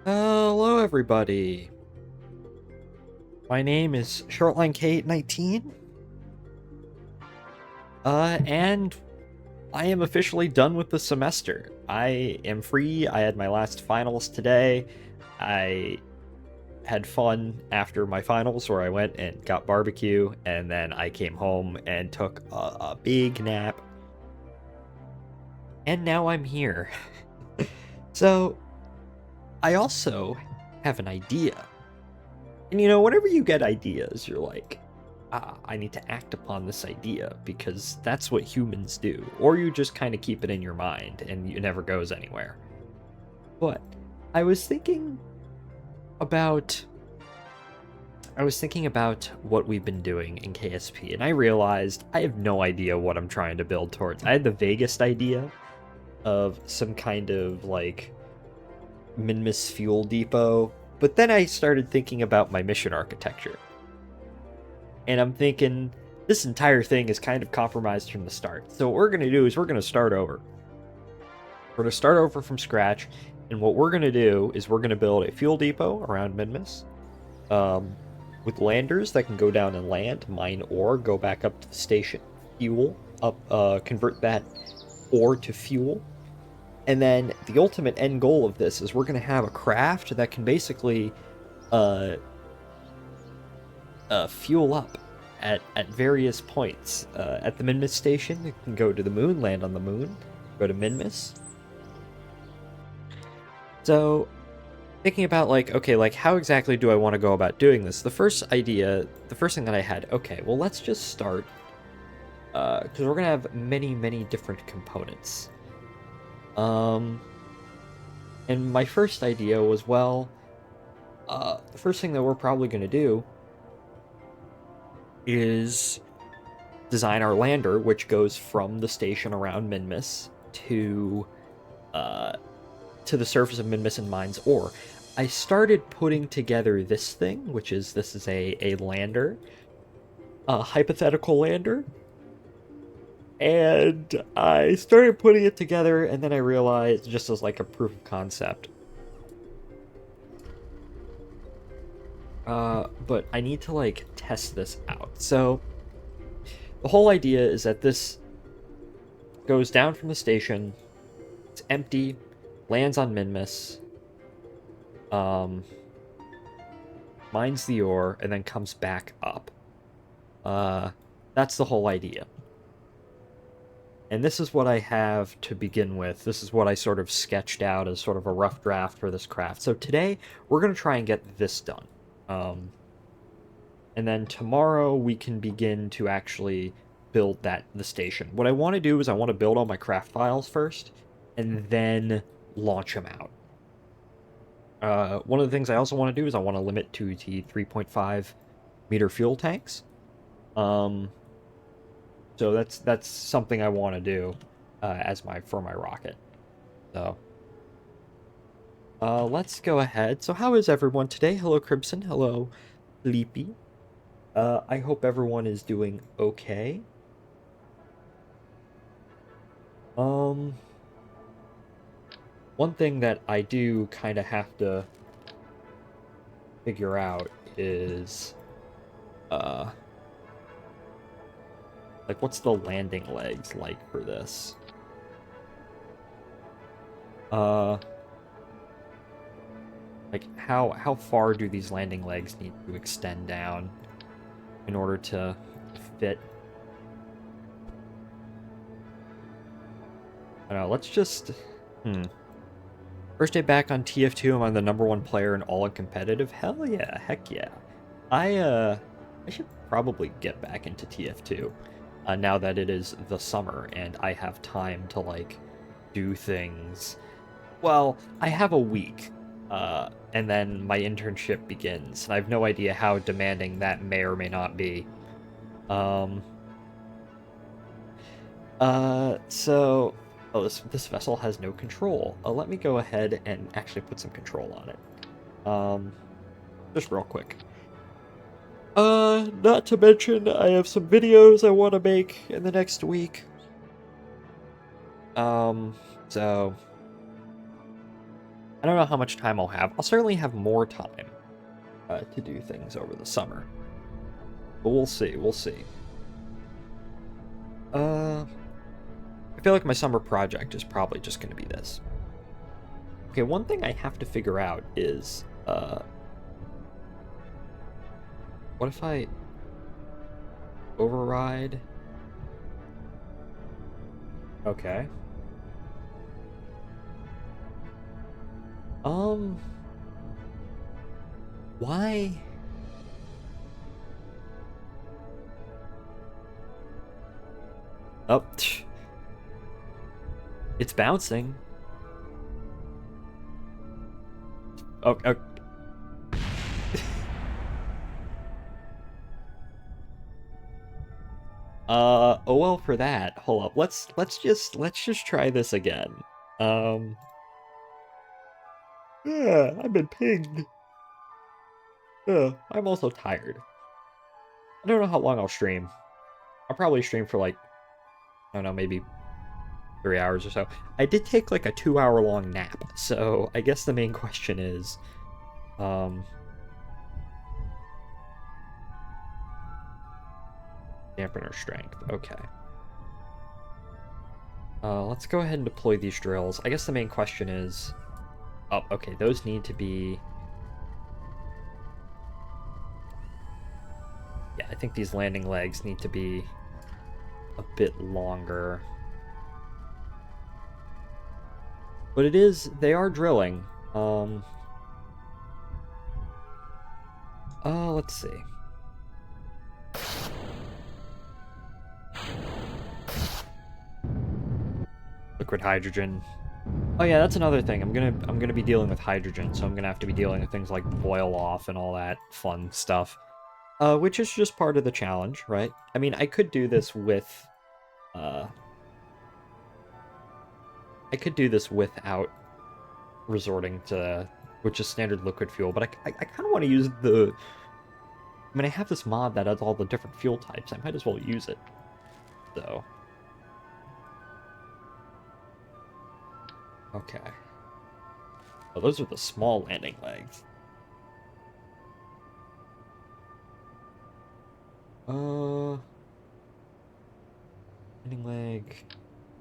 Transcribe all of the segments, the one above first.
Hello, everybody. My name is Shortline K19, and I am officially done with the semester. I am free. I had my last finals today. I had fun after my finals, where I went and got barbecue, and then I came home and took a big nap. And now I'm here. So, I also have an idea. And whenever you get ideas, you're like, I need to act upon this idea because that's what humans do. Or you just kind of keep it in your mind and it never goes anywhere. But I was thinking about what we've been doing in KSP, and I realized I have no idea what I'm trying to build towards. I had the vaguest idea of some kind of like Minmus fuel depot, but then I started thinking about my mission architecture. And I'm thinking, this entire thing is kind of compromised from the start. So what we're going to do is we're going to start over. We're going to start over from scratch, and what we're going to do is we're going to build a fuel depot around Minmus, with landers that can go down and land, mine ore, go back up to the station, fuel, convert that ore to fuel. And then the ultimate end goal of this is we're going to have a craft that can basically fuel up at various points. At the Minmus station, you can go to the moon, land on the moon, go to Minmus. So, thinking about how exactly do I want to go about doing this? The first thing that I had, okay, well, let's just start, because we're going to have many, many different components. And my first idea was, well, the first thing that we're probably going to do is design our lander, which goes from the station around Minmus to the surface of Minmus and mines ore. I started putting together this thing, this is a lander, a hypothetical lander, and I started putting it together, and then I realized, just as like a proof of concept, but I need to like test this out. So the whole idea is that this goes down from the station, it's empty, lands on Minmus, mines the ore, and then comes back up. That's the whole idea. And this is what I have to begin with. This is what I sort of sketched out as sort of a rough draft for this craft. So today, we're going to try and get this done. And then tomorrow, we can begin to actually build the station. What I want to do is I want to build all my craft files first, and then launch them out. One of the things I also want to do is I want to limit to the 3.5 meter fuel tanks. So that's something I want to do for my rocket. So let's go ahead. So how is everyone today? Hello, Crimson. Hello, Leapy. I hope everyone is doing okay. One thing that I do kind of have to figure out is, like, what's the landing legs like for this? Like, how far do these landing legs need to extend down in order to fit? I don't know, let's just... First day back on TF2, I'm the #1 player in all competitive. Hell yeah, heck yeah. I should probably get back into TF2 now that it is the summer and I have time to like do things. Well, I have a week, and then my internship begins, and I have no idea how demanding that may or may not be. So... Oh, this vessel has no control. Let me go ahead and actually put some control on it. Just real quick. Not to mention, I have some videos I want to make in the next week. So... I don't know how much time I'll have. I'll certainly have more time to do things over the summer. But we'll see, we'll see. I feel like my summer project is probably just going to be this. Okay, one thing I have to figure out is, what if I override? Okay. Why? Oh, it's bouncing. Oh, oh. Oh well for that. Hold up. Let's just try this again. Yeah, I've been pinged. I'm also tired. I don't know how long I'll stream. I'll probably stream for like, I don't know, maybe 3 hours or so. I did take like a 2-hour long nap, so I guess the main question is, dampener strength. Okay. Let's go ahead and deploy these drills. I guess the main question is, oh, okay, those need to be. Yeah, I think these landing legs need to be a bit longer. But they are drilling. Let's see. Liquid hydrogen. Oh yeah, that's another thing. I'm gonna be dealing with hydrogen, so I'm gonna have to be dealing with things like boil off and all that fun stuff. Which is just part of the challenge, right? I mean, I could do this with, I could do this without resorting to, which is standard liquid fuel, but I kind of want to use the, I mean, I have this mod that has all the different fuel types. I might as well use it, so. Okay. Oh, those are the small landing legs.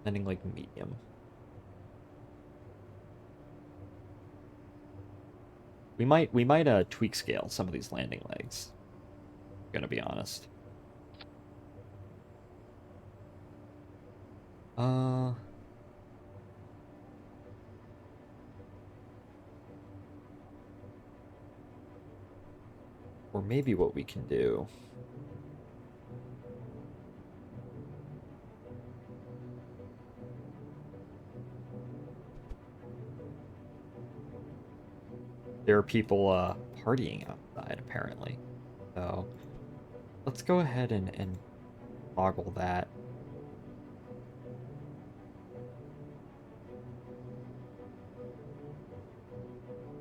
Landing leg medium. We might tweak scale some of these landing legs. I'm gonna be honest. Or maybe what we can do. There are people partying outside, apparently. So let's go ahead and toggle that.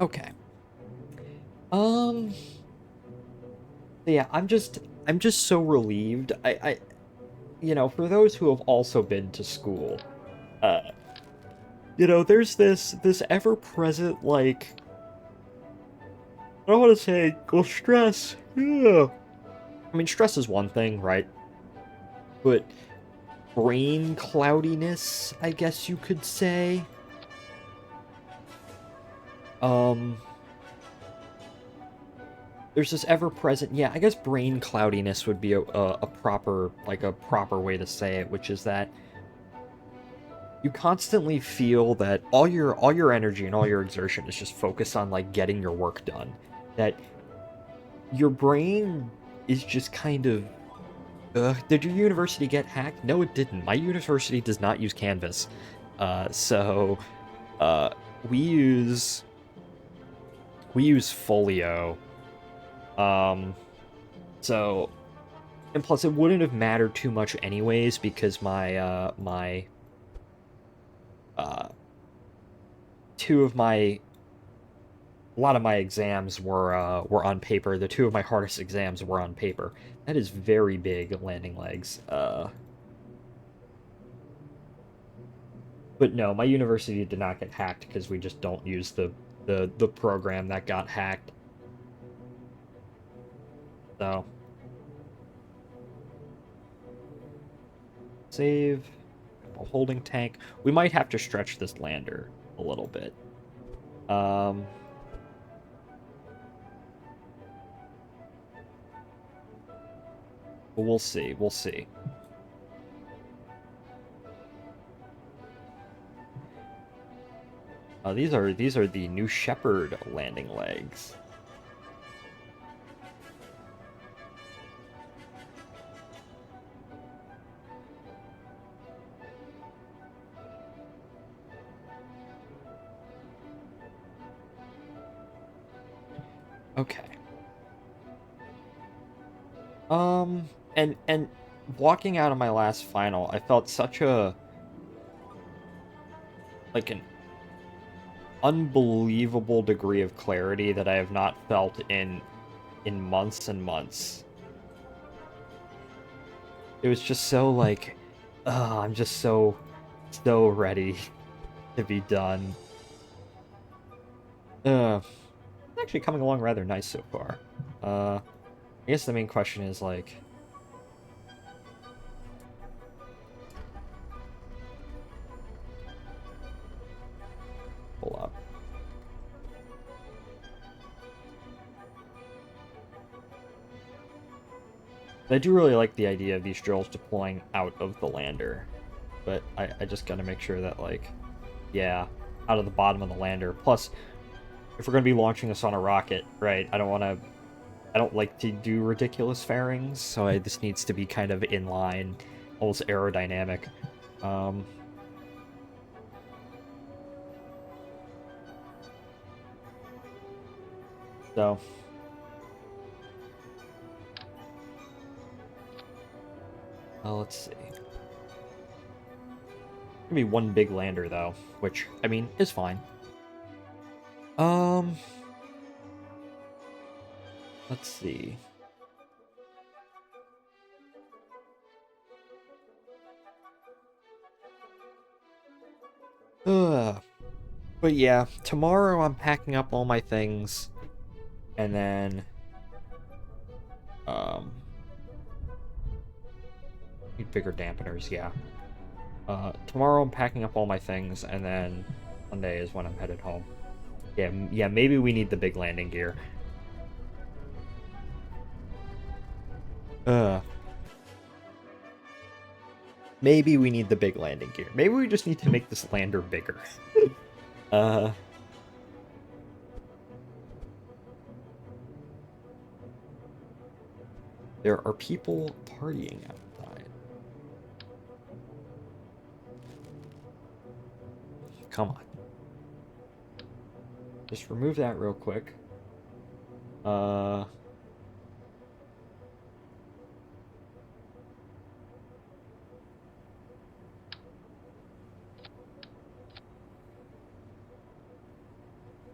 Okay. Yeah, I'm just so relieved. You know, for those who have also been to school, you know, there's this ever-present, like, I don't want to say, well, stress. Yeah. I mean, stress is one thing, right? But brain cloudiness, I guess you could say. There's this ever-present, yeah, I guess brain cloudiness would be a proper way to say it, which is that you constantly feel that all your energy and all your exertion is just focused on, like, getting your work done. That your brain is just kind of, did your university get hacked? No, it didn't. My university does not use Canvas. We use Folio. So, and plus it wouldn't have mattered too much anyways, because my, a lot of my exams were on paper. The two of my hardest exams were on paper. That is very big, landing legs. But no, my university did not get hacked because we just don't use the the program that got hacked. So save a holding tank. We might have to stretch this lander a little bit. But we'll see. We'll see. These are the New Shepard landing legs. Okay. And walking out of my last final, I felt such a like an unbelievable degree of clarity that I have not felt in months and months. It was just so like, I'm just so ready to be done. It's actually coming along rather nice so far. I guess the main question is like, pull up. I do really like the idea of these drills deploying out of the lander, but I just gotta make sure that, like, yeah, out of the bottom of the lander. Plus, if we're gonna be launching this on a rocket, right, I don't like to do ridiculous fairings, so this needs to be kind of in line, almost aerodynamic. So... let's see. Gonna be one big lander though, which I mean is fine. Let's see. But yeah, tomorrow I'm packing up all my things, and then need bigger dampeners, yeah. Tomorrow I'm packing up all my things, and then Monday is when I'm headed home. Yeah, maybe we need the big landing gear. Maybe we need the big landing gear. Maybe we just need to make this lander bigger. There are people partying outside. Come on. Just remove that real quick.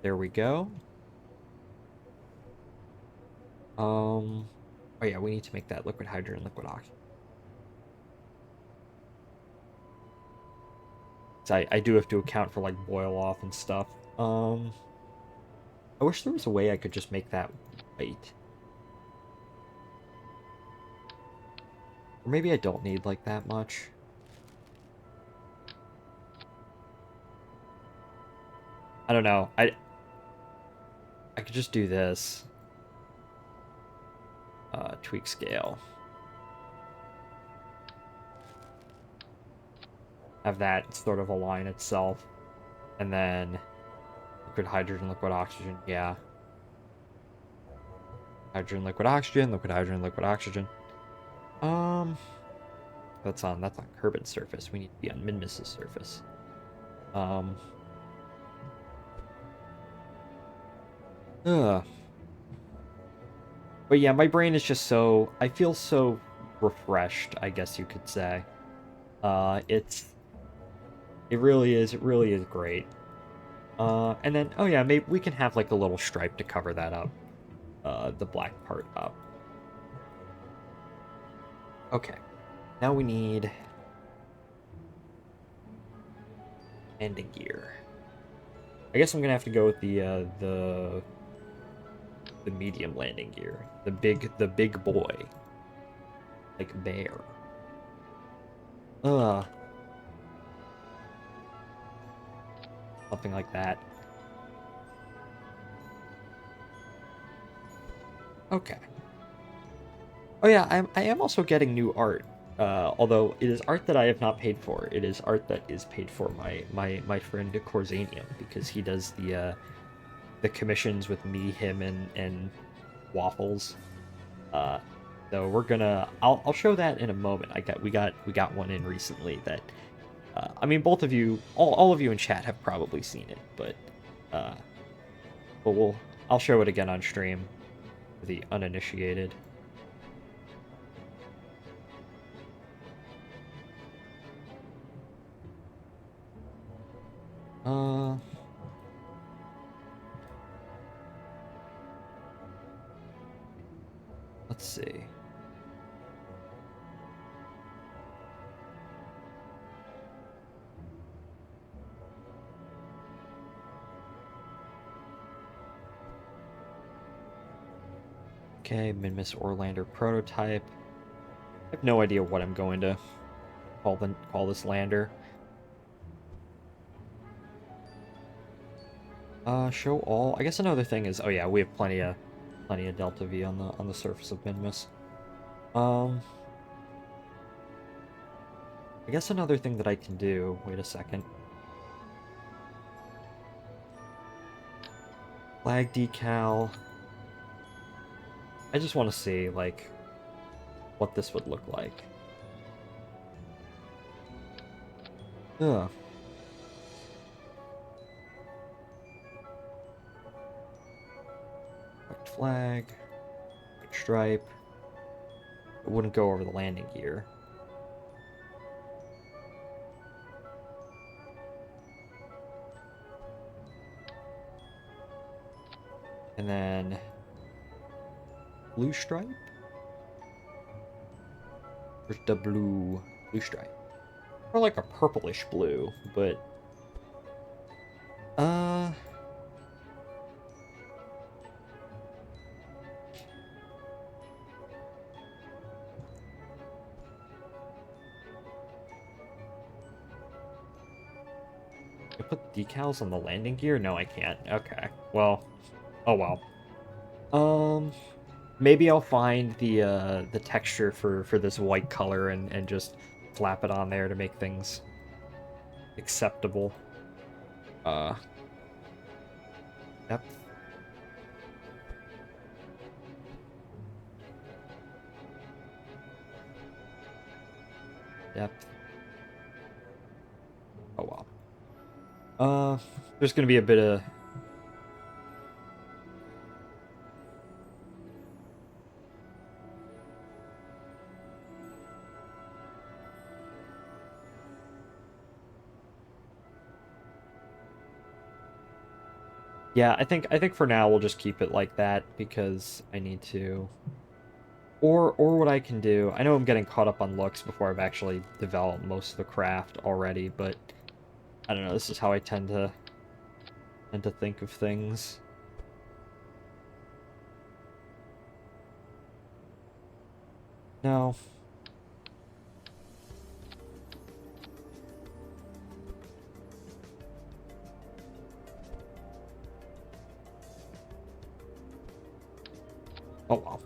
There we go. Oh yeah, we need to make that liquid hydrogen, liquid oxygen. So I do have to account for like boil off and stuff. I wish there was a way I could just make that white. Or maybe I don't need like that much. I don't know. I could just do this. Tweak scale. Have that sort of align itself. And then liquid hydrogen, liquid oxygen, yeah. Hydrogen, liquid oxygen, liquid hydrogen, liquid oxygen. That's on Kerbal surface. We need to be on Minmus's surface. But yeah, my brain is just so... I feel so refreshed, I guess you could say. It really is great. And then, oh yeah, maybe we can have like a little stripe to cover that up. The black part up. Okay. Now we need... landing gear. I guess I'm gonna have to go with the medium landing gear. The big boy. Like bear. Something like that. Okay. Oh yeah, I am also getting new art. Although it is art that I have not paid for. It is art that is paid for my friend Corzanium, because he does the commissions with me, him, and Waffles. So we're gonna I'll show that in a moment. We got one in recently that I mean, both of you, all of you in chat have probably seen it, uh, but I'll show it again on stream for the uninitiated. Let's see. Okay, Minmus Orlander prototype. I have no idea what I'm going to call this lander. Show all. I guess another thing is, oh yeah, we have plenty of Delta V on the surface of Minmus. I guess another thing that I can do. Wait a second. Flag decal. I just want to see like what this would look like. Ugh. Flag, stripe. It wouldn't go over the landing gear. And then blue stripe. There's the blue stripe, or like a purplish blue, but I put decals on the landing gear? No, I can't. Okay. Well, oh well. Maybe I'll find the texture for this white color and just slap it on there to make things acceptable. Depth. Depth. Oh well. There's gonna be a bit of yeah, I think for now we'll just keep it like that because I need to. Or what I can do, I know I'm getting caught up on looks before I've actually developed most of the craft already, but I don't know, this is how I tend to think of things. No. Oh well.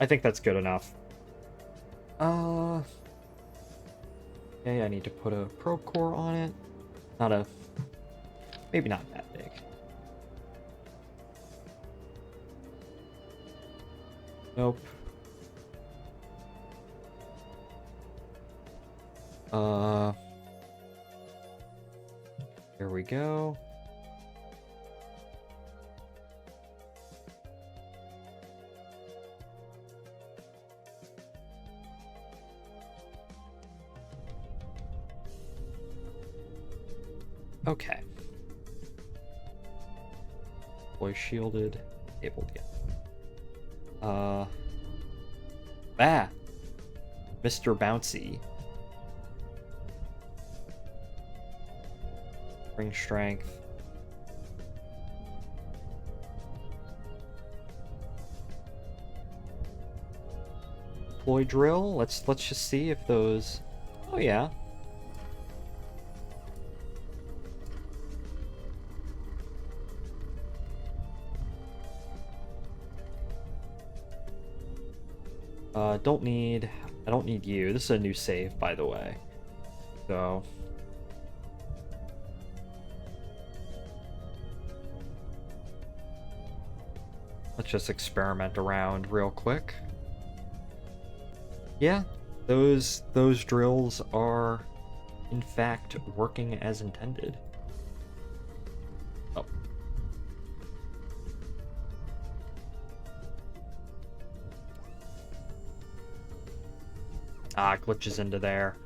I think that's good enough. Okay, I need to put a probe core on it. Maybe not that big. Nope. Here we go. Okay. Voice shielded. Able to get. Mr. Bouncy. Spring strength. deploy drill. Let's just see if those. Oh yeah. I don't need you. This is a new save, by the way. So let's just experiment around real quick. Yeah, those drills are in fact working as intended. Oh. Ah, glitches into there.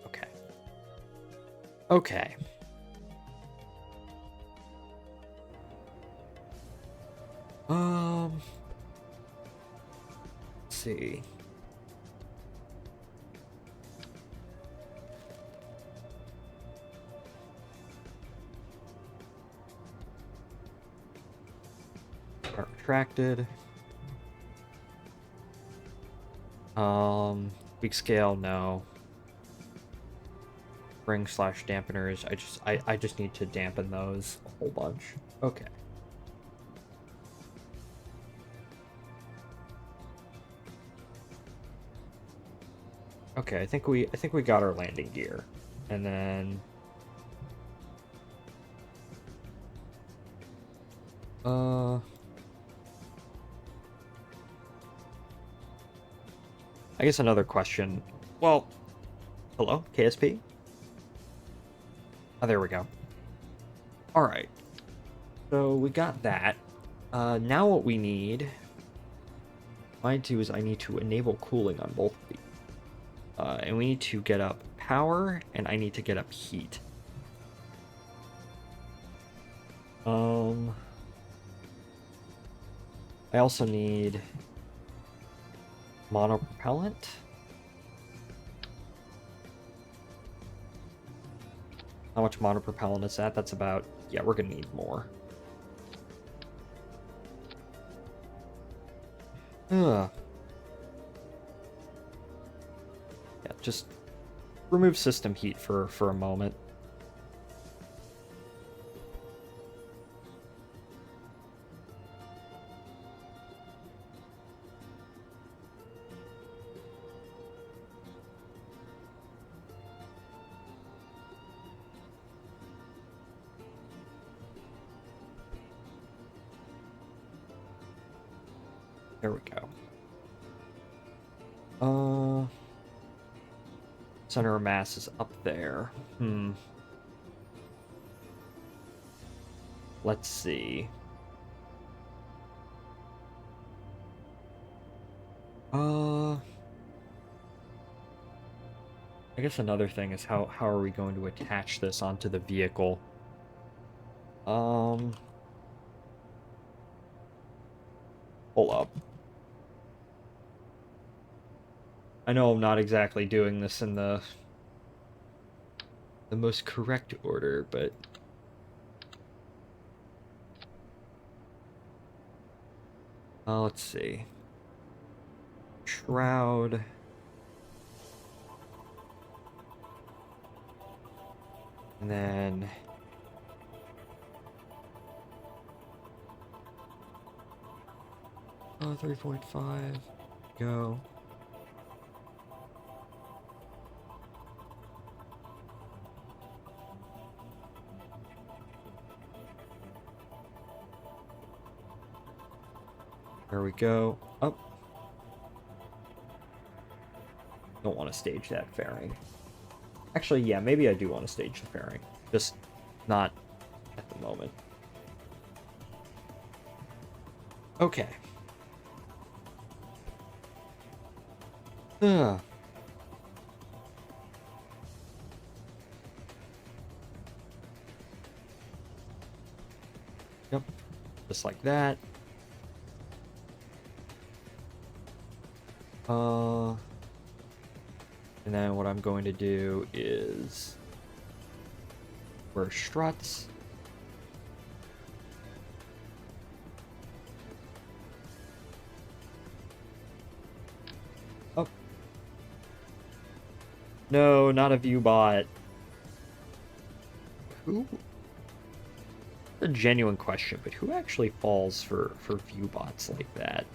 Okay. Okay. Let's see. Are retracted. Weak scale, no. Ring / dampeners. I just need to dampen those a whole bunch. Okay. Okay, I think we got our landing gear. And then I guess another question. Well, hello, KSP? Oh, there we go. All right. So we got that. Now what we need, I do is I need to enable cooling on both of these. And we need to get up power, and I need to get up heat. I also need monopropellant. How much monopropellant is that? That's about... Yeah, we're gonna need more. Yeah, just remove system heat for a moment. There we go. Center of mass is up there. Let's see. I guess another thing is how are we going to attach this onto the vehicle? Hold up. I know I'm not exactly doing this in the most correct order, but let's see. Shroud. And then 3.5. Go. There we go. Up. Don't want to stage that fairing. Actually, yeah, maybe I do want to stage the fairing. Just not at the moment. Okay. Yep, just like that. And then what I'm going to do is wear struts. Oh. No, not a view bot. Who? A genuine question, but who actually falls for view bots like that?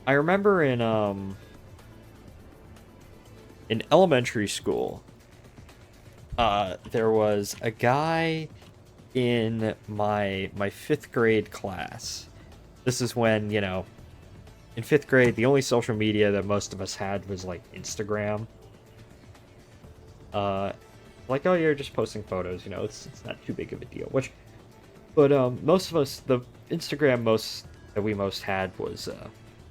I remember in elementary school, there was a guy in my fifth grade class. This is when, you know, in fifth grade, the only social media that most of us had was like Instagram. Like, oh, you're just posting photos, you know, it's not too big of a deal. But most of us, the Instagram that we most had was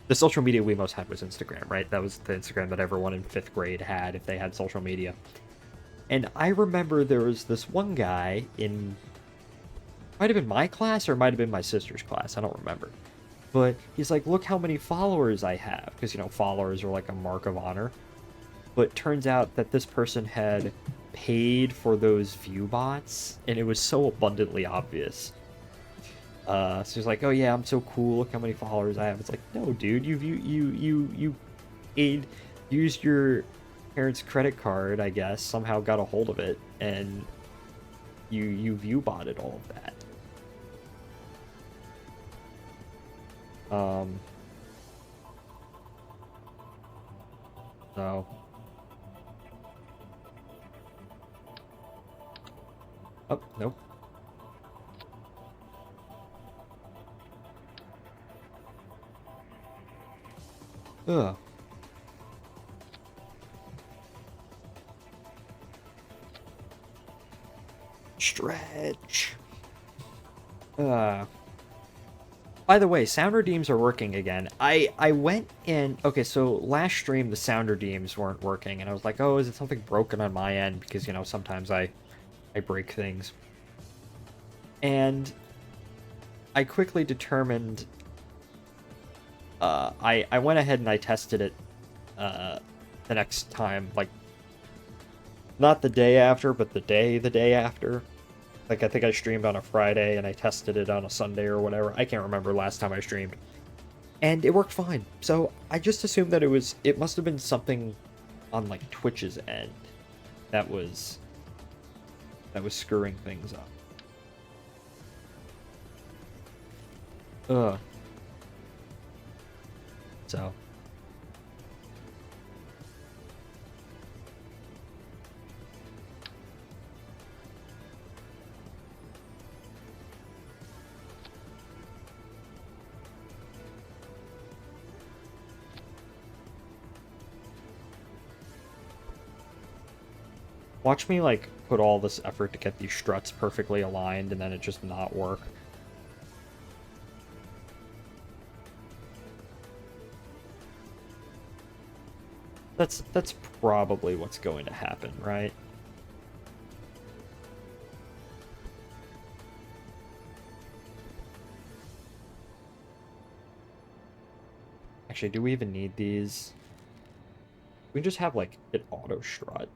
the social media we most had was Instagram, right? That was the Instagram that everyone in fifth grade had if they had social media. And I remember there was this one guy in, might have been my class or might have been my sister's class, I don't remember. But he's like, look how many followers I have, because, you know, followers are like a mark of honor. But turns out that this person had paid for those view bots, and it was so abundantly obvious. So he's like, "Oh yeah, I'm so cool. Look how many followers I have." It's like, no, dude, you paid, used your parents' credit card, I guess, somehow got a hold of it, and you view botted all of that. Um. So. Oh nope. Ugh. Stretch. By the way, sound redeems are working again. I went and okay, so last stream the sound redeems weren't working, and I was like, oh, is it something broken on my end? Because, you know, sometimes I break things. And I quickly determined I went ahead and I tested it the next time, like not the day after, but the day after. Like, I think I streamed on a Friday and I tested it on a Sunday or whatever. I can't remember last time I streamed. And it worked fine. So I just assumed that it must have been something on like Twitch's end that was screwing things up. Ugh. So watch me like put all this effort to get these struts perfectly aligned and then it just not work. That's probably what's going to happen, right? Actually, do we even need these? We can just have like an auto strut.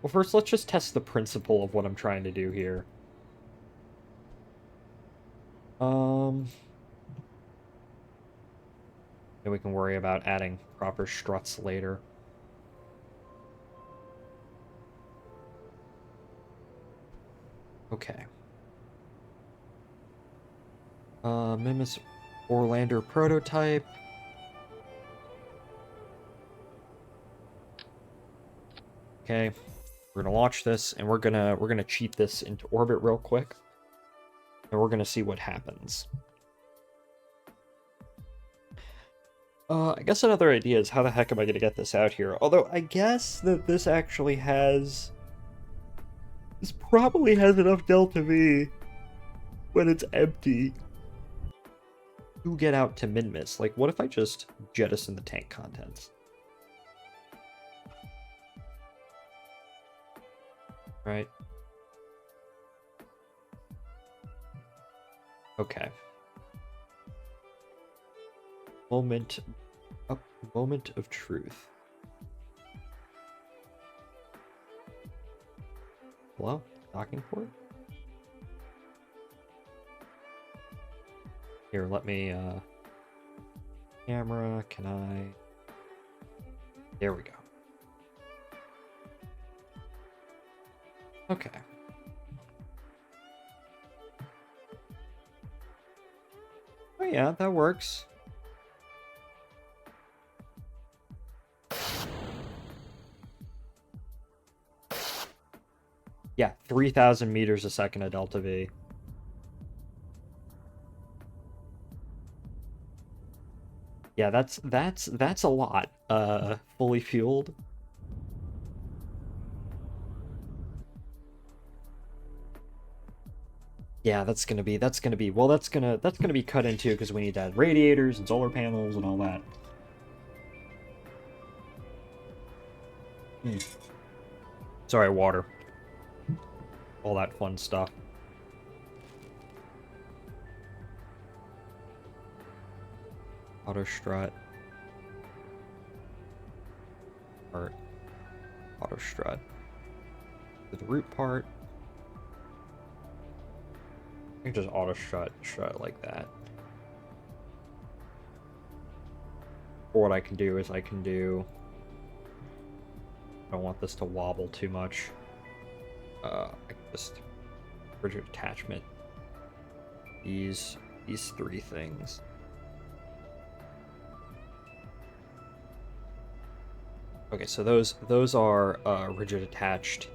Well, first let's just test the principle of what I'm trying to do here. And we can worry about adding proper struts later. Okay. Mimus Orlander prototype. Okay. We're gonna launch this and we're gonna cheat this into orbit real quick. And we're gonna see what happens. I guess another idea is how the heck am I gonna get this out here? Although I guess that this actually has... This probably has enough delta V when it's empty to get out to Minmus. Like, what if I just jettison the tank contents? Right? Okay. Moment, a moment of truth. Hello? Docking port? Here, let me, camera, can I... There we go. Okay. Oh yeah, that works. Yeah, 3,000 meters a second at delta V. Yeah, that's a lot. Fully fueled. Yeah, that's gonna be well, that's gonna be cut into because we need to add radiators and solar panels and all that. Sorry, water. All that fun stuff. Auto strut. Part. Auto strut. To the root part. I can just auto strut like that. Or what I can do is I can do... I don't want this to wobble too much. I can just rigid attachment. These three things. Okay, so those are rigid attached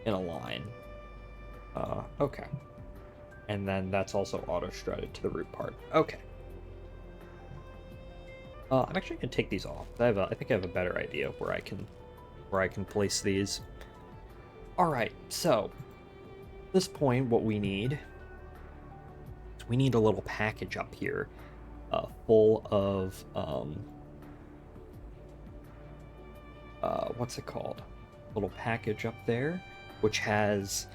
in a line. Okay. And then that's also auto strutted to the root part. Okay. I'm actually gonna take these off. I think I have a better idea of where I can place these. All right. So at this point, what we need is we need a little package up here, full of what's it called? A little package up there, which has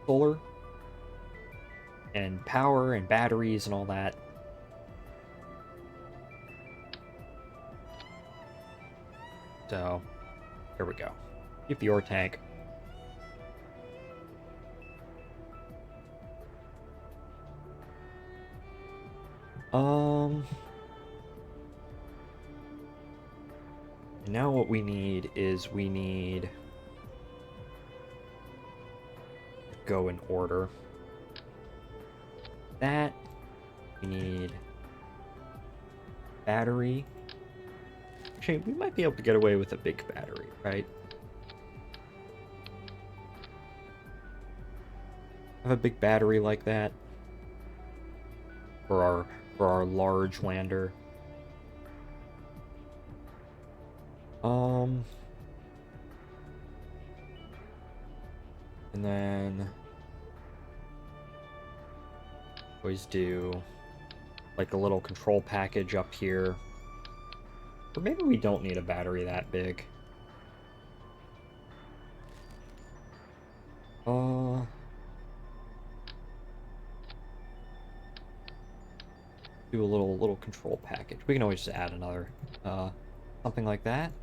solar and power and batteries and all that. So, here we go. Get the ore tank. Now what we need is we need go in order. That we need battery. Actually, we might be able to get away with a big battery, right? Have a big battery like that for our large lander. And then always do like a little control package up here. Or maybe we don't need a battery that big. Do a little control package. We can always just add another something like that.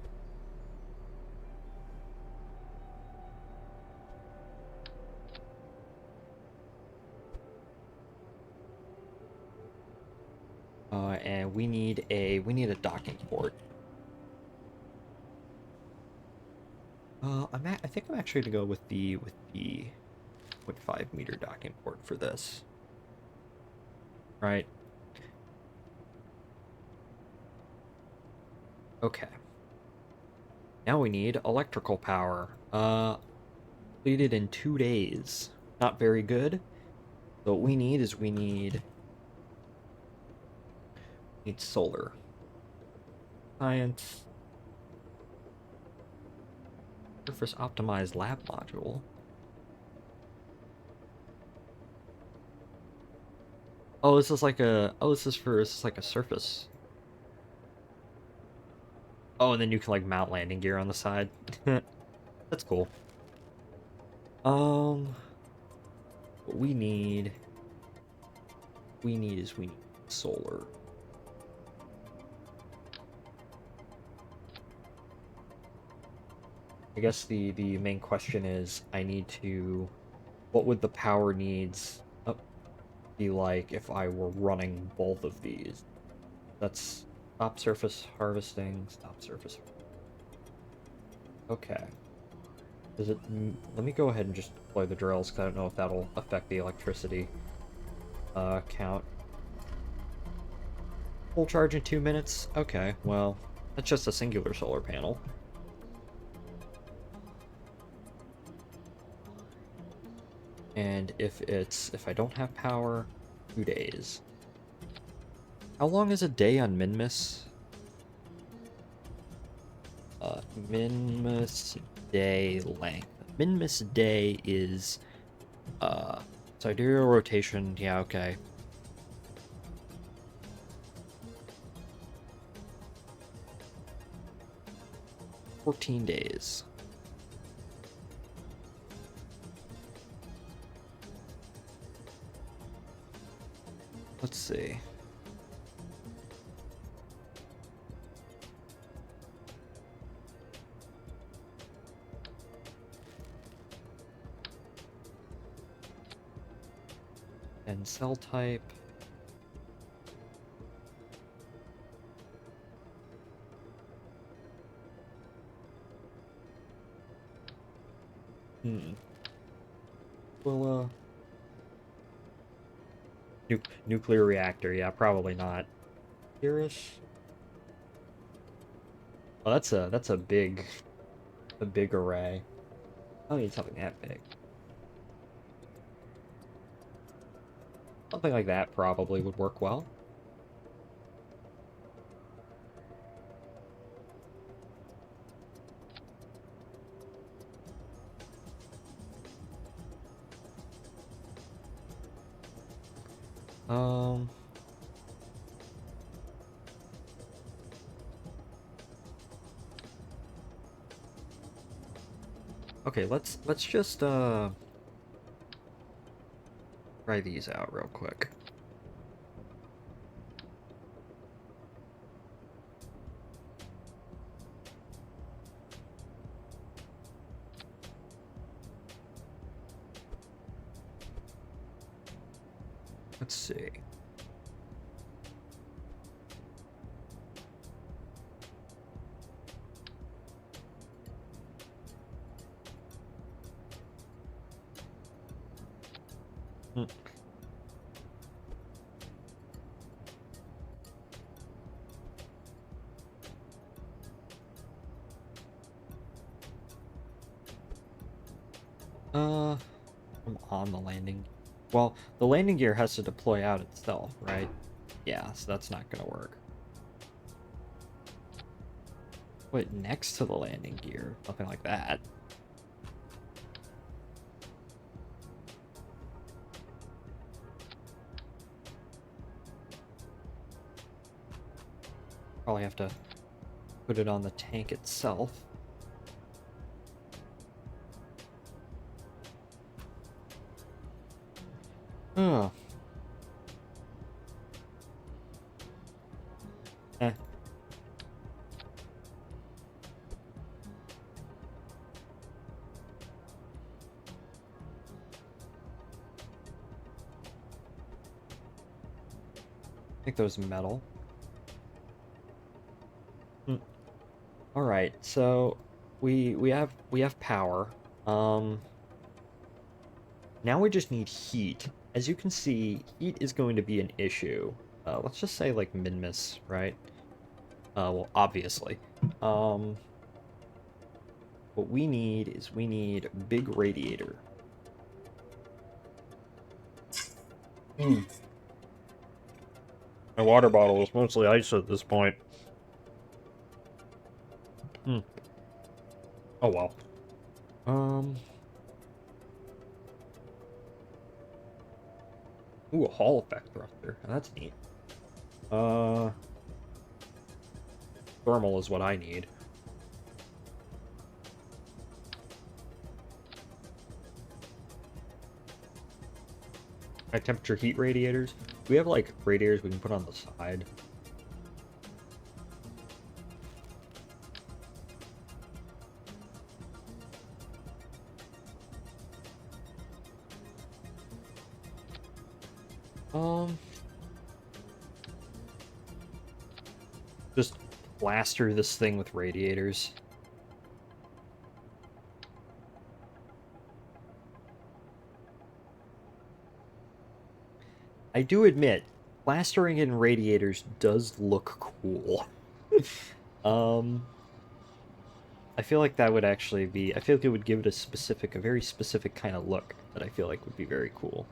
And we need a docking port. I think I'm actually gonna go with the 0.5 meter docking port for this. Right. Okay. Now we need electrical power. Completed in 2 days. Not very good. So what we need is we need solar. Science. Surface optimized lab module. Oh, this is like a this is like a surface. Oh, and then you can like mount landing gear on the side. That's cool. What we need is we need solar. I guess the main question is I need to, what would the power needs be like if I were running both of these? That's stop surface harvesting, stop surface. Okay. Does it? Let me go ahead and just deploy the drills because I don't know if that'll affect the electricity count. Full charge in 2 minutes? Okay, well, that's just a singular solar panel. And if I don't have power, 2 days. How long is a day on Minmus? Minmus day length. Minmus day is, sidereal rotation, yeah, okay. 14 days. Let's see. And cell type. Well, nuclear reactor, yeah, probably not. Irish. Well, that's a big array. I don't need something that big. Something like that probably would work well. Okay, let's just try these out real quick. Let's see. I'm on the landing. Well, the landing gear has to deploy out itself, right? Yeah, so that's not gonna work. Wait, next to the landing gear, something like that. Probably have to put it on the tank itself. Oh. Eh. I think those metal. All right, so we have power. Now we just need heat. As you can see, heat is going to be an issue. Let's just say like Minmus, right? Well, obviously. What we need is we need big radiator. My water bottle is mostly ice at this point. Oh well. Ooh, a Hall effect thruster. That's neat. Thermal is what I need. High temperature heat radiators. We have like radiators we can put on the side. Just plaster this thing with radiators. I do admit, plastering in radiators does look cool. I feel like that would actually be... I feel like it would give it a very specific kind of look that I feel like would be very cool.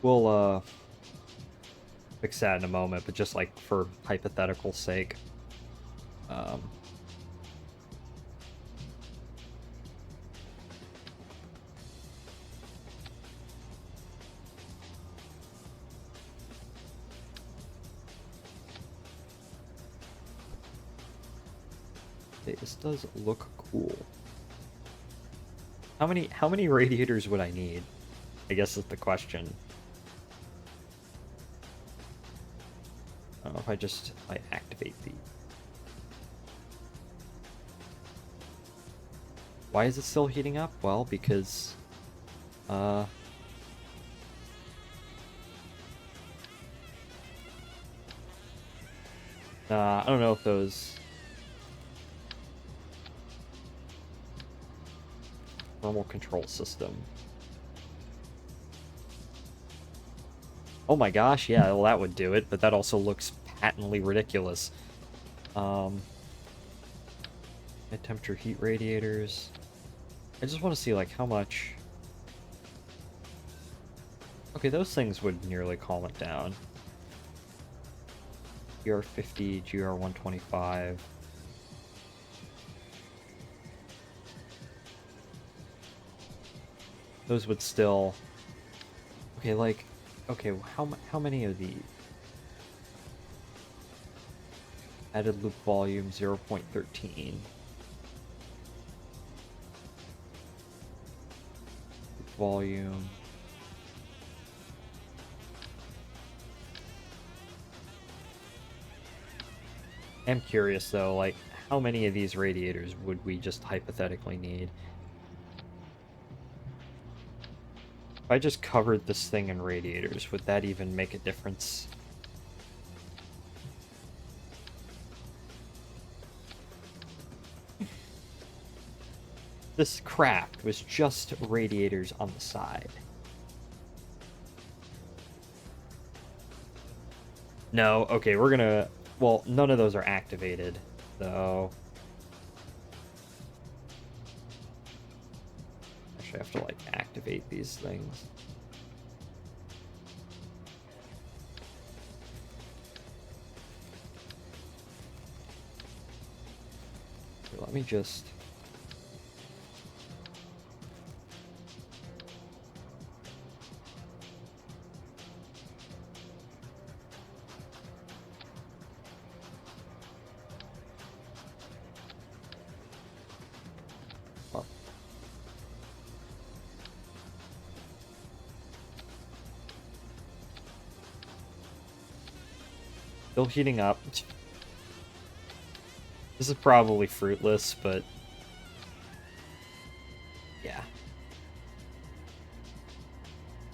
We'll fix that in a moment, but just like for hypothetical sake. Okay, this does look cool. How many radiators would I need? I guess is the question. I don't know if I activate the... Why is it still heating up? Well, because... I don't know if those... Thermal control system. Oh my gosh, yeah, well that would do it, but that also looks patently ridiculous. High temperature heat radiators. I just want to see, like, how much... Okay, those things would nearly calm it down. GR50, GR125. Those would still... Okay, like... Okay, how many of these? Added loop volume 0.13. Volume. I'm curious though, like, how many of these radiators would we just hypothetically need? If I just covered this thing in radiators, would that even make a difference? This craft was just radiators on the side. No, okay, we're gonna... Well, none of those are activated, so... Actually, I have to, like, activate these things. Here, let me just... Still heating up. This is probably fruitless, but... Yeah.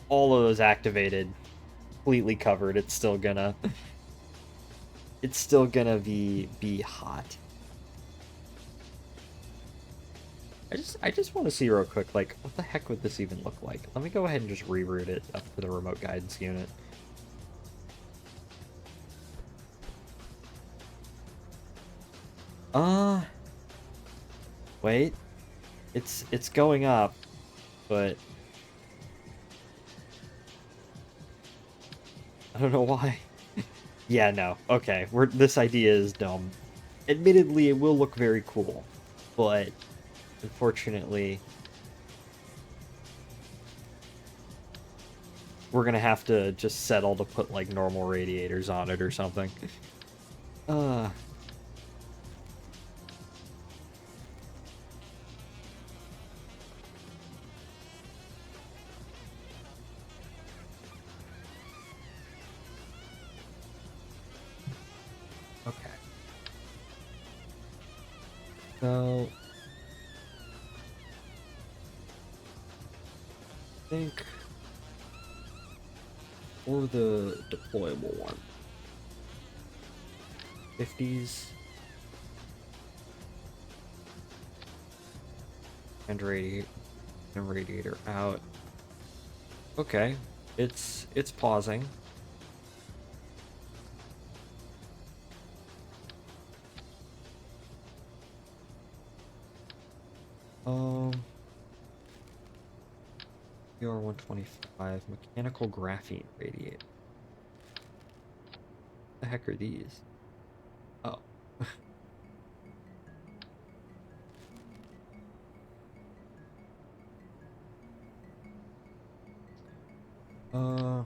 All of those activated, completely covered, it's still gonna... It's still gonna be hot. I just want to see real quick, like, what the heck would this even look like? Let me go ahead and just reroute it up to the remote guidance unit. Wait. It's going up, but... I don't know why. Yeah, no. Okay, this idea is dumb. Admittedly, it will look very cool, but unfortunately, we're gonna have to just settle to put, like, normal radiators on it or something. So, I think for the deployable one, 50s and radiator out. Okay, it's pausing. PR-125 mechanical graphene radiator. What the heck are these? Oh. uh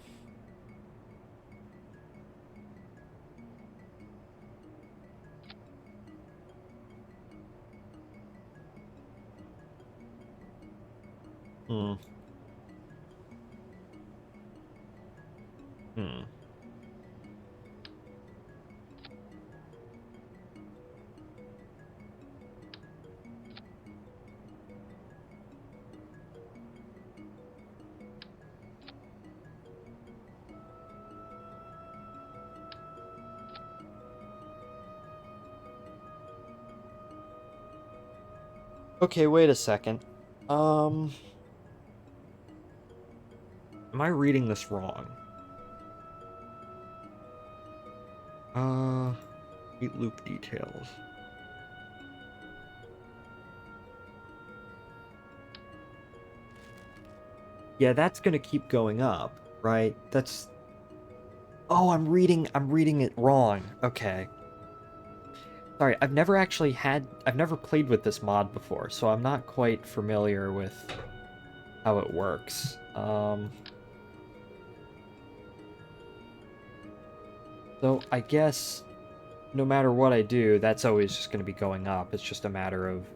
hmm. Hmm. Okay, wait a second. Am I reading this wrong? Uh, Heat loop details. Yeah, that's gonna keep going up, right? That's... Oh, I'm reading it wrong. Okay. Sorry, I've never played with this mod before, so I'm not quite familiar with how it works. So I guess no matter what I do, that's always just gonna be going up. It's just a matter of...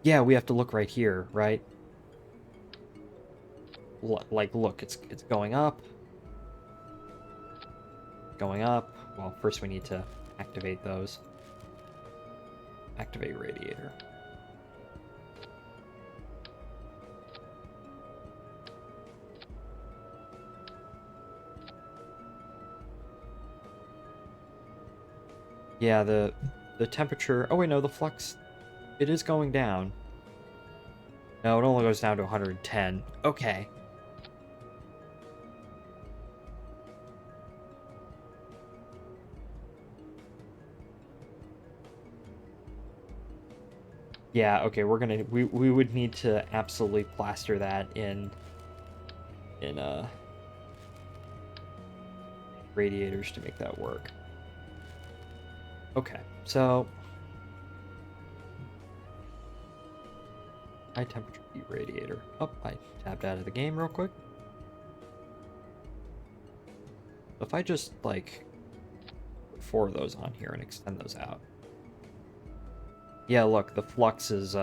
Yeah, we have to look right here, right? Like, look, it's going up. Going up. Well, first we need to activate those. Activate radiator. Yeah, the temperature... Oh, wait, no, the flux... It is going down. No, it only goes down to 110. Okay. Yeah, okay, we would need to absolutely plaster that in radiators to make that work. Okay, so high temperature heat radiator. Oh, I tapped out of the game real quick. If I just like put 4 of those on here and extend those out. Yeah, look, the flux is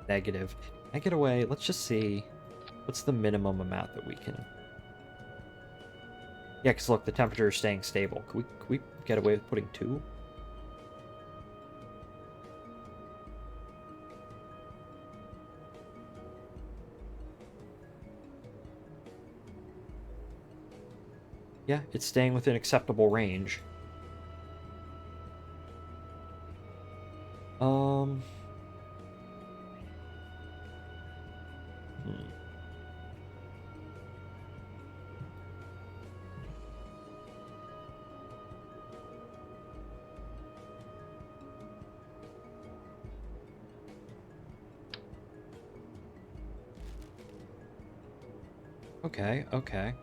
negative. Can I get away? Let's just see what's the minimum amount that we can... Yeah, because look, the temperature is staying stable. Can we get away with putting 2? Yeah, it's staying within acceptable range. Um... Hmm. Okay, okay.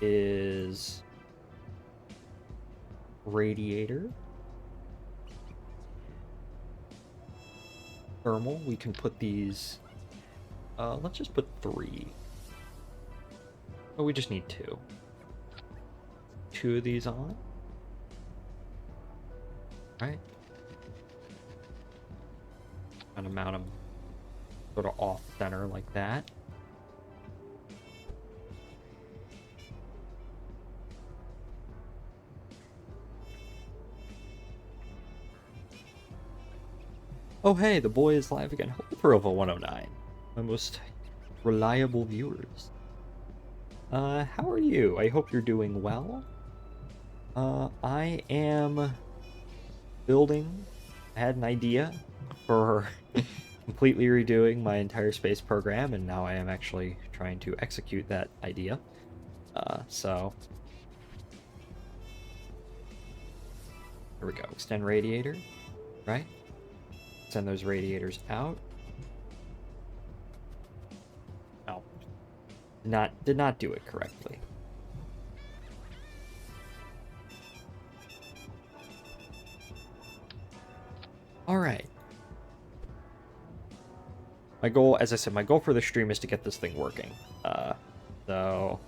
is radiator. Thermal, we can put these, let's just put 3. Oh, we just need 2. 2 of these on. Right. And mount them sort of off center like that. Oh hey, the boy is live again. Hello, Prova 109. My most reliable viewers. How are you? I hope you're doing well. I am building. I had an idea for completely redoing my entire space program, and now I am actually trying to execute that idea. So here we go. Extend radiator, right? Send those radiators out. No, did not do it correctly. All right. My goal, as I said, my goal for the stream is to get this thing working. So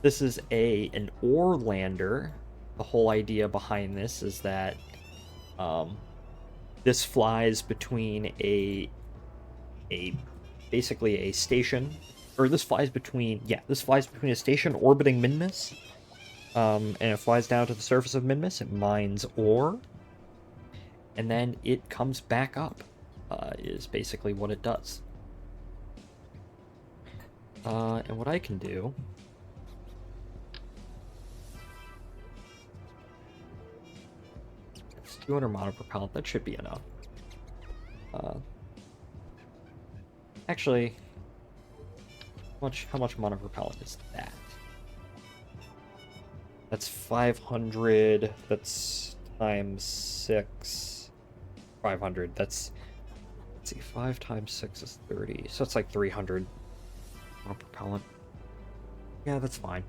this is an ore lander. The whole idea behind this is that this flies between basically a station, or this flies between a station orbiting Minmus, and it flies down to the surface of Minmus. It mines ore, and then it comes back up. Is basically what it does. And what I can do. It's 200 monopropellant. That should be enough. Actually, how much monopropellant is that? That's 500. That's times 6. 500. That's, let's see, 5 times 6 is 30. So it's like 300 monopropellant. Yeah, that's fine.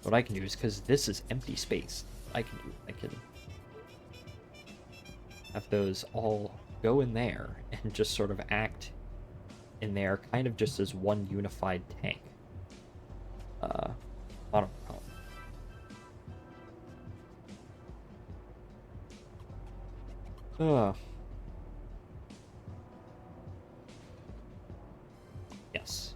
What I can do is, because this is empty space, I can have those all go in there and just sort of act in there, kind of just as one unified tank. Monopropellant. Yes.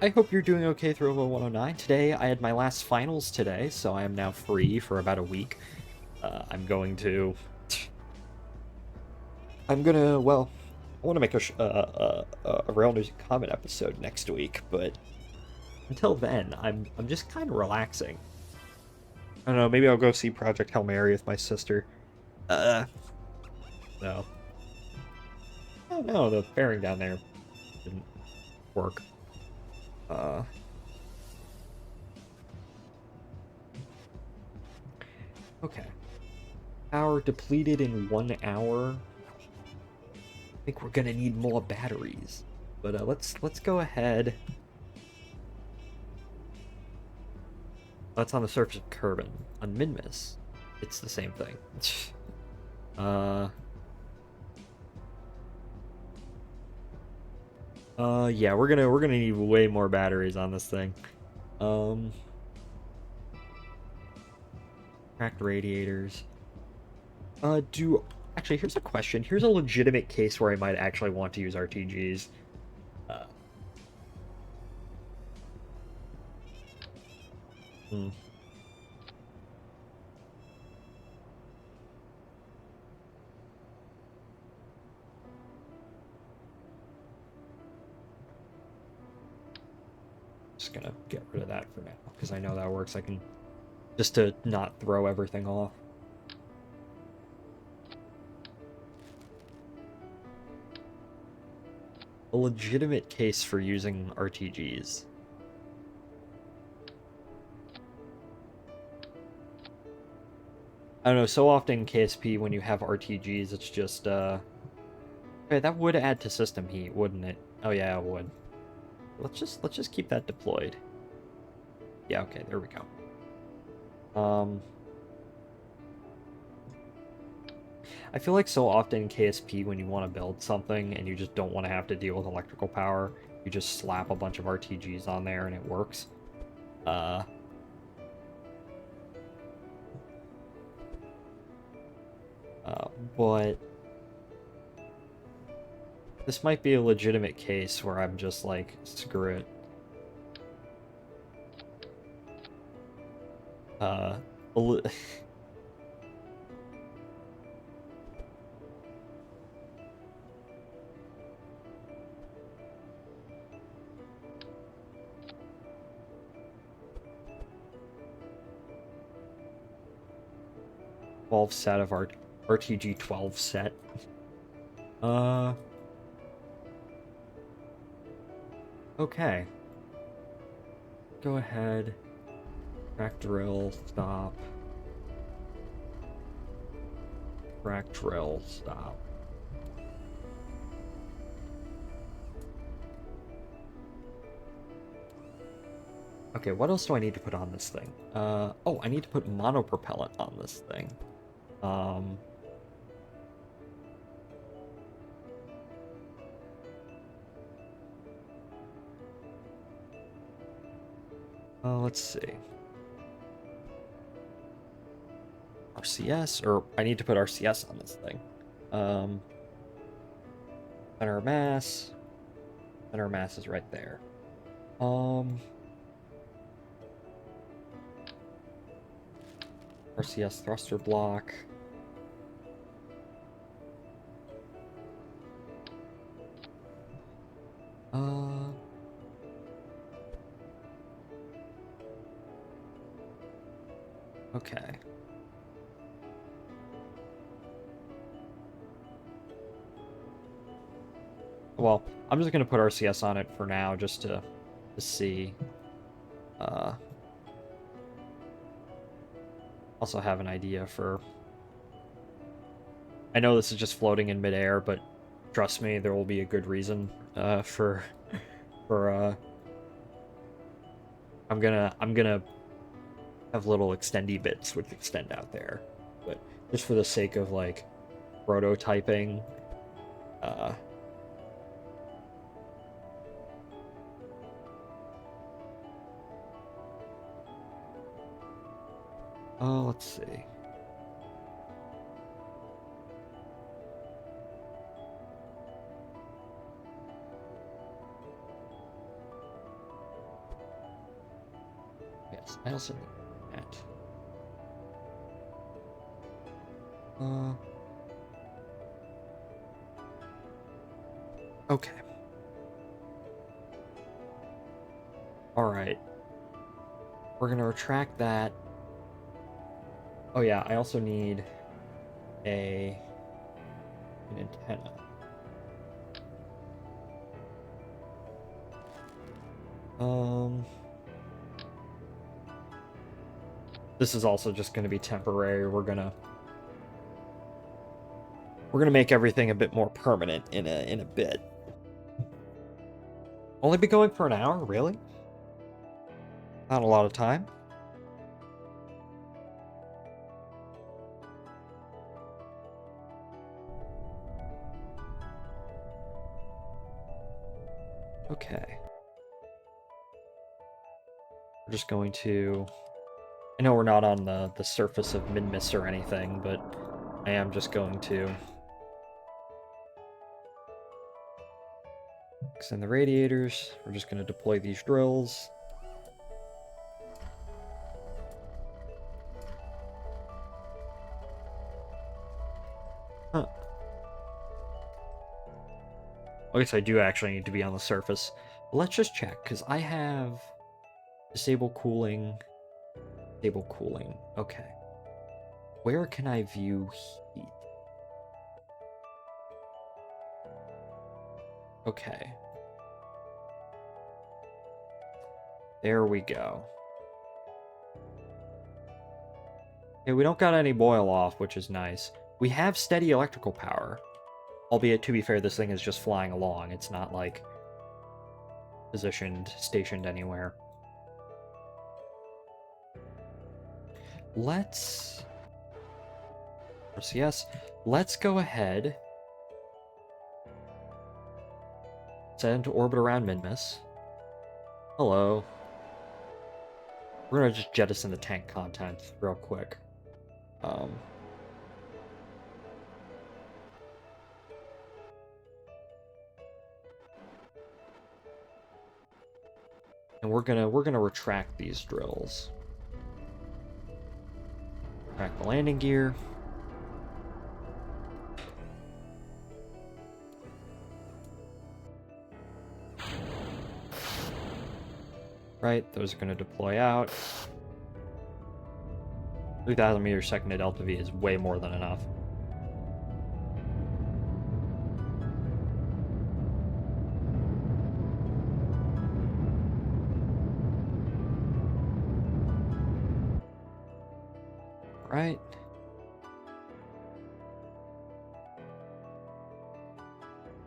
I hope you're doing okay through 109. Today, I had my last finals today, so I am now free for about a week. I'm gonna, well, I want to make a Rail News Comment episode next week, but until then, I'm just kind of relaxing. I don't know, maybe I'll go see Project Hail Mary with my sister. No. Oh no, the fairing down there didn't work. Okay. Power depleted in 1 hour. I think we're gonna need more batteries. But let's go ahead. That's on the surface of Kerbin. On Minmus, it's the same thing. Yeah, we're gonna need way more batteries on this thing. Cracked radiators. Actually, here's a question. Here's a legitimate case where I might actually want to use RTGs. Just gonna get rid of that for now, because I know that works. I can, just to not throw everything off. A legitimate case for using RTGs. I don't know, so often in KSP when you have RTGs, it's just, okay, that would add to system heat, wouldn't it? Oh yeah, it would. Let's just keep that deployed. Yeah, okay, there we go. I feel like so often in KSP when you want to build something and you just don't want to have to deal with electrical power, you just slap a bunch of RTGs on there and it works. But this might be a legitimate case where I'm just like, screw it. A li- 12 set of RTG 12 set. Okay. Go ahead. Track drill, stop. Track drill, stop. Okay, what else do I need to put on this thing? Oh, I need to put monopropellant on this thing. Let's see. RCS, or I need to put RCS on this thing. Center of mass. Center of mass is right there. RCS thruster block. Okay. Well, I'm just gonna put RCS on it for now, just to see. Also have an idea for. I know this is just floating in midair, but trust me, there will be a good reason for I'm gonna have little extendy bits which extend out there, but just for the sake of like prototyping. Let's see. Yes, I also need that. Okay. Alright. We're gonna retract that. Oh yeah, I also need an antenna. This is also just gonna be temporary. We're gonna make everything a bit more permanent in a bit. Only be going for an hour, really? Not a lot of time. Okay. We're just going to... I know we're not on the surface of Minmus or anything, but I am just going to extend the radiators. We're just going to deploy these drills. Huh. I guess I do actually need to be on the surface. But let's just check, because I have disable cooling. Disable cooling. Okay. Where can I view heat? Okay. There we go. Okay, we don't got any boil off, which is nice. We have steady electrical power. Albeit, to be fair, this thing is just flying along. It's not, like, stationed anywhere. Let's... yes, let's go ahead. Set into orbit around Minmus. Hello. We're gonna just jettison the tank content real quick. And we're gonna retract these drills. Retract the landing gear. Right, those are gonna deploy out. 3,000 meters second at Delta V is way more than enough. Right.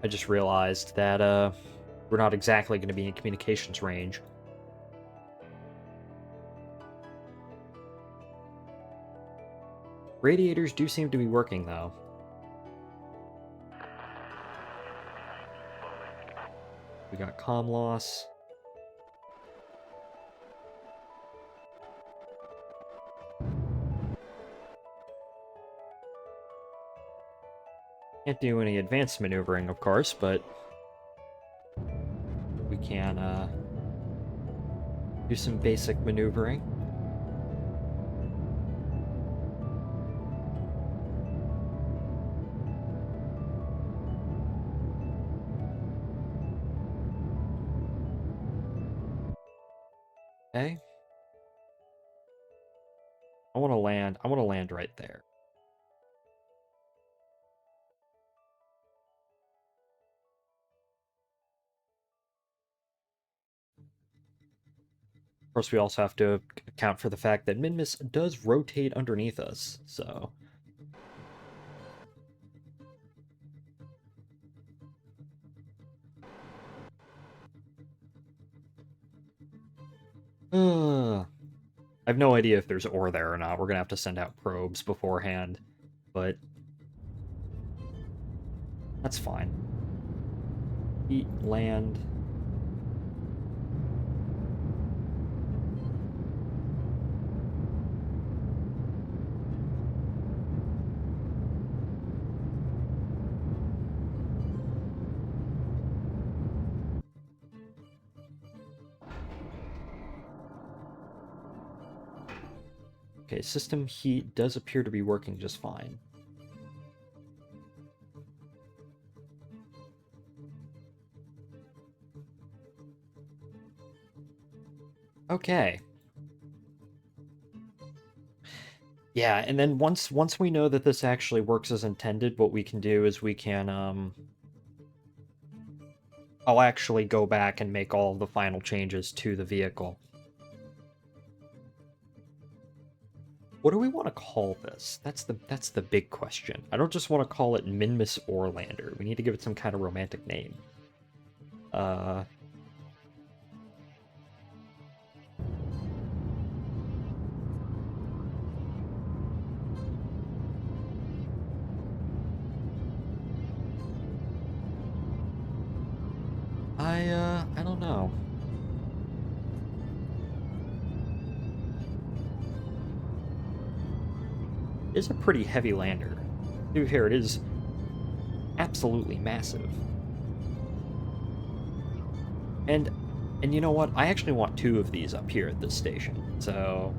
I just realized that we're not exactly going to be in communications range. Radiators do seem to be working, though. We got comm loss. Can't do any advanced maneuvering, of course, but we can do some basic maneuvering. Okay. I want to land right there. Of course, we also have to account for the fact that Minmus does rotate underneath us, so... I have no idea if there's ore there or not. We're gonna have to send out probes beforehand, but... that's fine. Heat, land... Okay, system heat does appear to be working just fine. Okay. Yeah, and then once we know that this actually works as intended, what we can do is we can, I'll actually go back and make all of the final changes to the vehicle. What do we want to call this? That's the big question. I don't just want to call it Minmus Orlander. We need to give it some kind of romantic name. I don't know. It's a pretty heavy lander. Here, it is absolutely massive. And you know what? I actually want 2 of these up here at this station. So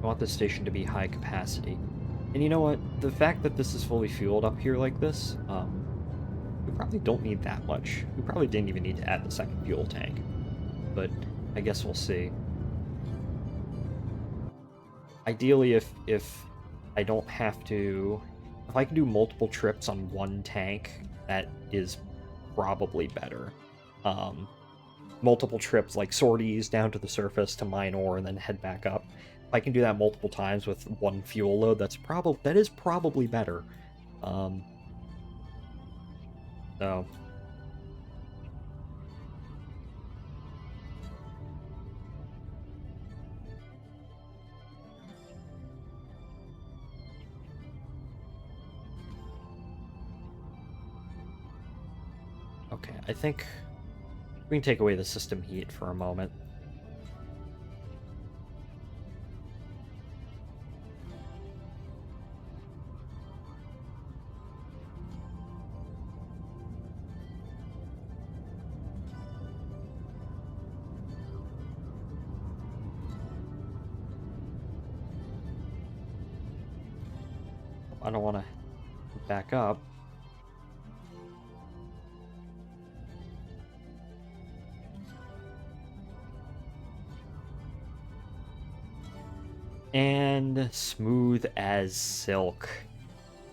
I want this station to be high capacity. And you know what? The fact that this is fully fueled up here like this, we probably don't need that much. We probably didn't even need to add the second fuel tank. But I guess we'll see. Ideally, if I don't have to... if I can do multiple trips on one tank, that is probably better. multiple trips, like sorties down to the surface to mine ore and then head back up. If I can do that multiple times with one fuel load, that is probably better. So okay, I think we can take away the system heat for a moment. I don't want to back up. And smooth as silk.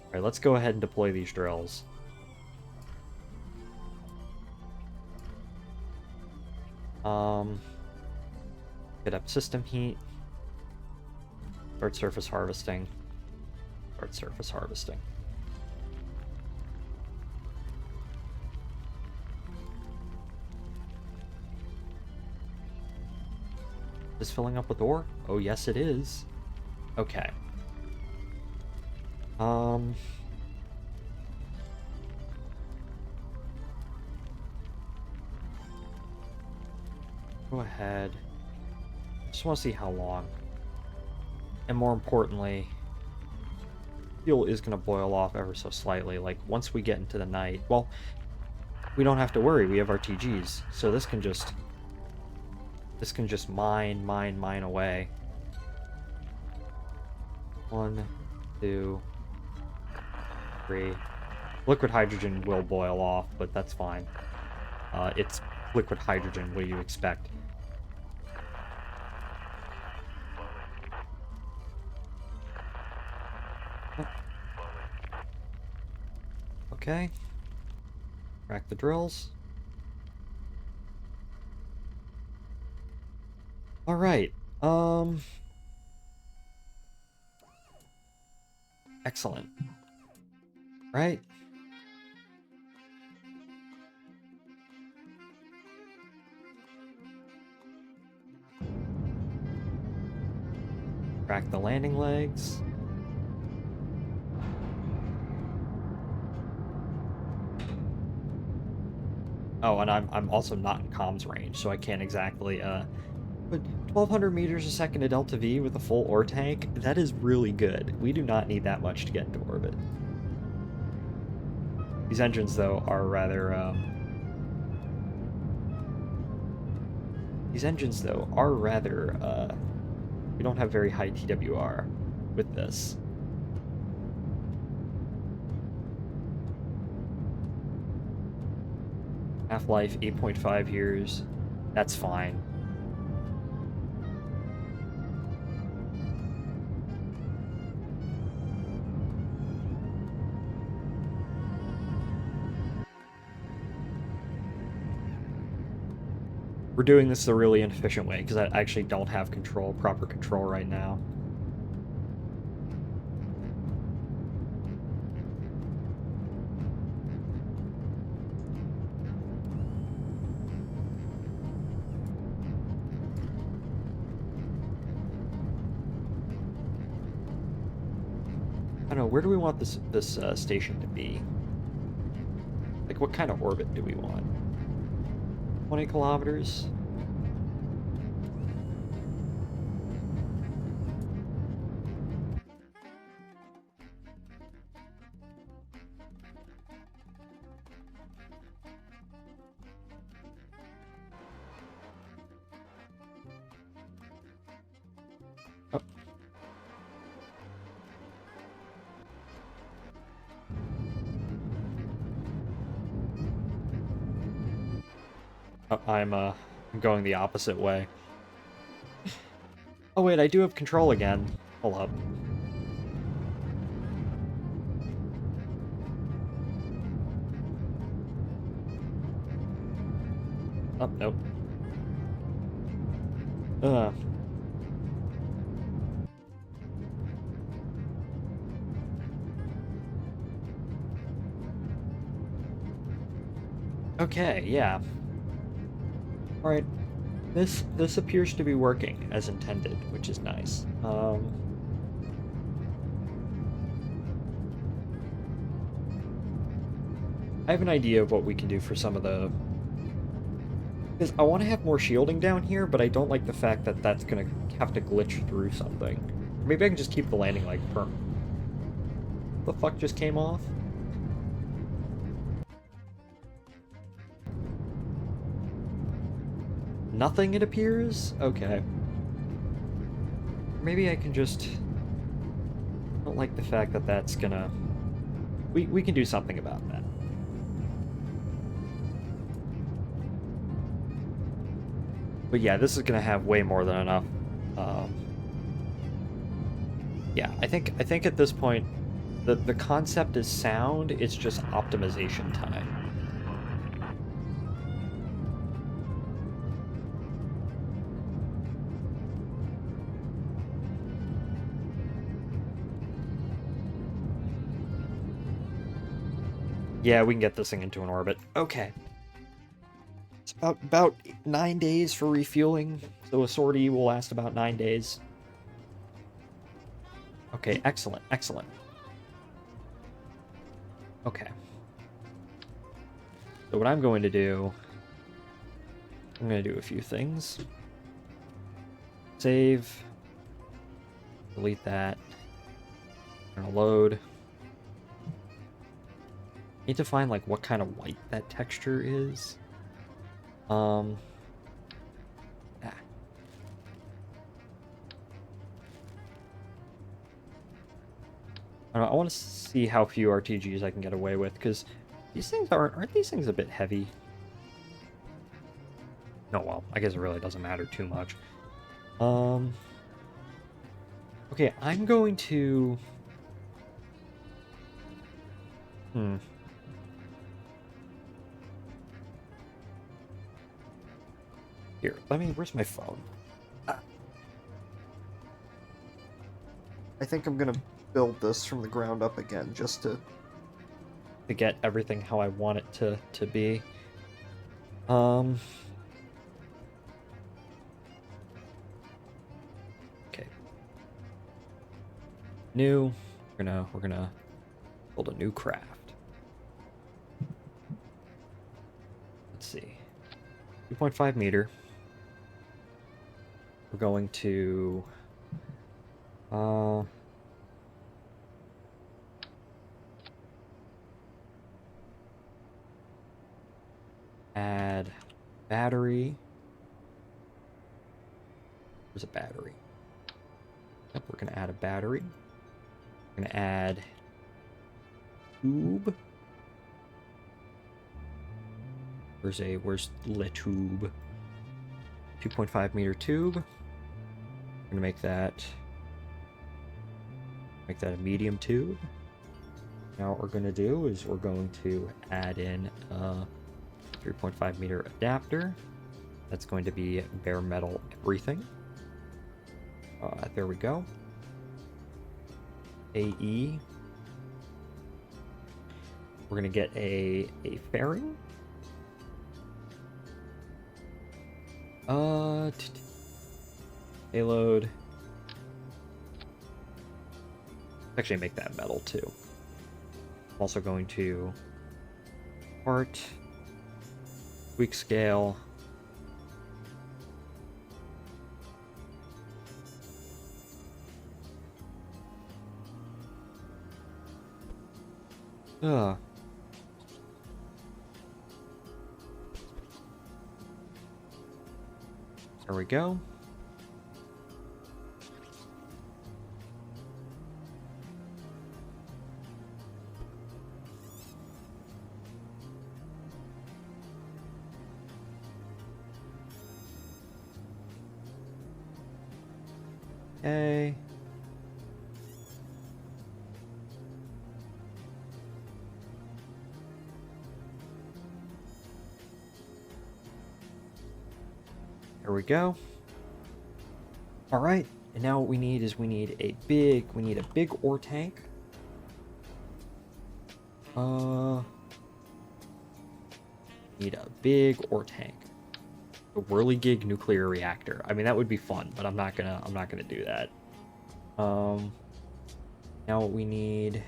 All right, let's go ahead and deploy these drills. Get up system heat. Start surface harvesting. Start surface harvesting. Is this filling up with ore? Oh, yes, it is. Okay. Go ahead. Just want to see how long. And more importantly, fuel is going to boil off ever so slightly. Like, once we get into the night, well, we don't have to worry. We have our TGs. So this can just mine away. 1, 2, 3. Liquid hydrogen will boil off, but that's fine. It's liquid hydrogen. What do you expect? Okay. Crack the drills. All right. Excellent. Right? Crack the landing legs. Oh, and I'm also not in comms range, so I can't exactly, but 1,200 meters a second to Delta V with a full ore tank, that is really good. We do not need that much to get into orbit. These engines, though, are rather, we don't have very high TWR with this. Half-life, 8.5 years. That's fine. We're doing this the really inefficient way, because I actually don't have proper control right now. I don't know, where do we want this station to be? Like, what kind of orbit do we want? 20 kilometers? Oh. I'm going the opposite way. Oh wait, I do have control again. Hold up. Oh, nope. Uh. Okay, yeah. Alright. This appears to be working as intended, which is nice. I have an idea of what we can do for some of the... Because I want to have more shielding down here, but I don't like the fact that that's going to have to glitch through something. Maybe I can just keep the landing like perm. The fuck just came off? Nothing, it appears? Okay. Maybe I can just... I don't like the fact that that's gonna... We can do something about that. But yeah, this is gonna have way more than enough. Yeah, I think at this point, the concept is sound. It's just optimization time. Yeah, we can get this thing into an orbit. Okay. It's about 9 days for refueling, so a sortie will last about 9 days. Okay, excellent, excellent. Okay. So what I'm going to do... I'm going to do a few things. Save. Delete that. I'm going to load. Need to find, like, what kind of white that texture is. Ah. I don't know, I want to see how few RTGs I can get away with, because these things aren't these things a bit heavy? No, well, I guess it really doesn't matter too much. Okay, I'm going to... Here, where's my phone? I think I'm gonna build this from the ground up again, just to get everything how I want it to be. Okay. New. We're gonna build a new craft. Let's see. 2.5 meter. We're going to add battery. There's a battery. Yep, we're gonna add a battery. We're gonna add tube. Where's the tube? 2.5 meter tube. We're gonna make that a medium tube. Now what we're gonna do is we're going to add in a 3.5 meter adapter. That's going to be bare metal everything. There we go. AE. We're gonna get a fairing. Payload. Actually, make that metal too. I'm also going to part, weak scale. There we go. Okay. There we go. All right, and now what we need is we need a big ore tank. Need a big ore tank. A whirligig nuclear reactor. I mean, that would be fun, but I'm not gonna do that. Now what we need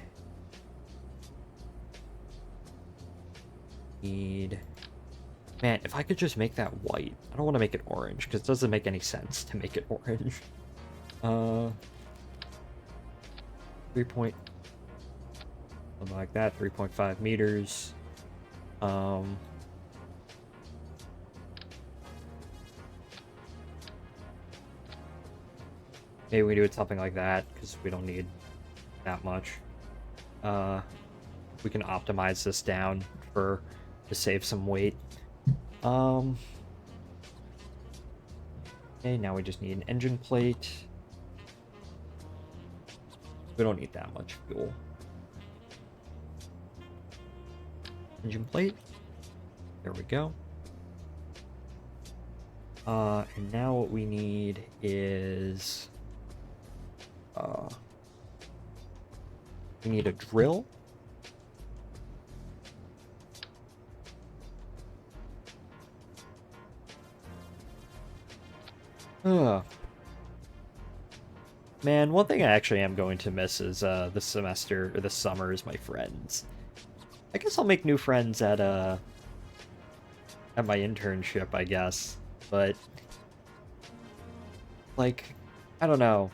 Man, if I could just make that white. I don't want to make it orange because it doesn't make any sense to make it orange. 3 point something like that, 3.5 meters. Maybe we do it something like that because we don't need that much. We can optimize this down to save some weight. Okay, now we just need an engine plate. We don't need that much fuel. Engine plate. There we go. And now what we need is we need a drill. Man, one thing I actually am going to miss is this semester, or this summer, is my friends. I guess I'll make new friends at my internship, I guess. But like, I don't know.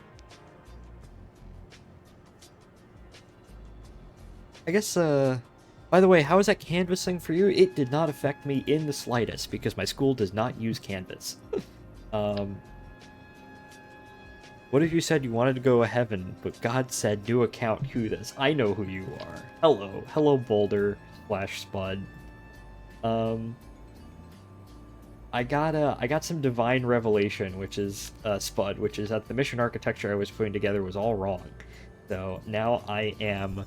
I guess by the way, how is that canvassing for you? It did not affect me in the slightest because my school does not use Canvas. What if you said you wanted to go to heaven, but God said new account, who this? I know who you are. Hello Boulder / Spud. I got some divine revelation, which is Spud, which is that the mission architecture I was putting together was all wrong. So now I am,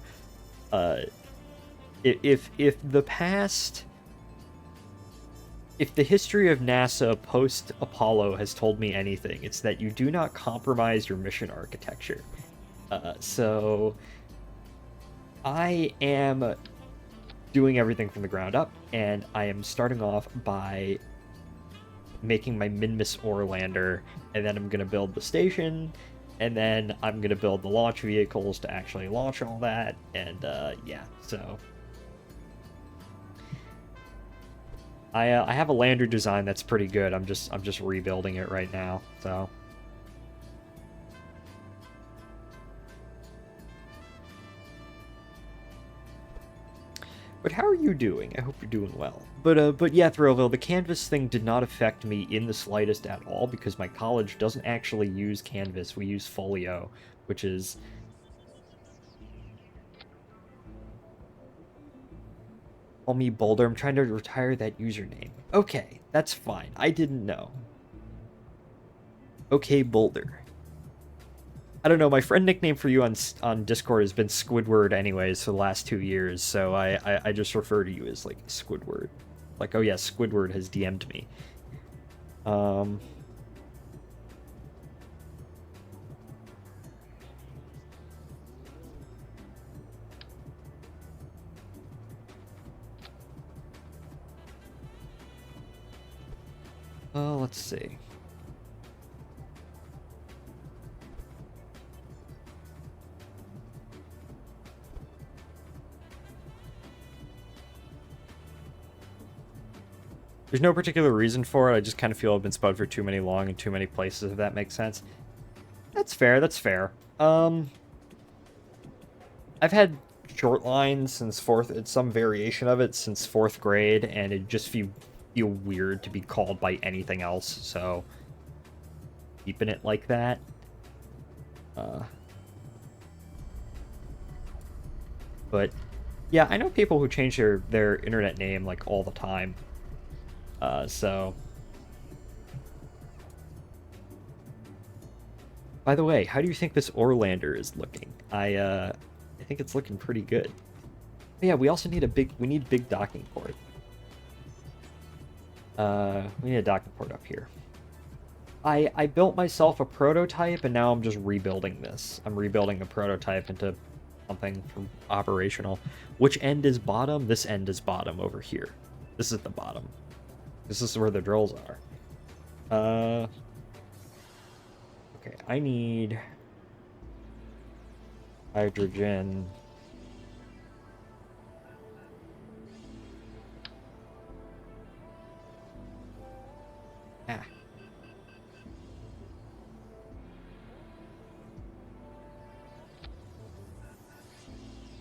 if the history of NASA post-Apollo has told me anything, it's that you do not compromise your mission architecture. So I am doing everything from the ground up, and I am starting off by making my Minmus ore lander, and then I'm going to build the station, and then I'm going to build the launch vehicles to actually launch all that, and yeah, so... I have a lander design that's pretty good. I'm just rebuilding it right now, so. But how are you doing? I hope you're doing well. But yeah, Thrillville, the Canvas thing did not affect me in the slightest at all because my college doesn't actually use Canvas. We use Folio, which is... Call me Boulder. I'm trying to retire that username. Okay, that's fine. I didn't know. Okay, Boulder. I don't know. My friend nickname for you on Discord has been Squidward anyways for the last 2 years, so I just refer to you as like Squidward. Like, oh yeah, Squidward has DM'd me. Let's see. There's no particular reason for it. I just kind of feel I've been spud for too many long in too many places, if that makes sense. That's fair, that's fair. I've had short lines since it's some variation of it since 4th grade, and it just feel weird to be called by anything else, so keeping it like that. But yeah, I know people who change their internet name like all the time. So by the way, how do you think this Orlander is looking? I think it's looking pretty good. But yeah, we also need we need big docking port. We need a docking port up here. I built myself a prototype, and now I'm just rebuilding this. I'm rebuilding a prototype into something operational. Which end is bottom? This end is bottom over here. This is the bottom. This is where the drills are. Okay, I need hydrogen. Ah.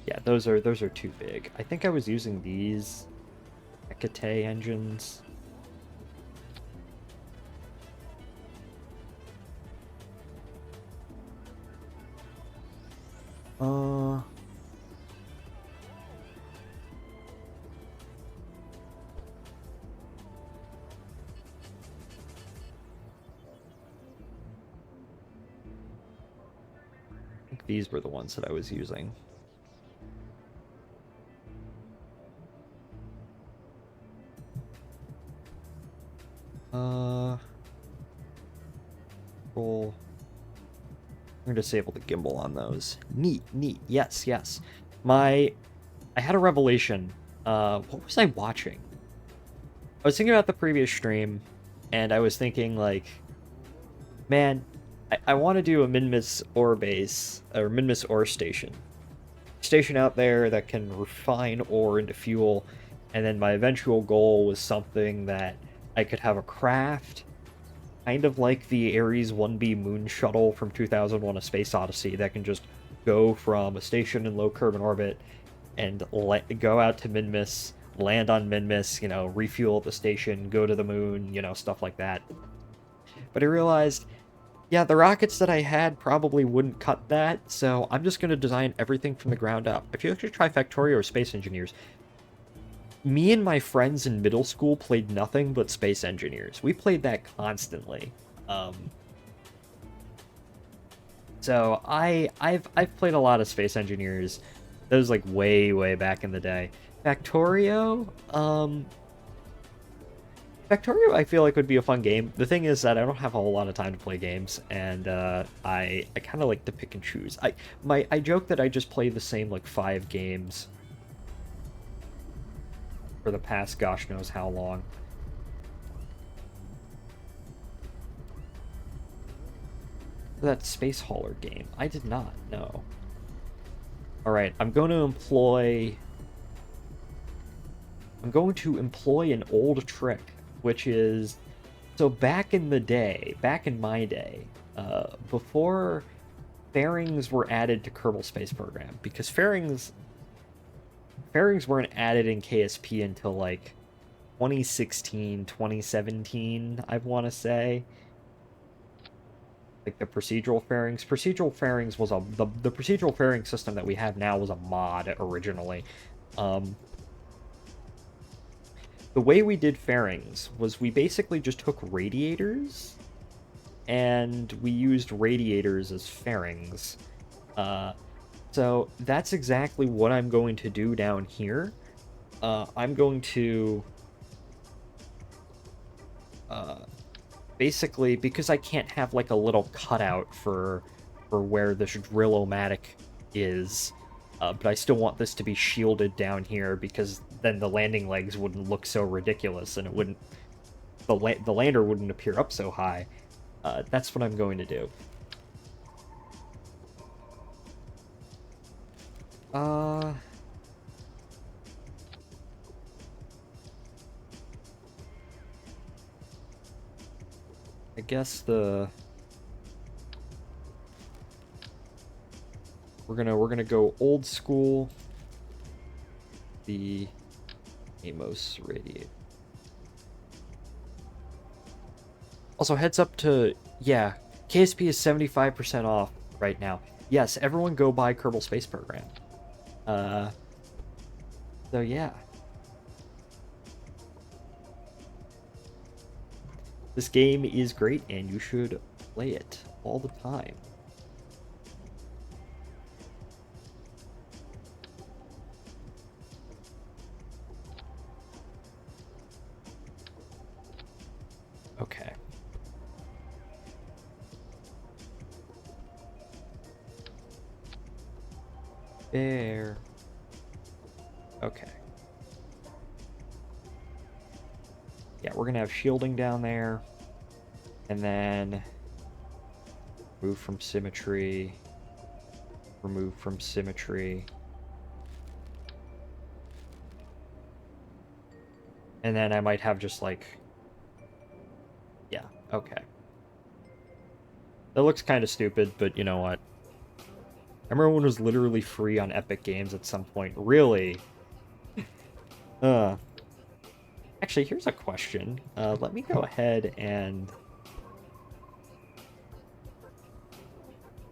Yeah, those are too big. I think I was using these Hecate engines. I think these were the ones that I was using. Roll. I'm gonna disable the gimbal on those. Neat, neat. Yes, yes. I had a revelation. What was I watching? I was thinking about the previous stream, and I was thinking, like, man, I want to do a Minmus ore base, or Minmus ore station. Station out there that can refine ore into fuel, and then my eventual goal was something that I could have a craft, kind of like the Ares 1B moon shuttle from 2001: A Space Odyssey, that can just go from a station in low Kerbal orbit and go out to Minmus, land on Minmus, refuel at the station, go to the moon, stuff like that. But I realized, yeah, the rockets that I had probably wouldn't cut that, so I'm just going to design everything from the ground up. If you actually try Factorio or Space Engineers, me and my friends in middle school played nothing but Space Engineers. We played that constantly. So I've played a lot of Space Engineers. That was like way back in the day. Factorio, Factorio I feel like would be a fun game. The thing is that I don't have a whole lot of time to play games, and I kind of like to pick and choose. I joke that I just play the same like 5 games for the past gosh knows how long. That Space Hauler game. I did not know. Alright, I'm going to employ an old trick, which is, so back in my day, before fairings were added to Kerbal Space Program, because fairings weren't added in KSP until like 2016, 2017, I want to say. Like the procedural fairings. Procedural fairings was the procedural fairing system that we have now was a mod originally. The way we did fairings was we basically just took radiators, and we used radiators as fairings. So that's exactly what I'm going to do down here. I'm going to basically, because I can't have like a little cutout for where the drill-o-matic is, but I still want this to be shielded down here, because then the landing legs wouldn't look so ridiculous, and it wouldn't, the lander wouldn't appear up so high. That's what I'm going to do. I guess we're gonna go old school. The Amos radiator. Also, heads up to, yeah, KSP is 75% off right now. Yes, everyone go buy Kerbal Space Program. So yeah. This game is great, and you should play it all the time. Okay. There. Okay. Yeah, we're gonna have shielding down there. And then remove from symmetry. Remove from symmetry. And then I might have just like... Yeah, okay. That looks kind of stupid, but you know what? I remember when it was literally free on Epic Games at some point. Really? Actually, here's a question. Let me go ahead and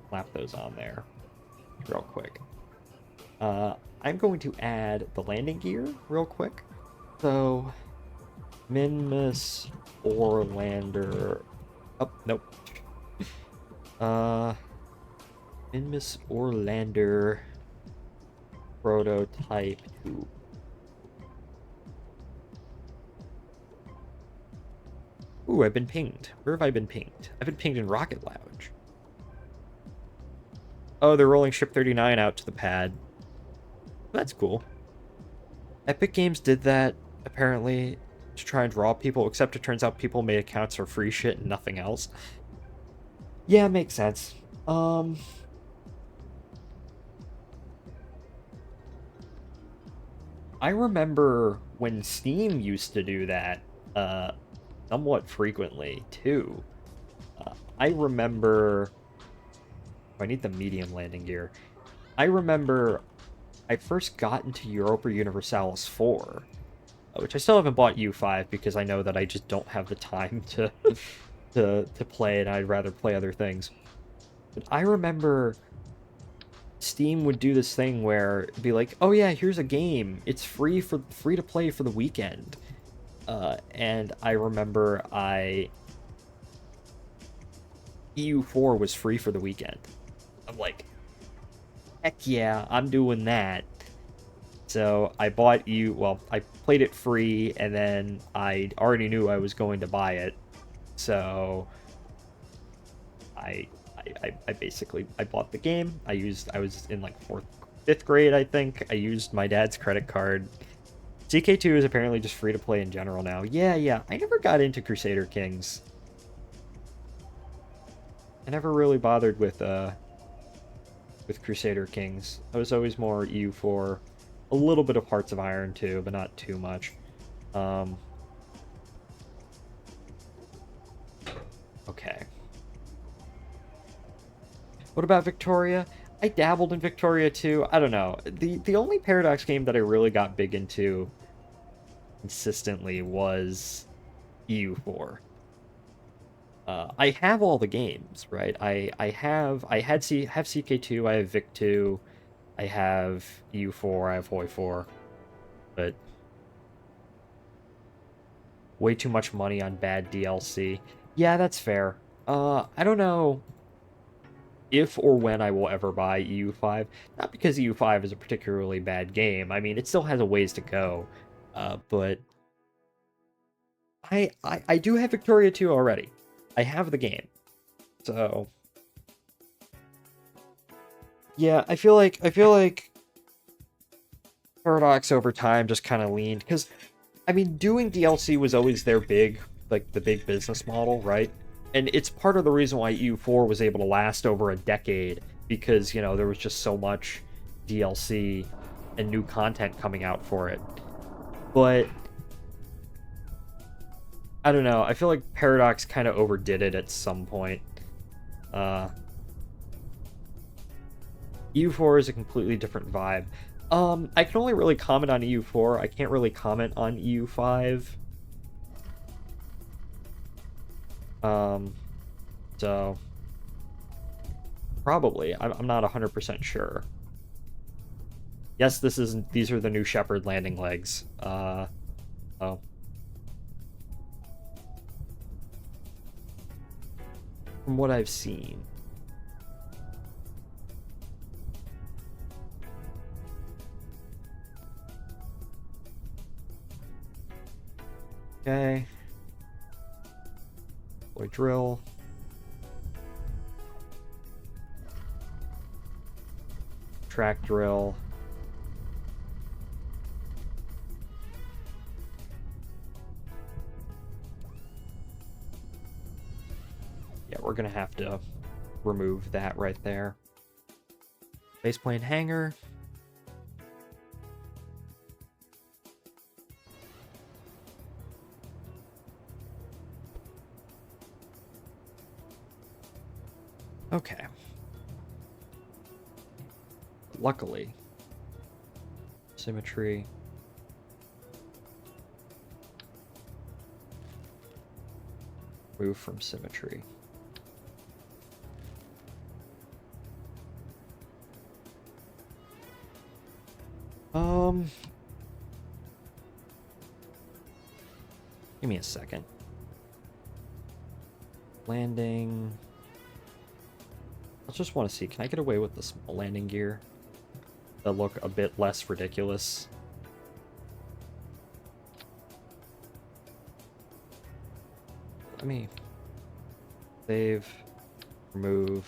slap those on there real quick. I'm going to add the landing gear real quick. So, Minmus Orlander... Oh, nope. Minmus Orlander prototype 2. Ooh, I've been pinged. Where have I been pinged? I've been pinged in Rocket Lounge. Oh, they're rolling Ship 39 out to the pad. That's cool. Epic Games did that, apparently, to try and draw people, except it turns out people made accounts for free shit and nothing else. Yeah, makes sense. I remember when Steam used to do that, somewhat frequently, too. I remember... I need the medium landing gear. I remember I first got into Europa Universalis 4, which I still haven't bought U5 because I know that I just don't have the time to to play it. I'd rather play other things. But I remember Steam would do this thing where it'd be like, "Oh yeah, here's a game. It's free to play for the weekend." And I remember EU4 was free for the weekend. I'm like, heck yeah, I'm doing that. So I bought I played it free, and then I already knew I was going to buy it. So I basically bought the game. I was in like 5th grade, I think. I used my dad's credit card. CK2 is apparently just free to play in general now. Yeah. I never got into Crusader Kings. I never really bothered with Crusader Kings. I was always more EU4. A little bit of Hearts of Iron too, but not too much. Okay. What about Victoria? I dabbled in Victoria too. I don't know. The only Paradox game that I really got big into consistently was EU4. I have all the games, right? I have CK2, I have Vic2, I have EU4, I have Hoi4, but way too much money on bad DLC. Yeah, that's fair. I don't know if or when I will ever buy EU5. Not because EU5 is a particularly bad game. I mean, it still has a ways to go. But I do have Victoria 2 already. I have the game. So yeah, I feel like Paradox over time just kind of leaned, because I mean, doing DLC was always their big, like, the big business model, right? And it's part of the reason why EU4 was able to last over a decade, because, you know, there was just so much DLC and new content coming out for it. But I don't know, I feel like Paradox kind of overdid it at some point. EU4 is a completely different vibe. I can only really comment on EU4. I can't really comment on EU5. So probably. I'm not 100% sure. Yes, these are the new Shepherd landing legs. Oh. From what I've seen. Okay. Boy, drill. track drill. Yeah, we're gonna have to remove that right there. Baseplane hangar. Okay. Luckily, symmetry. Move from symmetry. Give me a second. Landing. I just want to see, can I get away with the small landing gear that look a bit less ridiculous? Let me save, remove.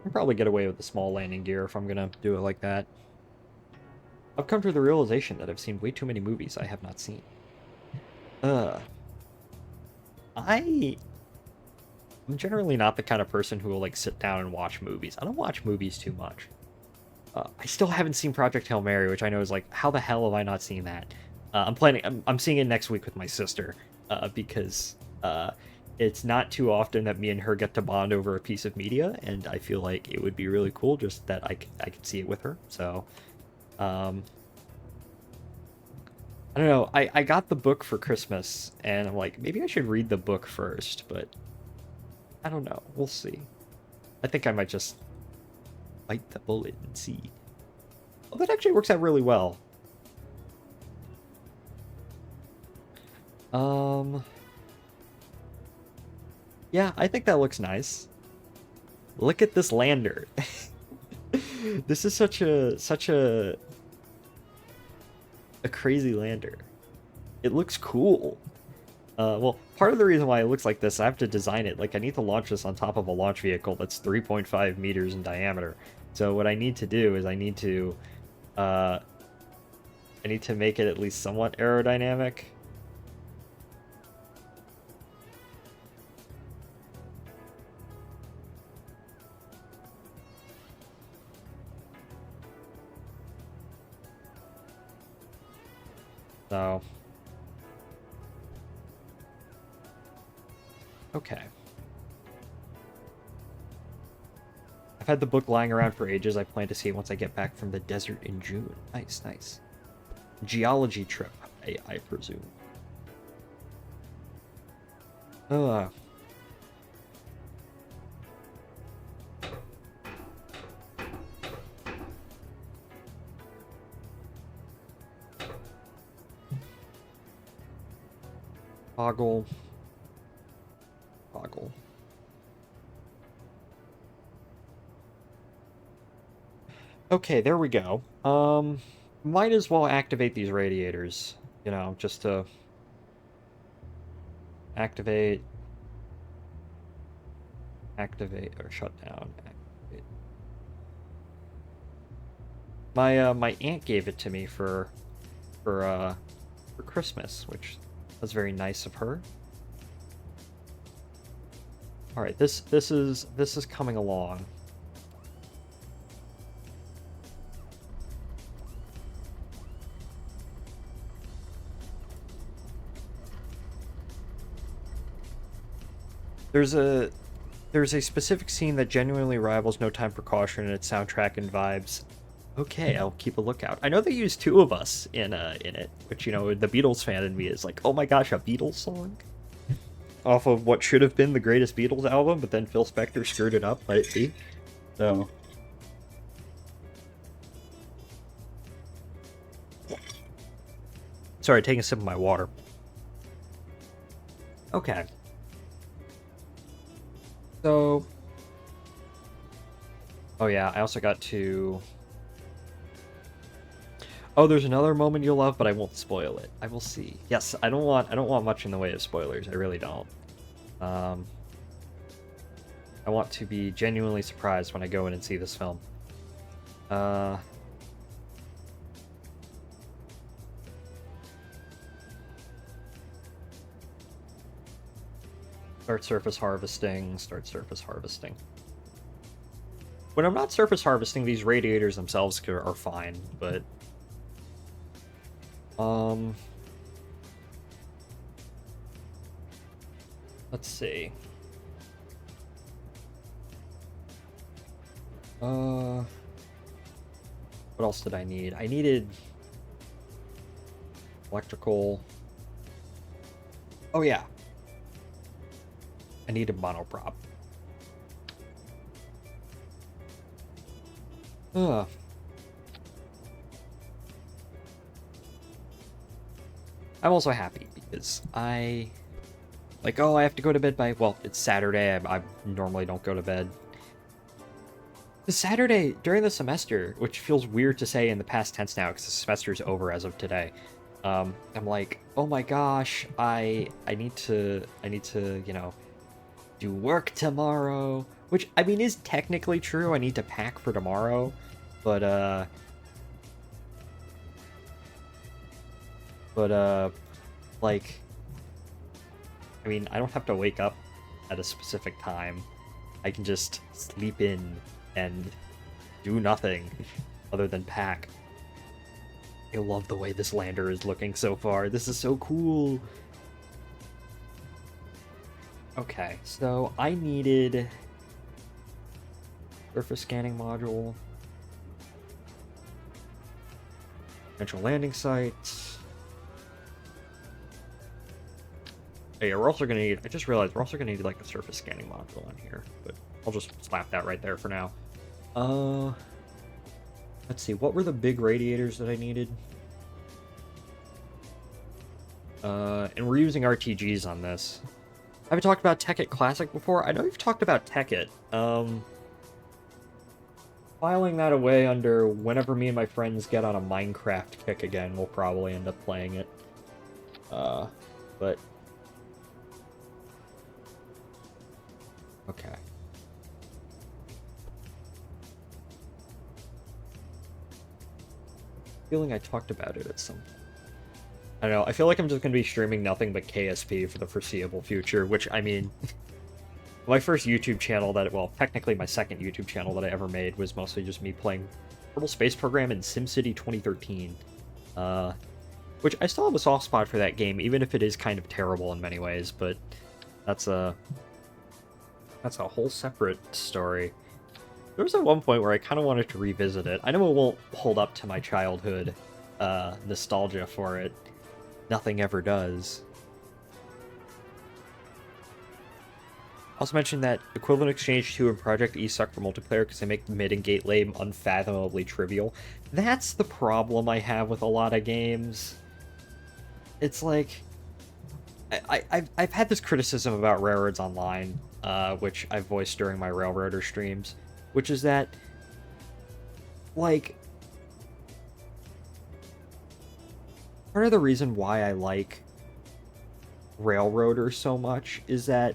I'll probably get away with the small landing gear if I'm gonna do it like that. I've come to the realization that I've seen way too many movies I have not seen. I'm generally not the kind of person who will like sit down and watch movies. I don't watch movies too much. I still haven't seen Project Hail Mary, which I know is like, how the hell have I not seen that? I'm seeing it next week with my sister, because it's not too often that me and her get to bond over a piece of media, and I feel like it would be really cool just that I could see it with her. So, I don't know. I got the book for Christmas, and I'm like, maybe I should read the book first, but I don't know. We'll see. I think I might just bite the bullet and see. Well, that actually works out really well. Yeah, I think that looks nice. Look at this lander. This is such a crazy lander. It looks cool. Well, part of the reason why it looks like this, I have to design it. Like, I need to launch this on top of a launch vehicle that's 3.5 meters in diameter. So what I need to do is I need to make it at least somewhat aerodynamic. So, okay. I've had the book lying around for ages. I plan to see it once I get back from the desert in June. Nice, nice. Geology trip, I presume. Toggle. Toggle. Okay, there we go. Might as well activate these radiators, you know, just to activate, or shut down. Activate. My aunt gave it to me for Christmas, which was very nice of her. All right, this is coming along. There's a specific scene that genuinely rivals No Time for Caution in its soundtrack and vibes. Okay, I'll keep a lookout. I know they used two of us in it, which, you know, the Beatles fan in me is like, oh my gosh, a Beatles song? Off of what should have been the greatest Beatles album, but then Phil Spector screwed it up, let it be. So. Sorry, taking a sip of my water. Okay. So. Oh yeah, I also got to... Oh, there's another moment you'll love, but I won't spoil it. I will see. Yes, I don't want much in the way of spoilers. I really don't. I want to be genuinely surprised when I go in and see this film. Start surface harvesting, start surface harvesting. When I'm not surface harvesting, these radiators themselves are fine, but... Let's see. What else did I need? I needed... electrical... Oh, yeah. I needed monoprop. Ugh. I'm also happy because I have to go to bed by, well, it's Saturday. I normally don't go to bed. The Saturday during the semester, which feels weird to say in the past tense now because the semester's over as of today. I'm like, oh my gosh, I need to, you know, do work tomorrow, which I mean is technically true. I need to pack for tomorrow, but like, I mean, I don't have to wake up at a specific time. I can just sleep in and do nothing other than pack. I love the way this lander is looking so far. This is so cool. Okay, so I needed surface scanning module, potential landing site. Oh yeah, we're also gonna need, I just realized we're also gonna need like a surface scanning module in here, but I'll just slap that right there for now. Let's see, what were the big radiators that I needed? And we're using RTGs on this. Have I talked about Tekkit Classic before? I know you've talked about Tekkit. Filing that away under whenever me and my friends get on a Minecraft kick again, we'll probably end up playing it. But... okay. Feeling I talked about it at some point. I don't know, I feel like I'm just going to be streaming nothing but KSP for the foreseeable future, which, I mean, my first YouTube channel that, well, technically my second YouTube channel that I ever made was mostly just me playing Kerbal Space Program and SimCity 2013, which I still have a soft spot for that game, even if it is kind of terrible in many ways, but that's a whole separate story. There was at one point where I kind of wanted to revisit it. I know it won't hold up to my childhood nostalgia for it. Nothing ever does. Also mentioned that Equivalent Exchange 2 and Project E suck for multiplayer because they make the mid and gate lane unfathomably trivial. That's the problem I have with a lot of games. It's like... I've had this criticism about Railroads Online, which I've voiced during my Railroader streams, which is that, like... part of the reason why I like Railroader so much is that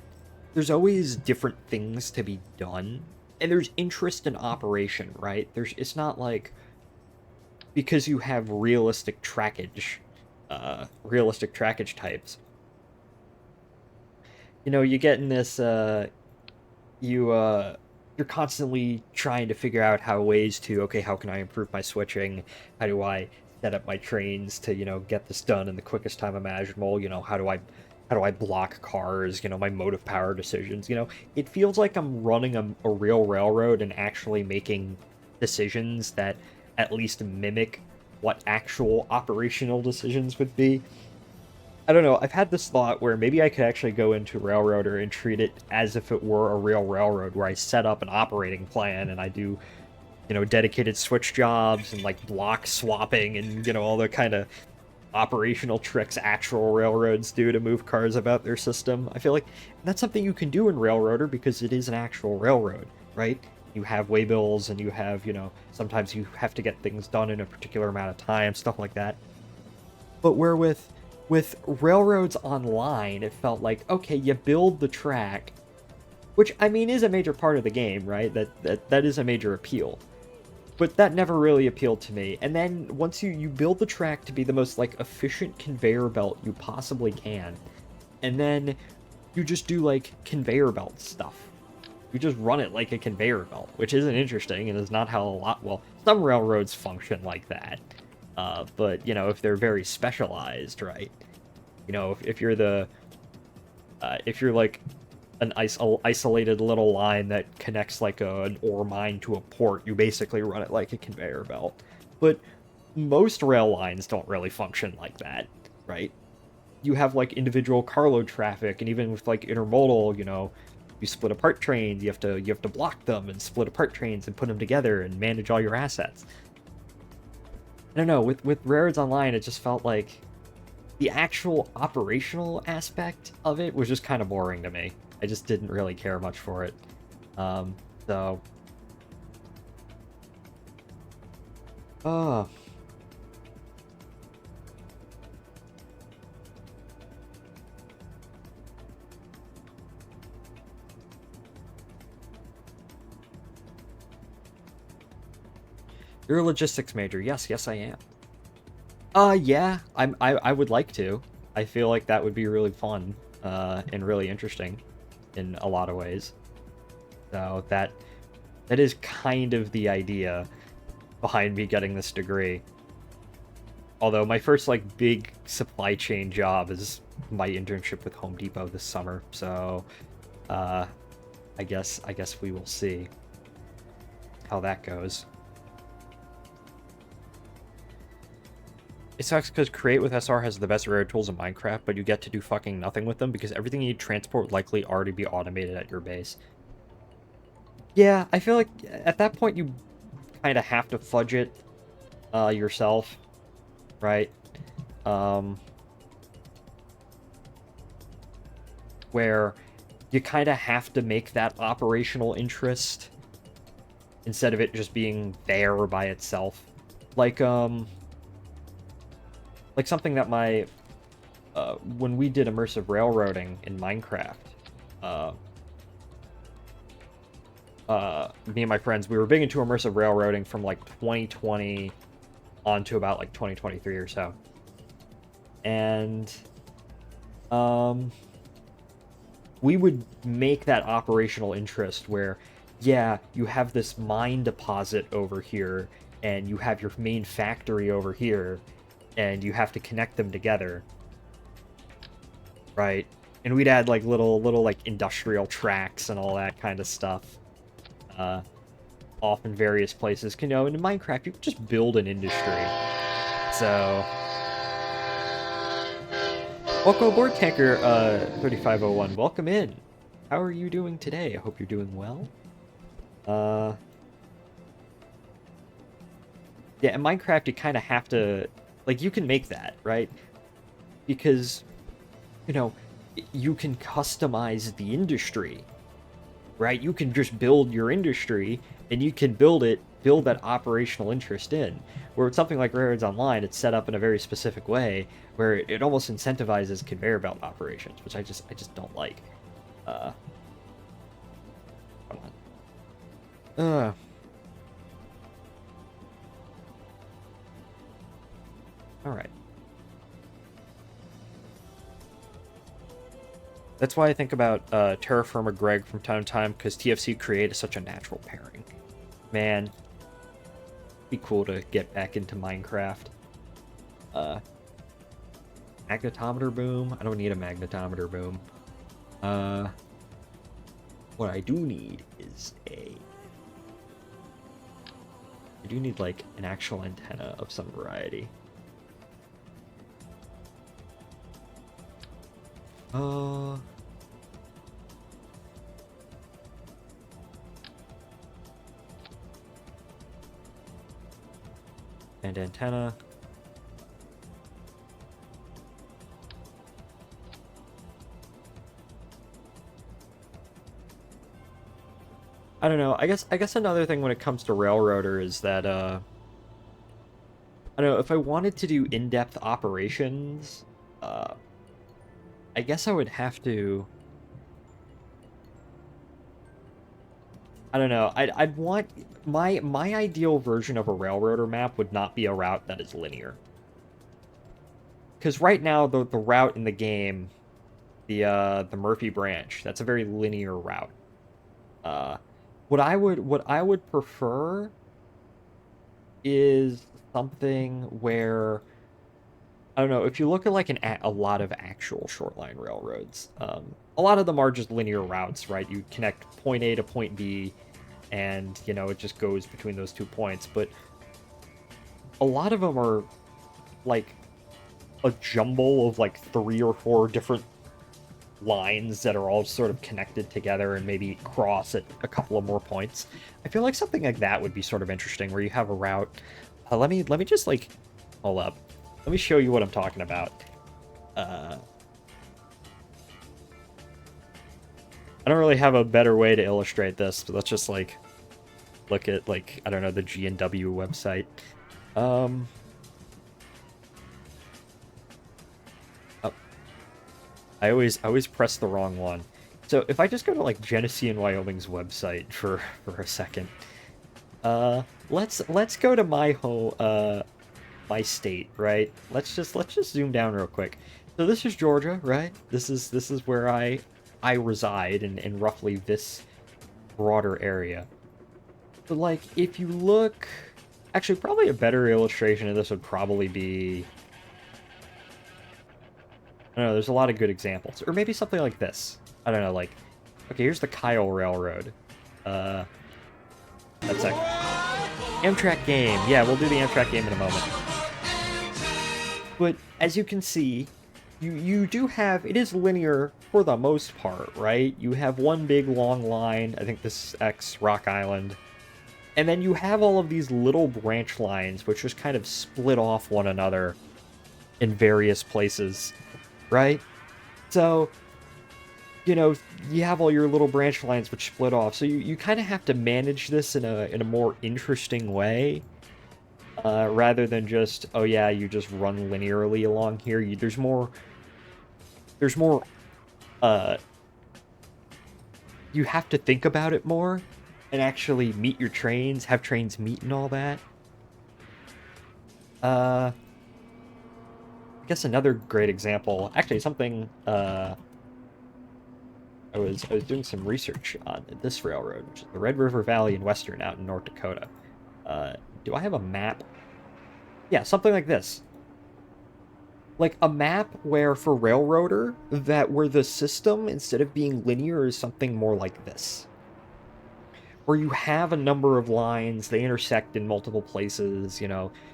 there's always different things to be done, and there's interest in operation, right? It's not like because you have realistic trackage types. You know, you get in this, you're constantly trying to figure out okay, how can I improve my switching? How do I set up my trains to, you know, get this done in the quickest time imaginable? You know, how do I block cars? You know, my motive power decisions. You know, it feels like I'm running a real railroad and actually making decisions that at least mimic what actual operational decisions would be. I don't know, I've had this thought where maybe I could actually go into Railroader and treat it as if it were a real railroad, where I set up an operating plan and I do, you know, dedicated switch jobs and, like, block swapping and, you know, all the kind of operational tricks actual railroads do to move cars about their system. I feel like that's something you can do in Railroader because it is an actual railroad, right? You have waybills, and you have, you know, sometimes you have to get things done in a particular amount of time, stuff like that. But where with Railroads Online, it felt like, okay, you build the track, which, I mean, is a major part of the game, right? That is a major appeal. But that never really appealed to me. And then once you build the track to be the most, like, efficient conveyor belt you possibly can, and then you just do, like, conveyor belt stuff. You just run it like a conveyor belt, which isn't interesting and is not how well, some railroads function like that. But, you know, if they're very specialized, right? You know, if you're if you're like an isolated little line that connects like an ore mine to a port, you basically run it like a conveyor belt. But most rail lines don't really function like that, right? You have like individual carload traffic, and even with like intermodal, you know, you split apart trains, you have to block them and split apart trains and put them together and manage all your assets. I don't know, with Railroads Online, it just felt like the actual operational aspect of it was just kind of boring to me. I just didn't really care much for it. So... Oh. You're a logistics major. Yes, yes I am. Yeah, I would like to. I feel like that would be really fun, and really interesting in a lot of ways. So that is kind of the idea behind me getting this degree. Although my first like big supply chain job is my internship with Home Depot this summer, so I guess we will see how that goes. It sucks because Create with SR has the best railroad tools in Minecraft, but you get to do fucking nothing with them because everything you need to transport would likely already be automated at your base. Yeah, I feel like at that point you kind of have to fudge it yourself, right? Where you kind of have to make that operational interest instead of it just being there by itself. Like something that my when we did immersive railroading in Minecraft, me and my friends, we were big into immersive railroading from like 2020 on to about like 2023 or so. And we would make that operational interest where, yeah, you have this mine deposit over here, and you have your main factory over here, and you have to connect them together, right? And we'd add like little like industrial tracks and all that kind of stuff, off in various places. You know, in Minecraft, you can just build an industry. So, welcome aboard, Tanker 3501. Welcome in. How are you doing today? I hope you're doing well. Yeah, in Minecraft, you kind of have to, like, you can make that, right? Because, you know, you can customize the industry, right? You can just build your industry, and you can build that operational interest in. Where with something like Railroads Online, it's set up in a very specific way, where it almost incentivizes conveyor belt operations, which I just don't like. Come on. Alright. That's why I think about Terraformer Greg from time to time, because TFC Create is such a natural pairing. Man, be cool to get back into Minecraft. Magnetometer boom? I don't need a magnetometer boom. What I do need is I do need, like, an actual antenna of some variety. And antenna. I don't know. I guess another thing when it comes to Railroader is that I don't know, if I wanted to do in-depth operations, uh I guess I would have to, I don't know. I'd want my ideal version of a Railroader map would not be a route that is linear. Because right now the route in the game, the Murphy branch, that's a very linear route. Uh what I would prefer is something where, I don't know, if you look at like a lot of actual short line railroads, a lot of them are just linear routes, right? You connect point A to point B, and it just goes between those 2 points. But a lot of them are like a jumble of like 3 or 4 different lines that are all sort of connected together and maybe cross at a couple of more points. I feel like something like that would be sort of interesting, where you have a route. Let me just like hold up. Let me show you what I'm talking about. Uh, I don't really have a better way to illustrate this, but let's just like look at, like, I don't know, the G&W website. Um, oh, I always press the wrong one. So if I just go to like Genesee and Wyoming's website for a second, let's go to my home, my state, right? Let's just zoom down real quick. So this is Georgia, right? This is where I reside in roughly this broader area. But like, if you look, actually, probably a better illustration of this would probably be, I don't know, there's a lot of good examples, or maybe something like this. I don't know, like, okay, here's the Kyle Railroad. Uh, that's a Amtrak game. Yeah, we'll do the Amtrak game in a moment. But as you can see, you do have, it is linear for the most part, right? You have one big long line. I think this is X Rock Island. And then you have all of these little branch lines which just kind of split off one another in various places, right? So, you have all your little branch lines which split off. So you kind of have to manage this in a more interesting way, rather than just, oh yeah, you just run linearly along here. There's more, uh, you have to think about it more and actually meet your trains, have trains meet and all that. I guess another great example, actually something, I was doing some research on this railroad, which is the Red River Valley in Western out in North Dakota. Uh, do I have a map? Yeah, something like this. Like a map where for Railroader, that where the system, instead of being linear, is something more like this. Where you have a number of lines, they intersect in multiple places,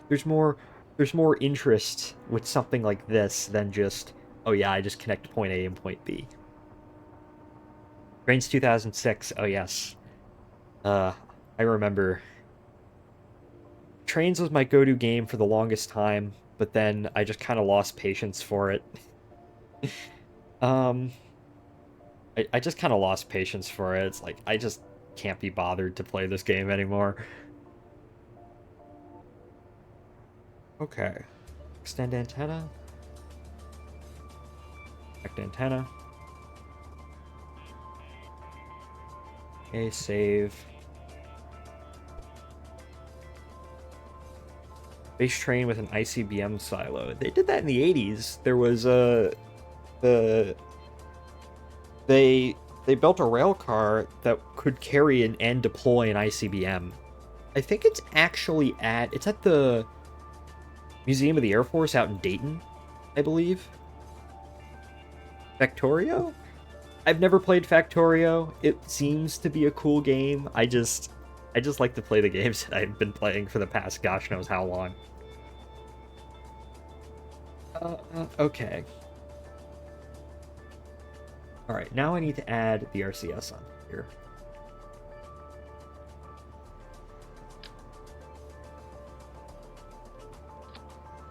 there's more there's more interest with something like this than just, oh yeah, I just connect point A and point B. Trains 2006. Oh yes. Uh, I remember. Trains was my go-to game for the longest time, but then I just kind of lost patience for it. um, I just kind of lost patience for it. It's like, I just can't be bothered to play this game anymore. Okay. Extend antenna. Connect antenna. Okay, save. Base train with an ICBM silo. They did that in the 80s. There was the they built a rail car that could carry and deploy an ICBM. I think it's actually it's at the Museum of the Air Force out in Dayton, I believe. Factorio? I've never played Factorio. It seems to be a cool game. I just like to play the games that I've been playing for the past gosh knows how long. Okay. Alright, now I need to add the RCS on here.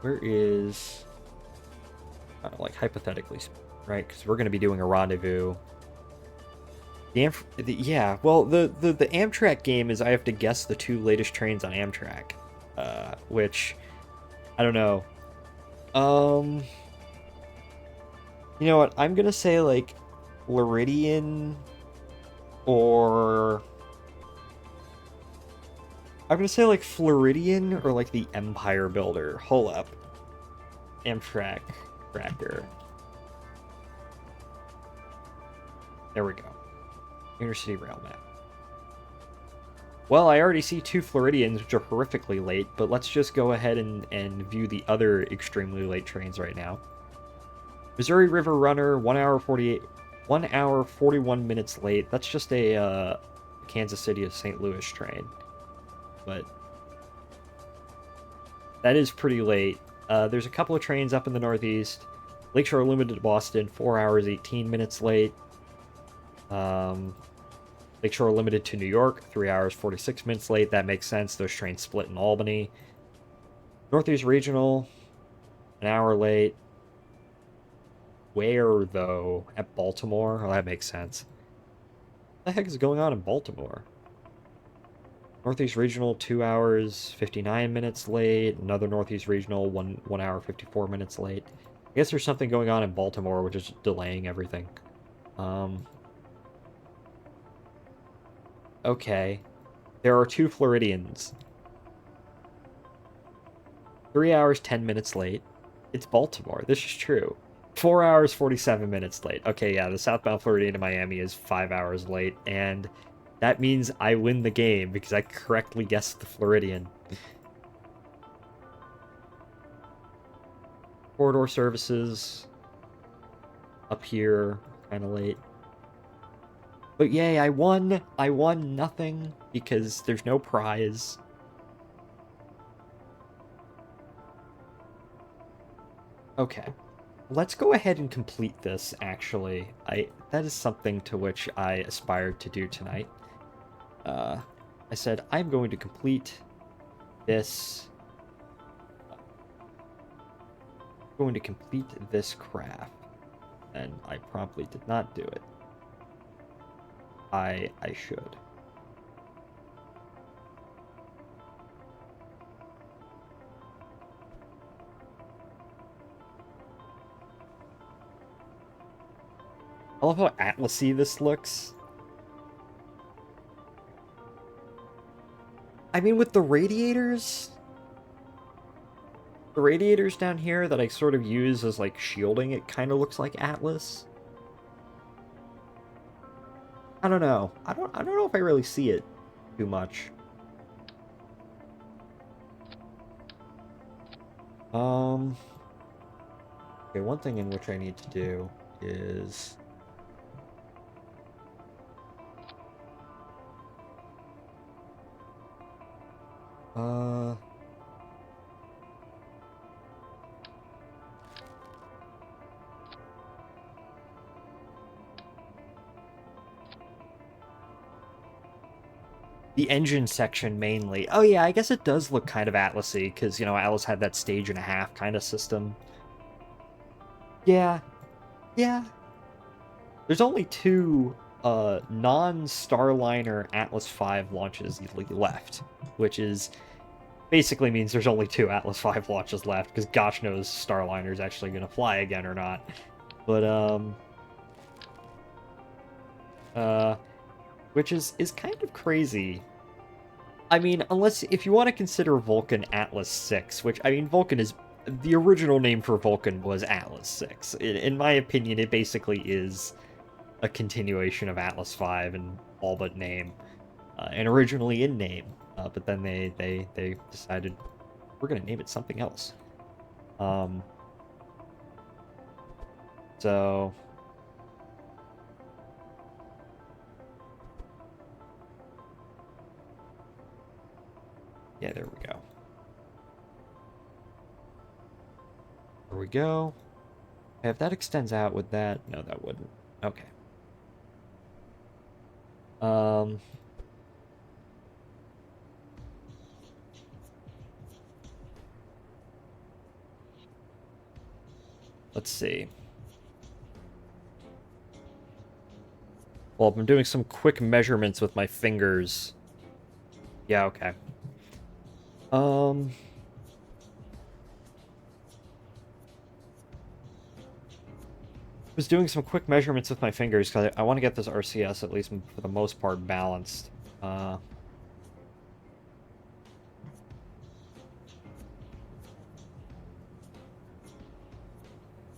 Where is... like, hypothetically, right? Because we're going to be doing a rendezvous. Yeah, well, the Amtrak game is I have to guess the two latest trains on Amtrak, which I don't know. Um, you know what? I'm gonna say like Floridian, or I'm gonna say like Floridian or like the Empire Builder. Hold up, Amtrak tracker. There we go. Intercity rail map. Well, I already see two Floridians, which are horrifically late, but let's just go ahead and view the other extremely late trains right now. Missouri River Runner, 1 hour 41 minutes late. That's just a Kansas City to St. Louis train, but that is pretty late. There's a couple of trains up in the Northeast. Lakeshore Limited to Boston, 4 hours 18 minutes late. Lakeshore Limited to New York, 3 hours 46 minutes late. That makes sense. Those trains split in Albany. Northeast Regional, an hour late. Where, though? At Baltimore? Oh, that makes sense. What the heck is going on in Baltimore? Northeast Regional, 2 hours 59 minutes late. Another Northeast Regional, 1 hour 54 minutes late. I guess there's something going on in Baltimore, which is delaying everything. Okay. There are two Floridians. 3 hours 10 minutes late. It's Baltimore. This is true. 4 hours 47 minutes late. Okay, yeah, the southbound Floridian to Miami is 5 hours late, and that means I win the game because I correctly guessed the Floridian. Corridor services up here, kind of late. But yay, I won! I won nothing because there's no prize. Okay. Let's go ahead and complete this, actually. That is something to which I aspired to do tonight. I said, I'm going to complete this. I'm going to complete this craft. And I promptly did not do it. I should. I love how Atlasy this looks. I mean, with the radiators down here that I sort of use as like shielding, it kind of looks like Atlas. I don't know. I don't know if I really see it too much. Okay, one thing in which I need to do is the engine section mainly. Oh yeah, I guess it does look kind of Atlasy because, you know, Atlas had that stage and a half kind of system. Yeah. Yeah. There's only two non-Starliner Atlas V launches left, which is basically means there's only two Atlas V launches left, because gosh knows Starliner's actually going to fly again or not. But, which is kind of crazy. I mean, if you want to consider Vulcan Atlas 6, which, I mean, Vulcan is, the original name for Vulcan was Atlas 6. In my opinion, it basically is a continuation of Atlas V in all but name, and originally in name, but then they decided we're gonna name it something else. So yeah, there we go. There we go. If that extends out, would that? No, that wouldn't. Okay. Let's see. Well, I'm doing some quick measurements with my fingers. Yeah, okay. Was doing some quick measurements with my fingers because I want to get this RCS, at least for the most part, balanced.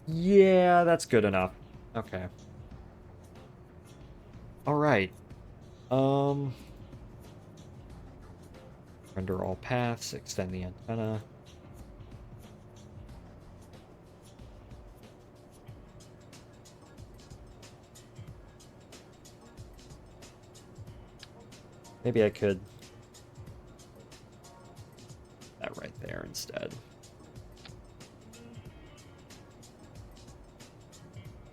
Yeah, that's good enough. Okay. All right. Render all paths, extend the antenna. Maybe I could that right there instead.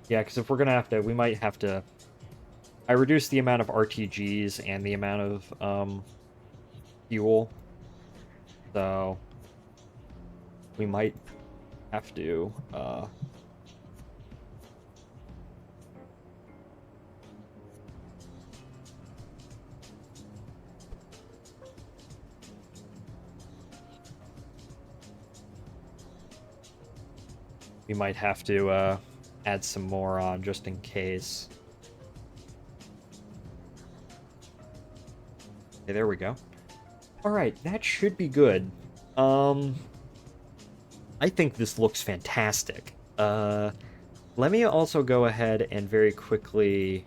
Yeah, because if we're gonna have to, we might have to. I reduced the amount of RTGs and the amount of fuel, so we might have to. We might have to add some more on just in case. Okay, there we go. All right, that should be good. I think this looks fantastic. Let me also go ahead and very quickly.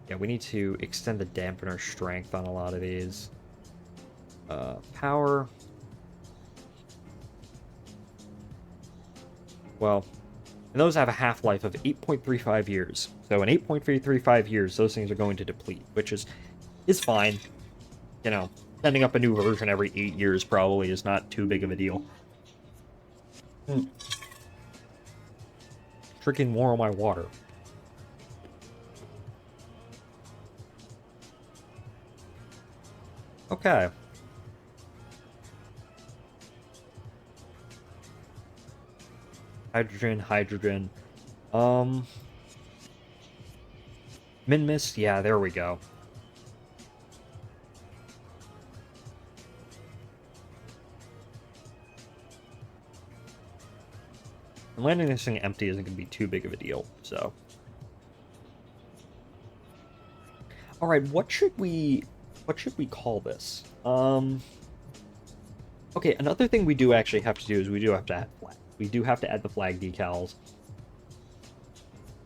Yeah, we need to extend the dampener strength on a lot of these. Power. Well, and those have a half-life of 8.35 years. So in 8.335 years, those things are going to deplete, which is fine. You know, sending up a new version every 8 years probably is not too big of a deal. Drinking more of my water. Okay. Hydrogen, hydrogen. Min mist, yeah, there we go. And landing this thing empty isn't going to be too big of a deal, so. All right, what should we call this? Okay, another thing we do actually have to do is we do have to add flag. We do have to add the flag decals.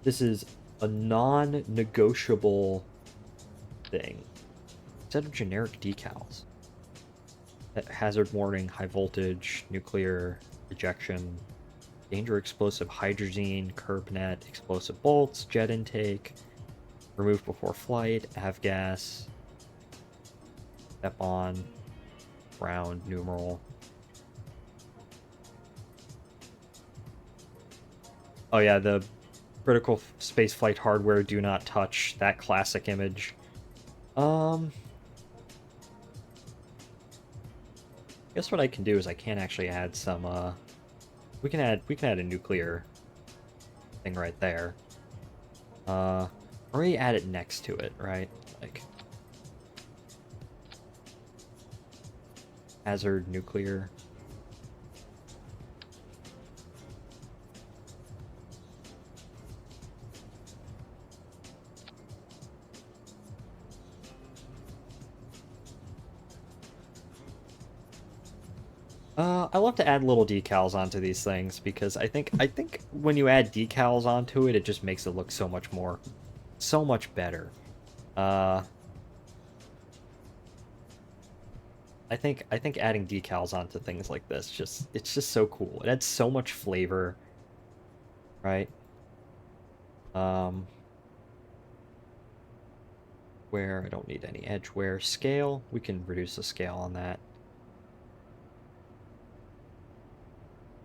This is a non-negotiable thing. Instead of generic decals. Hazard warning, high voltage, nuclear ejection, danger explosive hydrazine, curb net, explosive bolts, jet intake, remove before flight, avgas, step on, round, numeral. Oh yeah, the critical space flight hardware do not touch, that classic image. Guess what I can do is I can actually add some we can add a nuclear thing right there. Or maybe add it next to it, right? Like hazard nuclear. I love to add little decals onto these things because I think when you add decals onto it, it just makes it look so much better. I think adding decals onto things like this it's just so cool. It adds so much flavor, right? Where I don't need any edge wear. Scale, we can reduce the scale on that.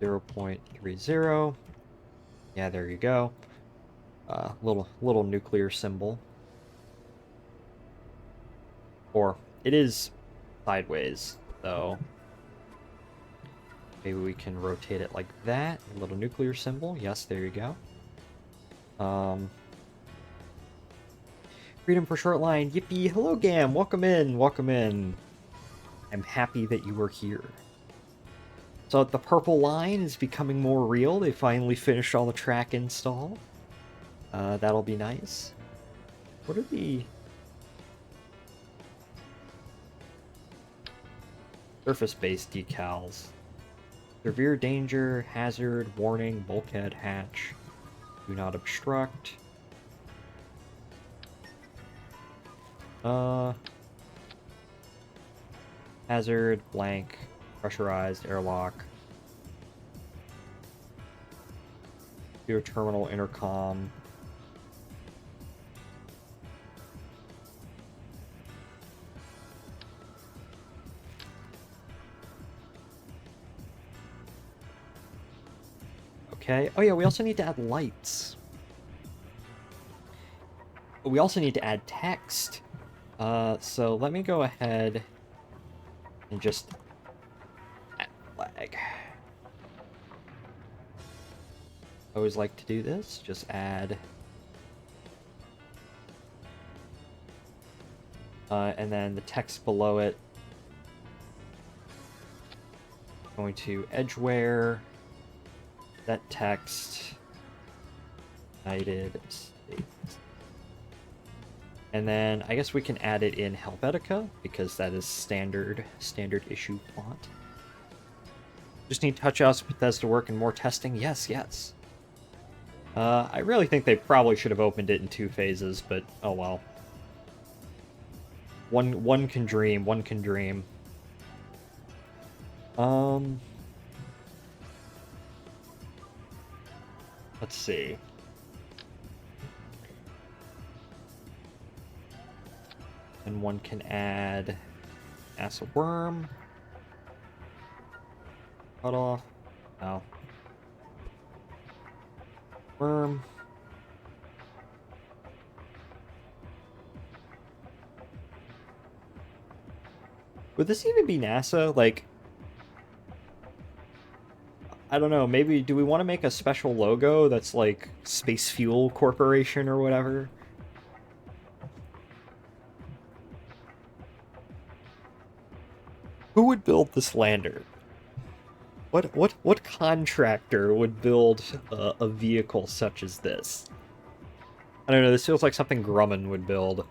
0.30. Yeah, there you go. Little nuclear symbol. Or it is sideways, so maybe we can rotate it like that. A little nuclear symbol. Yes, there you go. Freedom for short line. Yippee. Hello, Gam. Welcome in. Welcome in. I'm happy that you were here. So the purple line is becoming more real. They finally finished all the track install. That'll be nice. What are the... surface-based decals? Severe danger, hazard, warning, bulkhead, hatch. Do not obstruct. Hazard, blank, pressurized, airlock. Computer terminal, intercom. Okay. Oh yeah, we also need to add lights. We also need to add text. So let me go ahead and just add flag. I always like to do this. Just add. And then the text below it. Going to edgeware. That text. United States. And then I guess we can add it in Helvetica because that is standard issue font. Just need touchouts, Bethesda work, and more testing. Yes, yes. I really think they probably should have opened it in 2 phases, but oh well. One can dream. One can dream. Let's see. And one can add NASA worm. Cut off. No. Worm. Would this even be NASA? Like, I don't know, maybe, do we want to make a special logo that's like Space Fuel Corporation or whatever? Who would build this lander? What contractor would build a vehicle such as this? I don't know, this feels like something Grumman would build.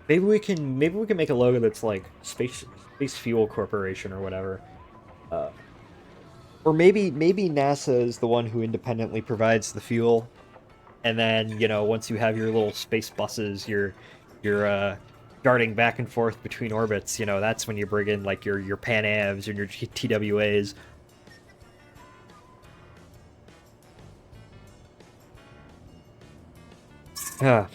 Maybe we can make a logo that's like Space Fuel Corporation or whatever. Or maybe NASA is the one who independently provides the fuel. And then, you know, once you have your little space buses, you're darting back and forth between orbits, you know, that's when you bring in like your Pan Avs and your TWAs. Ah.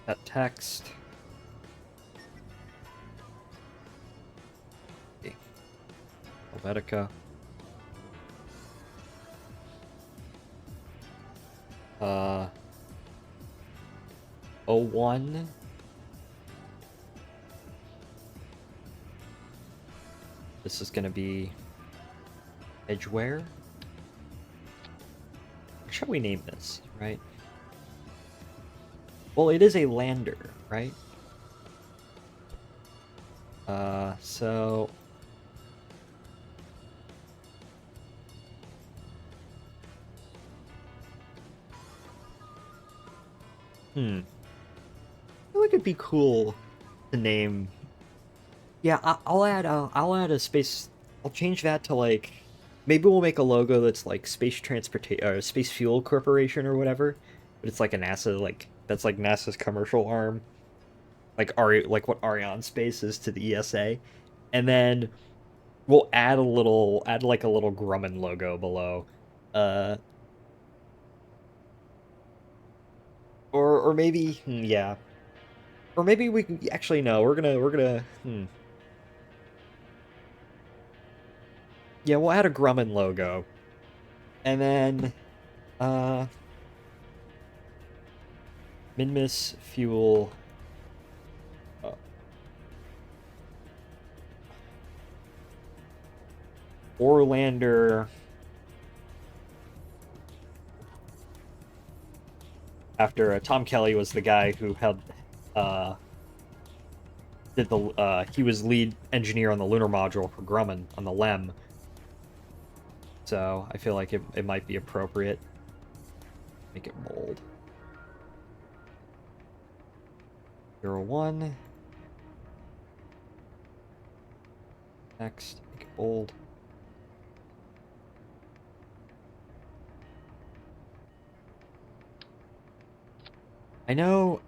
That text. Okay. Helvetica. 01. This is gonna be Edgeware. How shall we name this, right? Well, it is a lander, right? So... I feel like it'd be cool to name... Yeah, I'll add a space... I'll change that to, like... Maybe we'll make a logo that's, like, Space Fuel Corporation or whatever. But it's like a NASA, like... That's like NASA's commercial arm, like what Ariane Space is to the ESA, and then we'll add like a little Grumman logo below, or maybe yeah, or maybe we can actually no, we're gonna yeah, we'll add a Grumman logo, and then Minmus fuel. Orlander. After Tom Kelly was the guy who had did the he was lead engineer on the lunar module for Grumman on the LEM. So I feel like it might be appropriate. Make it bold. 01. Next, make it bold. I know.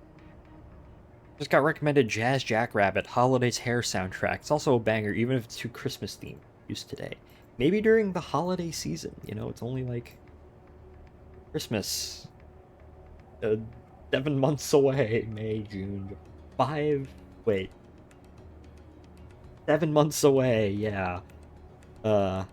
Just got recommended Jazz Jackrabbit, Holiday's Hair soundtrack. It's also a banger, even if it's too Christmas themed. Used today. Maybe during the holiday season. You know, it's only like Christmas. 7 months away. May, June, 5. Wait. 7 months away. Yeah. So.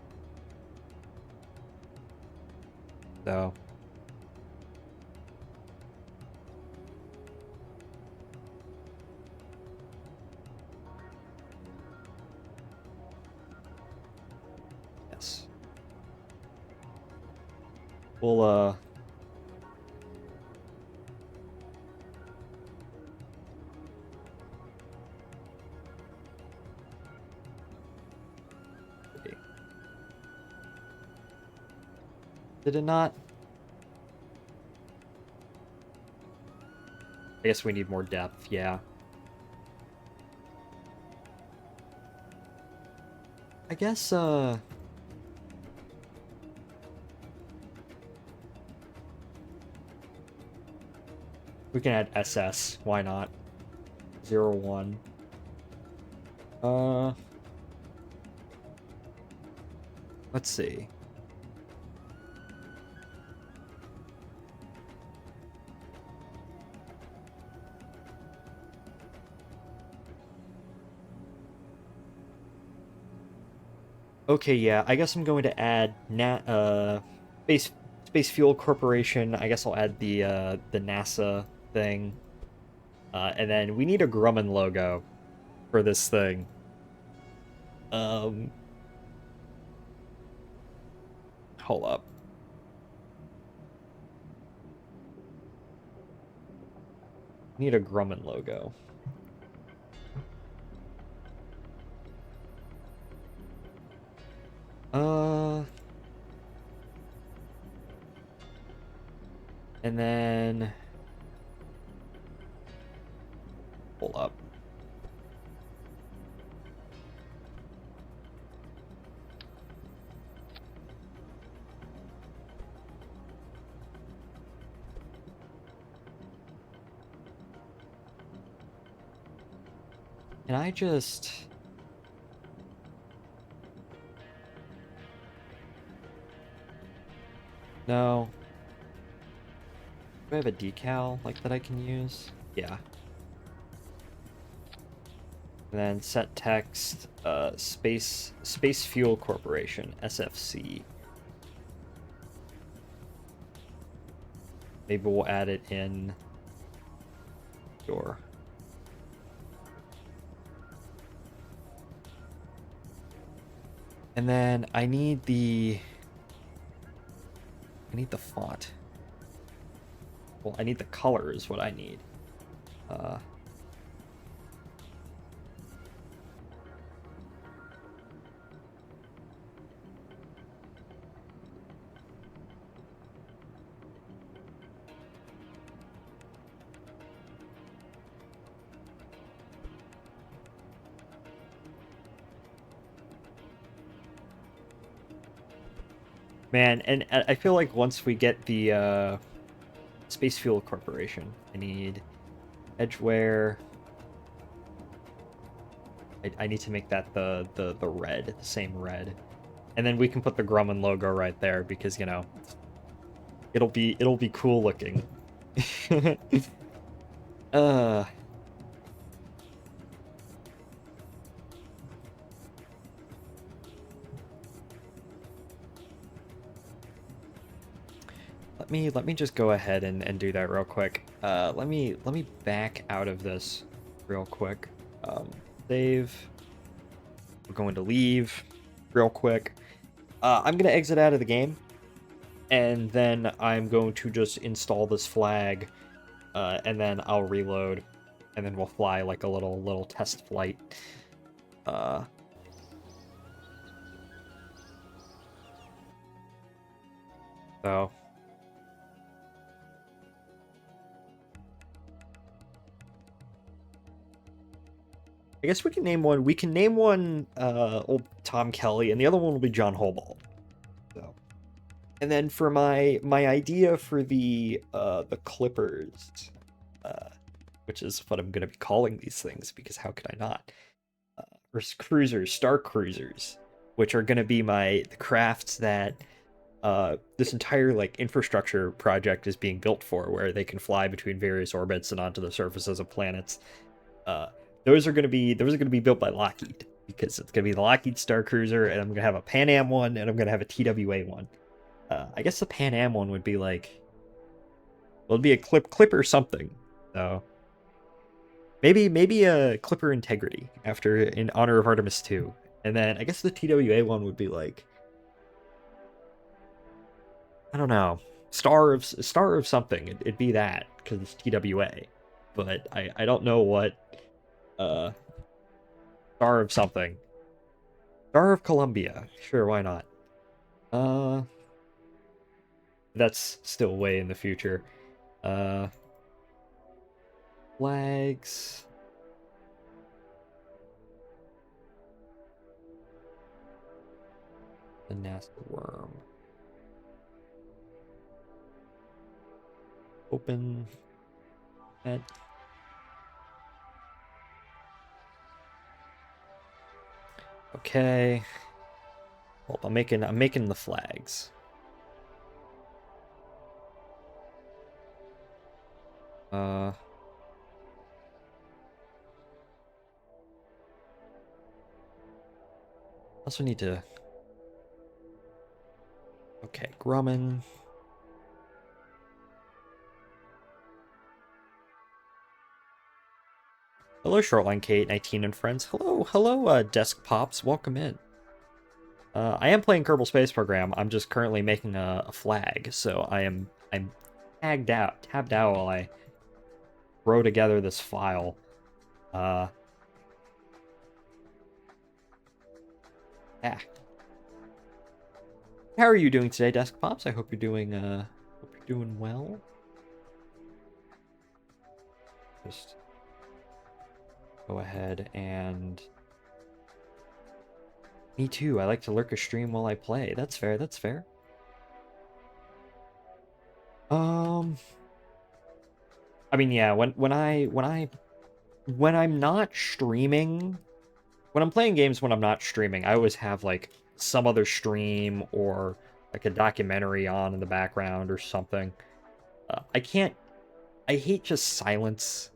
Yes. We'll, okay. Did it not? I guess we need more depth, yeah. I guess, we can add SS, why not? 01. Let's see. Okay, yeah, I guess I'm going to add Space Fuel Corporation. I guess I'll add the NASA thing. And then we need a Grumman logo for this thing. Hold up. Need a Grumman logo. And then hold up. Can I just... No. Do I have a decal like that I can use? Yeah. And then set text, Space Fuel Corporation, SFC. Maybe we'll add it in your... And then I need the font. Well, I need the color is what I need. Man, and I feel like once we get the Space Fuel Corporation, I need edgeware. I need to make that the red, the same red, and then we can put the Grumman logo right there because, you know, it'll be cool looking. Let me just go ahead and do that real quick. Let me back out of this real quick. Save. We're going to leave real quick. I'm gonna exit out of the game, and then I'm going to just install this flag, and then I'll reload, and then we'll fly like a little test flight. So I guess we can name one. We can name one old Tom Kelly, and the other one will be John Hobalt. So, and then for my idea for the Clippers, which is what I'm gonna be calling these things, because how could I not? Or cruisers, star cruisers, which are gonna be the crafts that this entire like infrastructure project is being built for, where they can fly between various orbits and onto the surfaces of planets. Those are gonna be built by Lockheed, because it's gonna be the Lockheed Star Cruiser, and I'm gonna have a Pan Am one, and I'm gonna have a TWA one. I guess the Pan Am one would be like, well, it'd be a Clipper something. So maybe a Clipper Integrity after in honor of Artemis 2, and then I guess the TWA one would be like, I don't know, Star of something. It'd be that because it's TWA, but I don't know what. Star of something. Star of Columbia. Sure, why not? That's still way in the future. Flags. The nest worm. Open. That. Okay. Well, I'm making the flags. Also need to. Okay, Grumman. Hello, Shortline K819 and friends. Hello, Desk Pops. Welcome in. I am playing Kerbal Space Program. I'm just currently making a flag, so I'm tabbed out while I throw together this file. Yeah. How are you doing today, Desk Pops? I hope you're doing well. Just go ahead and. Me too. I like to lurk a stream while I play. That's fair. That's fair. I mean, yeah. When I'm not streaming, when I'm playing games when I'm not streaming, I always have like some other stream or like a documentary on in the background or something. I hate just silence.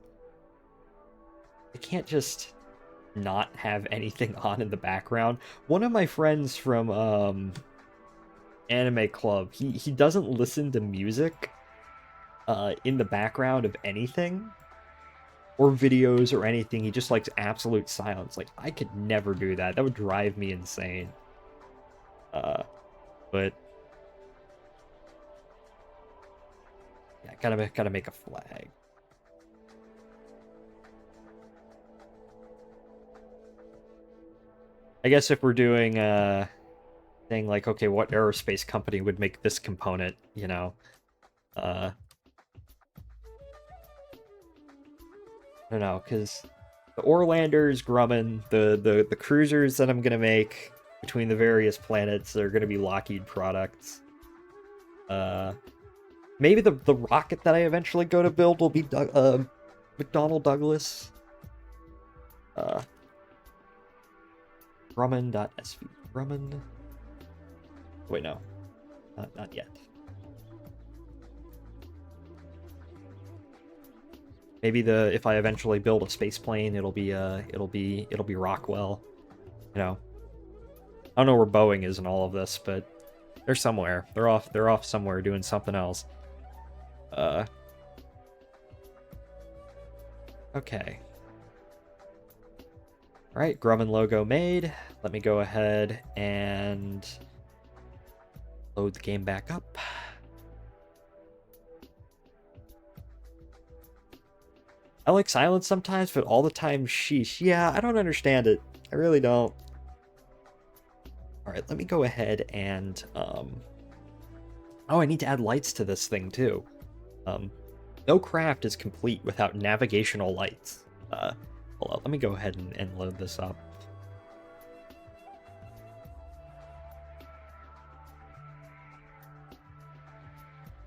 I can't just not have anything on in the background. One of my friends from Anime Club, he doesn't listen to music in the background of anything or videos or anything. He just likes absolute silence. Like, I could never do that. That would drive me insane. But yeah, gotta make a flag. I guess if we're doing thing like, okay, what aerospace company would make this component, you know? I don't know, because the Orlanders, Grumman, the cruisers that I'm gonna make between the various planets are gonna be Lockheed products. Maybe the rocket that I eventually go to build will be McDonnell Douglas. Grumman.sv. Grumman. Wait, no. Not yet. Maybe if I eventually build a space plane, it'll be Rockwell. You know. I don't know where Boeing is in all of this, but they're somewhere. They're off somewhere doing something else. Okay. Alright, Grumman logo made. Let me go ahead and load the game back up. I like silence sometimes, but all the time, sheesh. Yeah, I don't understand it. I really don't. Alright, let me go ahead and, oh, I need to add lights to this thing, too. No craft is complete without navigational lights. Hold on, let me go ahead and load this up.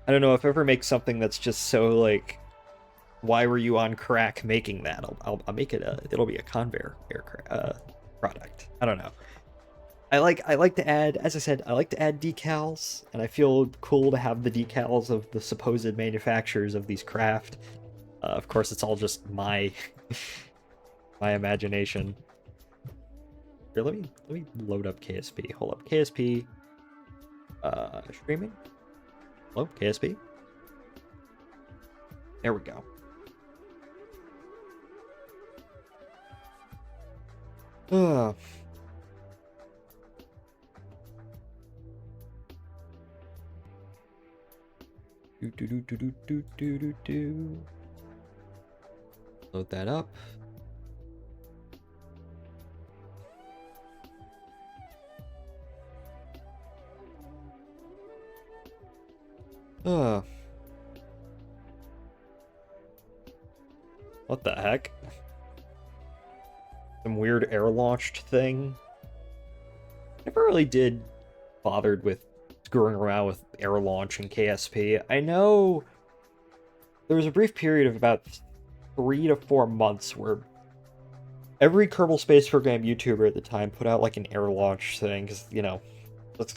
I don't know if I ever make something that's just so, like, why were you on crack making that? I'll make it it'll be a Convair aircraft product. I don't know. I like to add, as I said, I like to add decals, and I feel cool to have the decals of the supposed manufacturers of these craft. Of course, it's all just my my imagination. Here, let me load up KSP. Hold up, KSP. Streaming. Hello, KSP. There we go. Load that up. What the heck? Some weird air-launched thing. Never really did bothered with screwing around with air launch in KSP. I know there was a brief period of about 3 to 4 months where every Kerbal Space Program YouTuber at the time put out like an air launch thing, because, you know,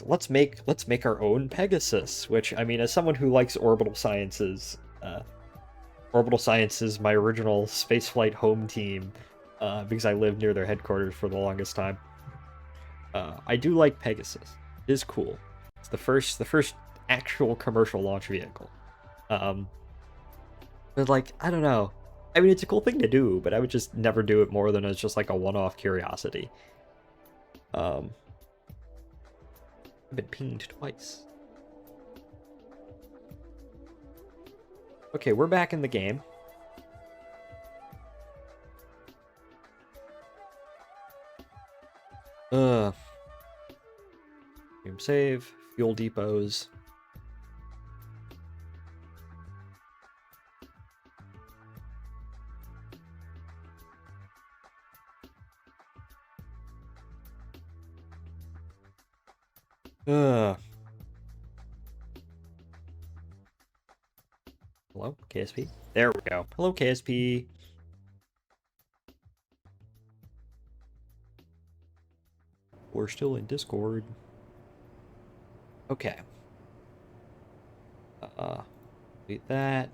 let's make our own Pegasus. Which, I mean, as someone who likes orbital sciences, my original spaceflight home team, because I lived near their headquarters for the longest time. I do like Pegasus. It is cool. It's the first actual commercial launch vehicle. But like, I don't know. I mean, it's a cool thing to do, but I would just never do it more than as just like a one-off curiosity. I've been pinged twice. Okay, we're back in the game. Game save, fuel depots. Hello, KSP. There we go. Hello, KSP. We're still in Discord. Okay. Delete that.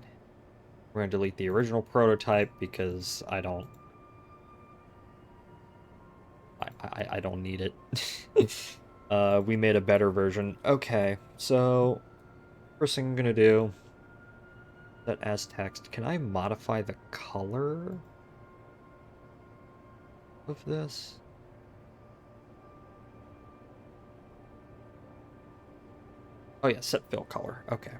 We're gonna delete the original prototype because I don't need it. We made a better version. Okay, so first thing I'm gonna do, that as text. Can I modify the color of this? Oh yeah, set fill color. Okay.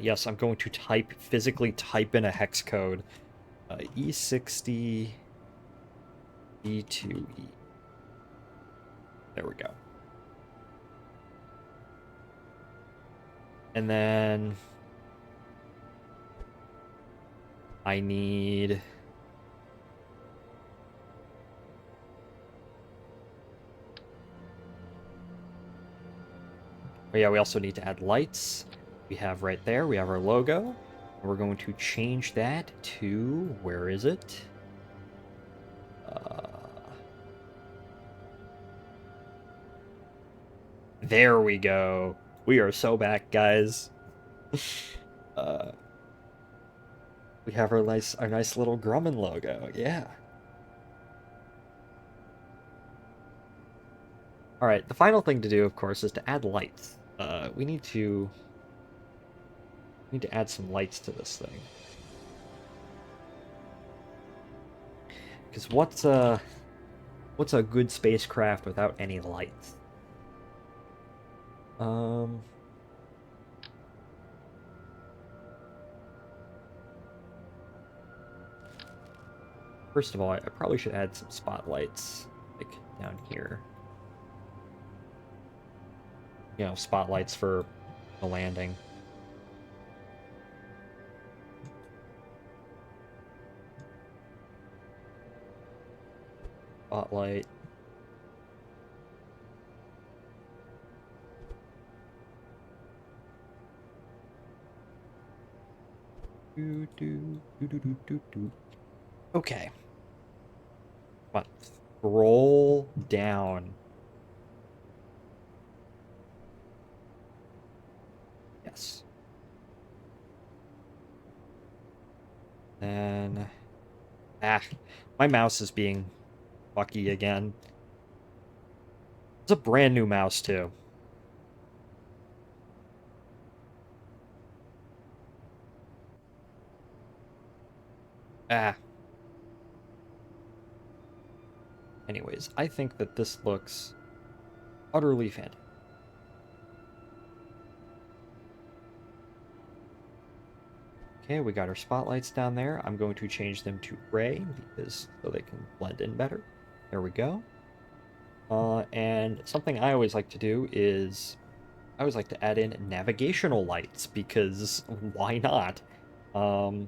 Yes, I'm going to physically type in a hex code. E60 E2E. There we go. And then I need... Oh yeah, we also need to add lights. We have right there, we have our logo. We're going to change that to, where is it? There we go. We are so back, guys. We have our nice little Grumman logo. Yeah. All right. The final thing to do, of course, is to add lights. We need to Need to add some lights to this thing. Because what's a good spacecraft without any lights? First of all, I probably should add some spotlights, like, down here. You know, spotlights for the landing. Spotlight. Okay. Come on. Scroll down. Yes. Then... my mouse is being fucky again. It's a brand new mouse, too. Anyways, I think that this looks utterly fantastic. Okay, we got our spotlights down there. I'm going to change them to gray because so they can blend in better. There we go. And something I always like to do is I always like to add in navigational lights because why not? I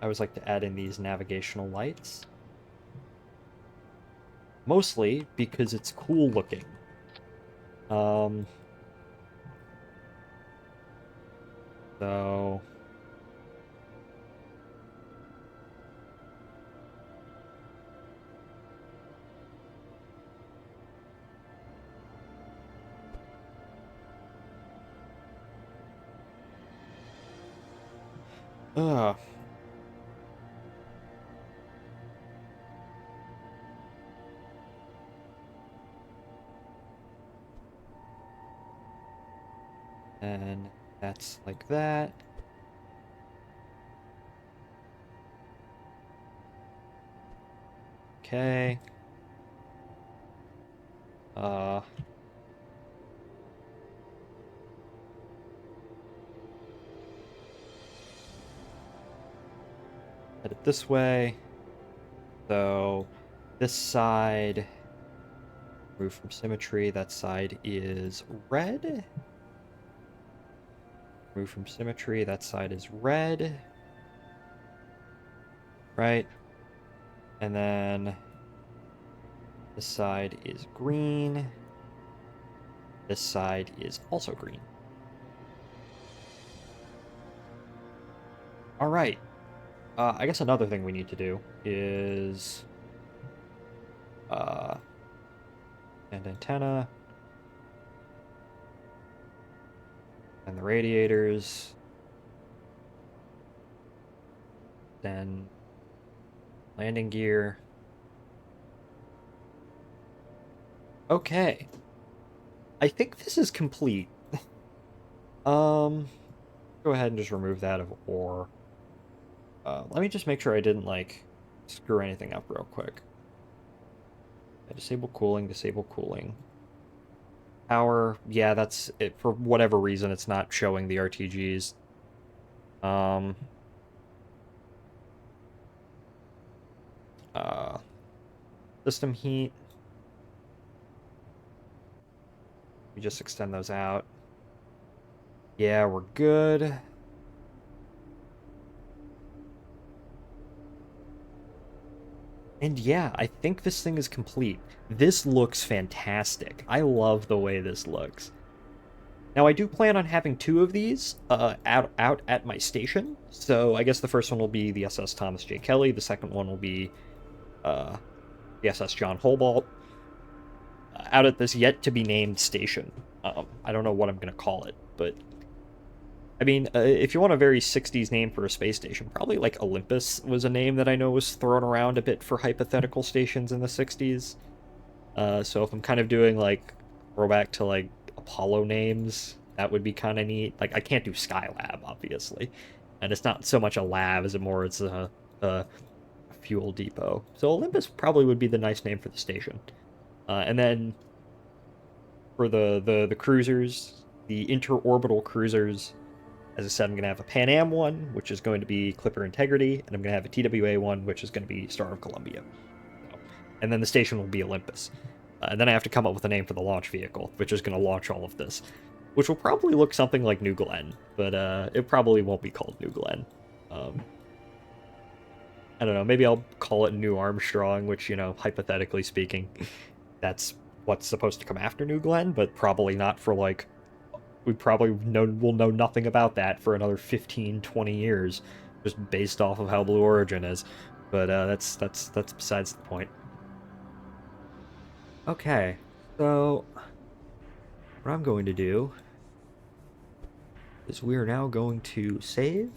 always like to add in these navigational lights. Mostly because it's cool looking. So... Ugh. And that's like that. Okay. Head it this way. So this side, remove from symmetry, that side is red. Remove from symmetry, that side is red. Right? And then this side is green. This side is also green. All right. I guess another thing we need to do is and antenna and the radiators, then landing gear. Okay. I think this is complete. Go ahead and just remove that of ore. Let me just make sure I didn't, like, screw anything up real quick. Yeah, disable cooling, disable cooling. Power, yeah, that's it. For whatever reason, it's not showing the RTGs. System heat. We just extend those out. Yeah, we're good. And yeah, I think this thing is complete. This looks fantastic. I love the way this looks. Now, I do plan on having 2 of these out at my station. So I guess the first one will be the SS Thomas J. Kelly. The second one will be the SS John Hobalt. Out at this yet-to-be-named station. I don't know what I'm going to call it, but I mean, if you want a very 60s name for a space station, probably like Olympus was a name that I know was thrown around a bit for hypothetical stations in the 60s. So if I'm kind of doing like throwback to like Apollo names, that would be kind of neat. Like I can't do Skylab, obviously, and it's not so much a lab as it's a fuel depot. So Olympus probably would be the nice name for the station. And then for the cruisers, the interorbital cruisers, as I said, I'm going to have a Pan Am one, which is going to be Clipper Integrity, and I'm going to have a TWA one, which is going to be Star of Columbia. So, and then the station will be Olympus. And then I have to come up with a name for the launch vehicle, which is going to launch all of this, which will probably look something like New Glenn, but it probably won't be called New Glenn. I don't know, maybe I'll call it New Armstrong, which, you know, hypothetically speaking, that's what's supposed to come after New Glenn, but probably not for, like, we probably will know nothing about that for another 15, 20 years, just based off of how Blue Origin is. But that's besides the point. Okay, so what I'm going to do is we are now going to save,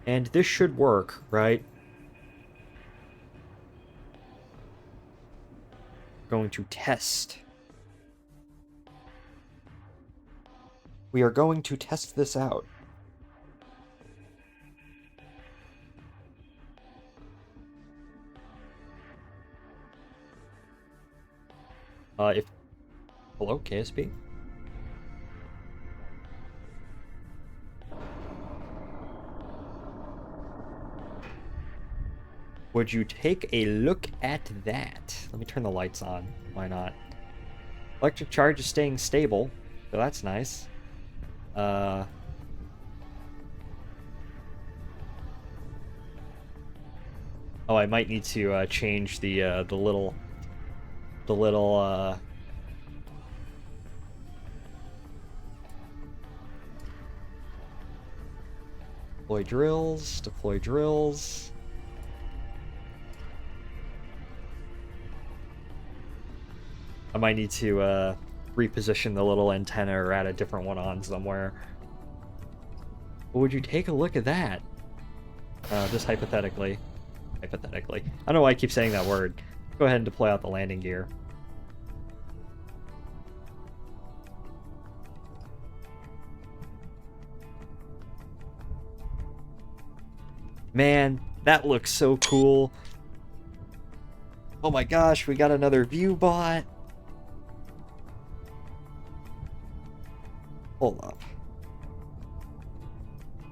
and this should work, right? Going to test. We are going to test this out. Hello, KSP? Would you take a look at that? Let me turn the lights on. Why not? Electric charge is staying stable, so that's nice. Oh, I might need to change the little deploy drills. I might need to reposition the little antenna or add a different one on somewhere. But would you take a look at that? Just hypothetically. I don't know why I keep saying that word. Go ahead and deploy out the landing gear. Man, that looks so cool. Oh my gosh, we got another view bot. Hold up.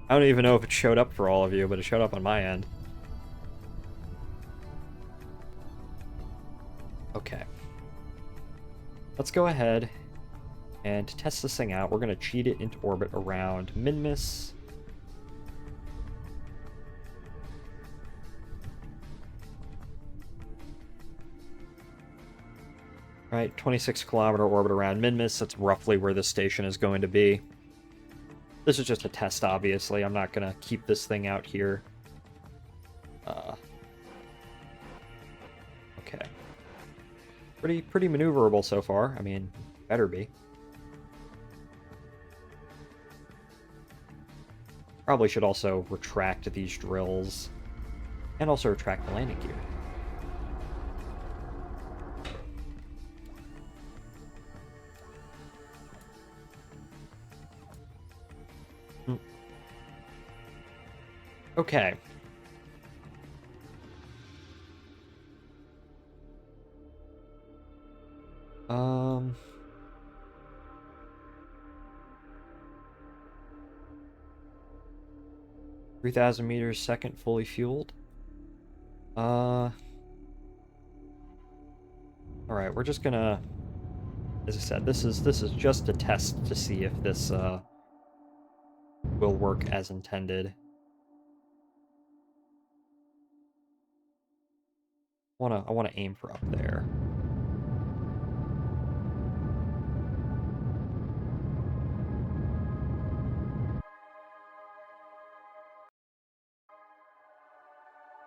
I don't even know if it showed up for all of you, but it showed up on my end. Okay. Let's go ahead and test this thing out. We're going to cheat it into orbit around Minmus. Right, 26-kilometer orbit around Minmus. That's roughly where this station is going to be. This is just a test, obviously. I'm not going to keep this thing out here. Okay. Pretty maneuverable so far. I mean, better be. Probably should also retract these drills. And also retract the landing gear. Okay. 3,000 meters second, fully fueled. All right, we're just gonna, as I said, this is just a test to see if this will work as intended. I wanna aim for up there.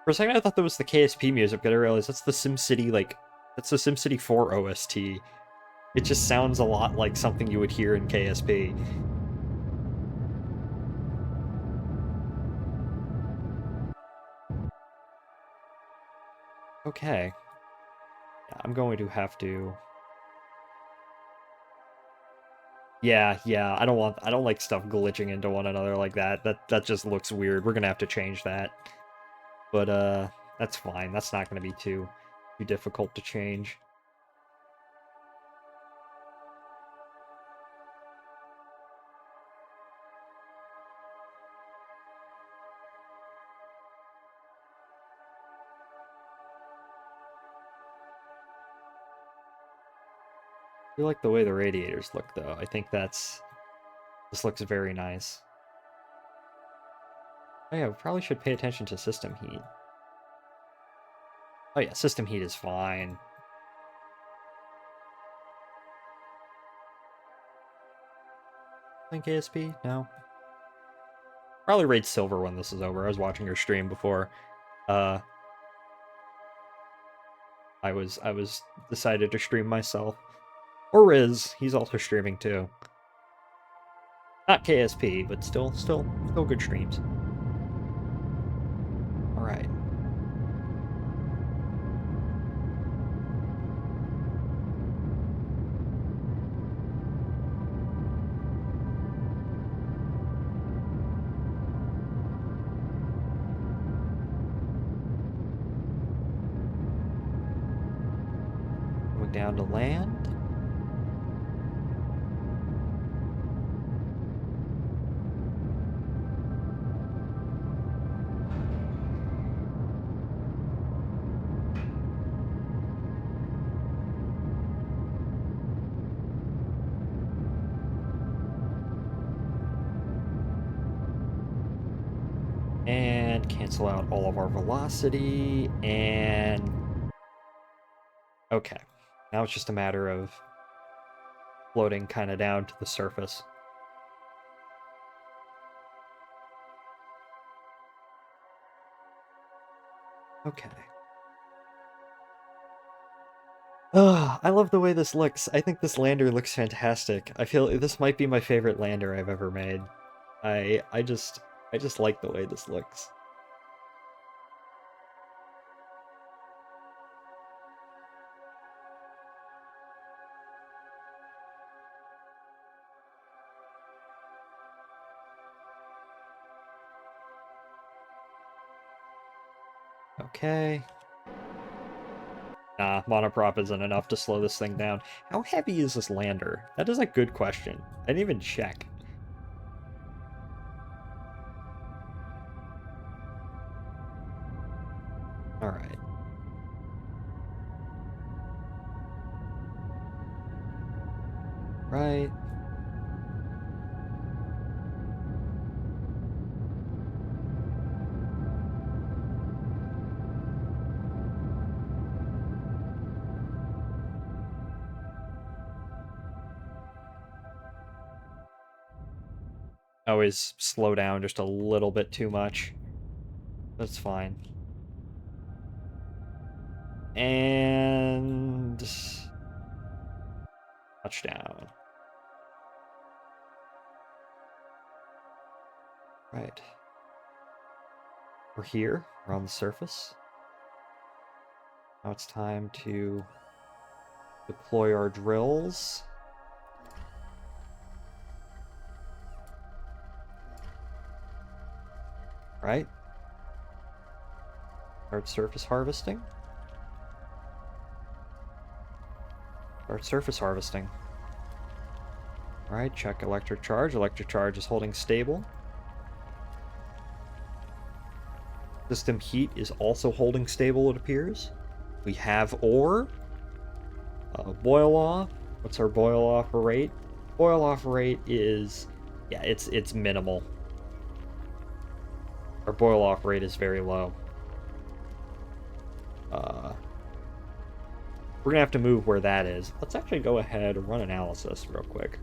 For a second, I thought that was the KSP music, but I realized that's the SimCity, that's the SimCity 4 OST. It just sounds a lot like something you would hear in KSP. Okay. Yeah, I'm going to have to... Yeah, I don't like stuff glitching into one another like that. That just looks weird. We're gonna have to change that. But that's fine. That's not gonna be too difficult to change. I feel like the way the radiators look though. I think this looks very nice. Oh yeah, we probably should pay attention to system heat. Oh yeah, system heat is fine. Think ASP? No. Probably raid silver when this is over. I was watching your stream before. I was decided to stream myself. Or Riz, he's also streaming too. Not KSP, but still good streams. All right. Going down to land. And cancel out all of our velocity, and... Okay. Now it's just a matter of floating kind of down to the surface. Okay. I love the way this looks. I think this lander looks fantastic. I feel this might be my favorite lander I've ever made. I just like the way this looks. Okay. Nah, monoprop isn't enough to slow this thing down. How heavy is this lander? That is a good question. I didn't even check. Alright. Right. Always slow down just a little bit too much. That's fine. And... touchdown. Right. We're here. We're on the surface. Now it's time to deploy our drills. Right. Start surface harvesting. Start surface harvesting. Alright, check electric charge. Electric charge is holding stable. System heat is also holding stable, it appears. We have ore. Boil off. What's our boil off rate? Boil off rate is... yeah, it's minimal. Our boil off rate is very low. We're gonna have to move where that is. Let's actually go ahead and run analysis real quick.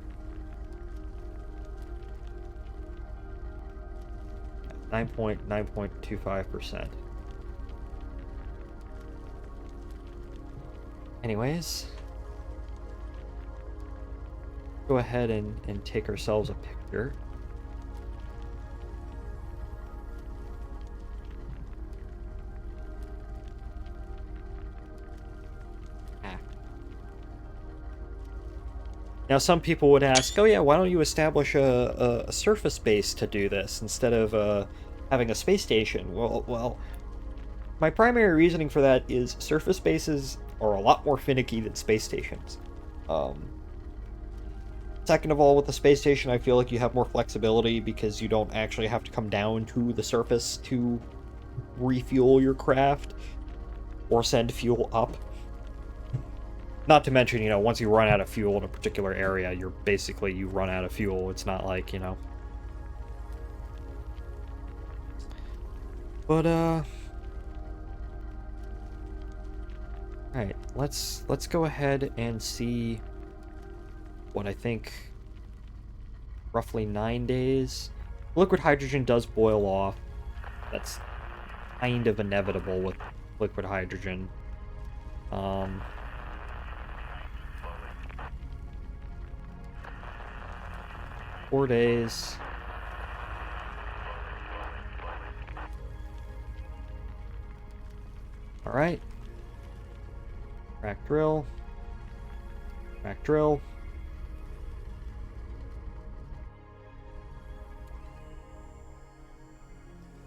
9.25%. Anyways, go ahead and take ourselves a picture. Now, some people would ask, oh yeah, why don't you establish a surface base to do this instead of having a space station? Well, my primary reasoning for that is surface bases are a lot more finicky than space stations. Second of all, with the space station, I feel like you have more flexibility because you don't actually have to come down to the surface to refuel your craft or send fuel up. Not to mention, you know, once you run out of fuel in a particular area, you run out of fuel. It's not like, you know. But alright, let's go ahead and see what I think roughly 9 days. Liquid hydrogen does boil off. That's kind of inevitable with liquid hydrogen. 4 days. All right. Crack drill. Crack drill.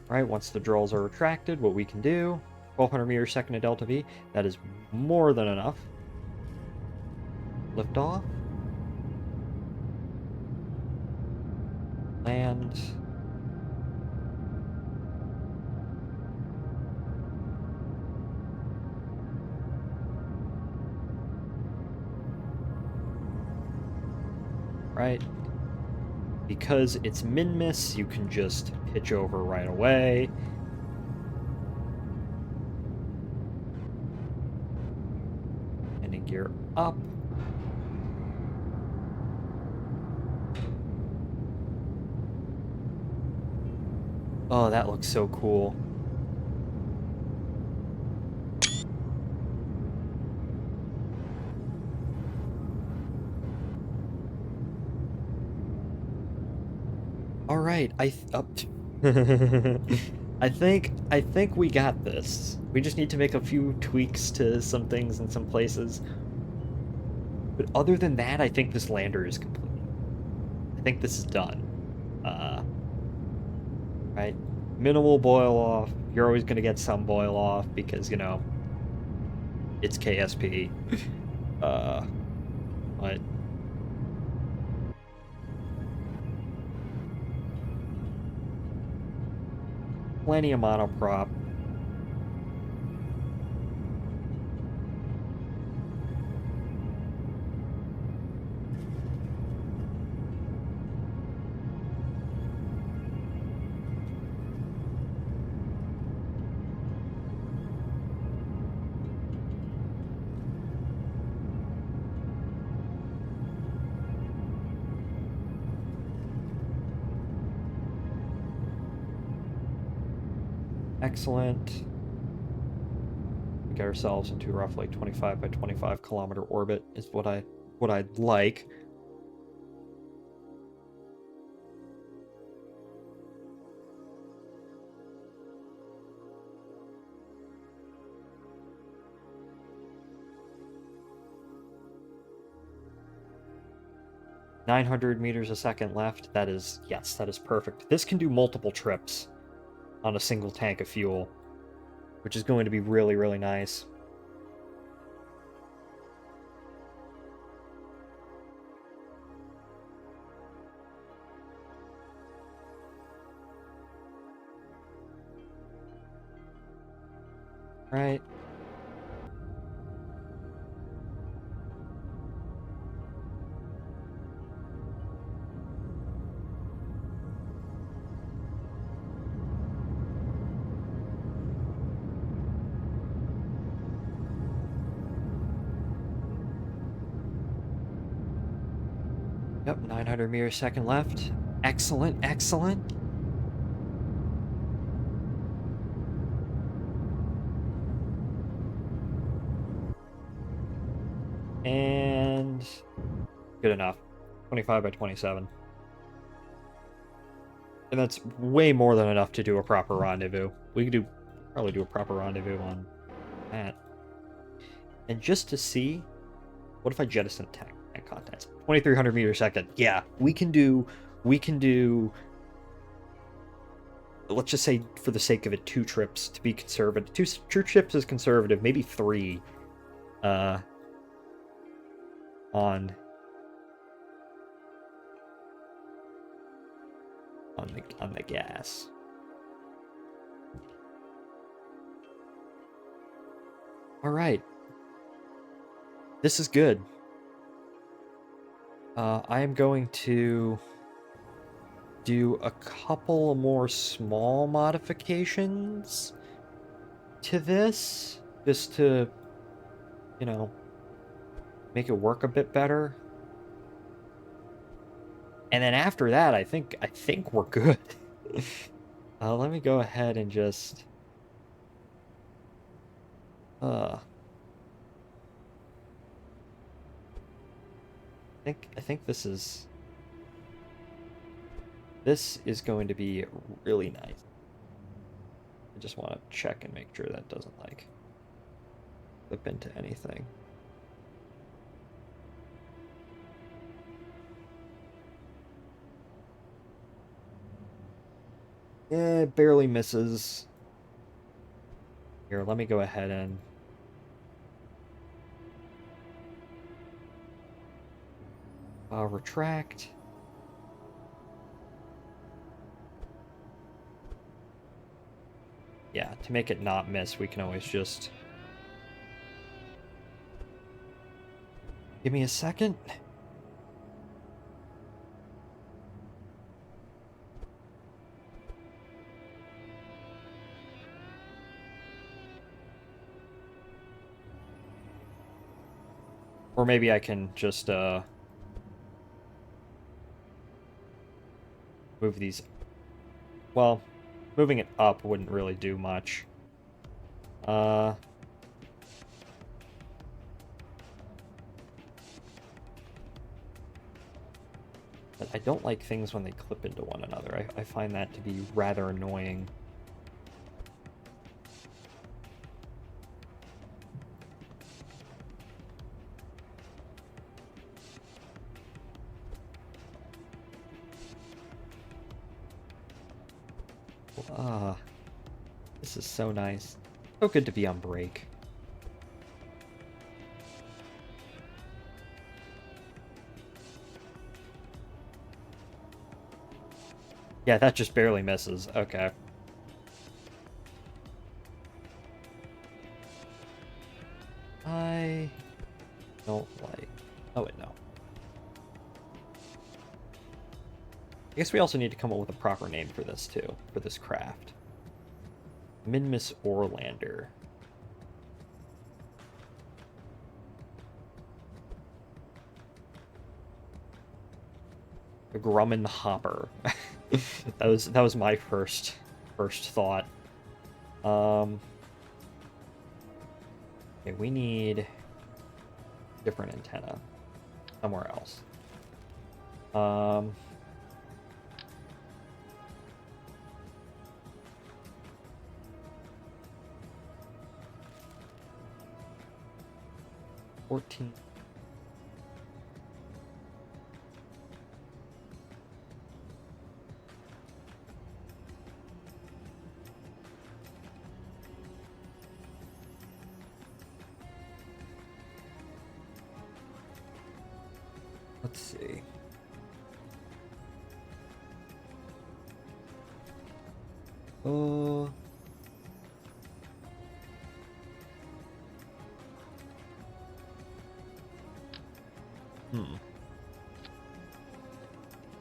All right, once the drills are retracted, what we can do, 1200 meters a second at delta V, that is more than enough. Lift off. Land. Right. Because it's min-miss, you can just pitch over right away. Landing gear up. Oh, that looks so cool. All right, I think we got this. We just need to make a few tweaks to some things in some places. But other than that, I think this lander is complete. I think this is done. Right? Minimal boil off. You're always gonna get some boil off because, you know, it's KSP. But plenty of monoprop. Excellent. We get ourselves into roughly 25 by 25 kilometer orbit is what I'd like. $900 meters a second left. That is, yes, that is perfect. This can do multiple trips on a single tank of fuel, which is going to be really, really nice. Right. Yep, 900 meters a second left. Excellent, excellent. And good enough. 25 by 27. And that's way more than enough to do a proper rendezvous. We could probably do a proper rendezvous on that. And just to see, what if I jettison tech? and contents. 2,300 meters a second. Yeah, we can do, let's just say, for the sake of it, 2 trips to be conservative. Two trips is conservative, maybe 3 on the gas. All right. This is good. I am going to do a couple more small modifications to this, just to, you know, make it work a bit better. And then after that, I think we're good. Let me go ahead and just I think this is going to be really nice. I just want to check and make sure that doesn't like flip into anything. It barely misses. Here, let me go ahead and retract. Yeah, to make it not miss, we can always just... Give me a second. Or maybe I can just move these. Well, moving it up wouldn't really do much. But I don't like things when they clip into one another. I find that to be rather annoying. This is so nice. So good to be on break. Yeah, that just barely misses. Okay. I don't like... Oh, wait, no. I guess we also need to come up with a proper name for this, too. For this craft. Minmus Orlander. The Grumman Hopper. that was my first thought. Okay, we need different antenna somewhere else. $14. Let's see.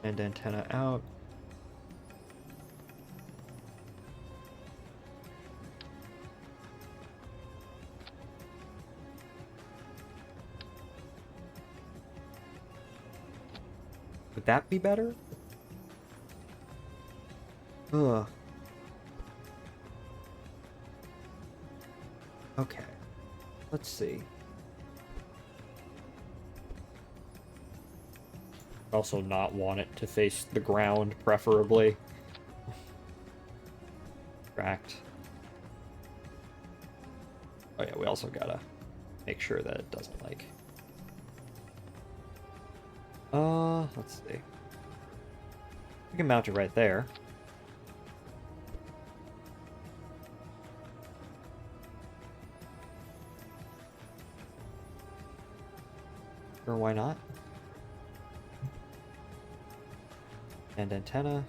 And antenna out. Would that be better? Ugh. Okay. Let's see. Also not want it to face the ground, preferably. Tracked. Oh yeah, we also gotta make sure that it doesn't, like... Let's see. We can mount it right there. Or why not? And antenna.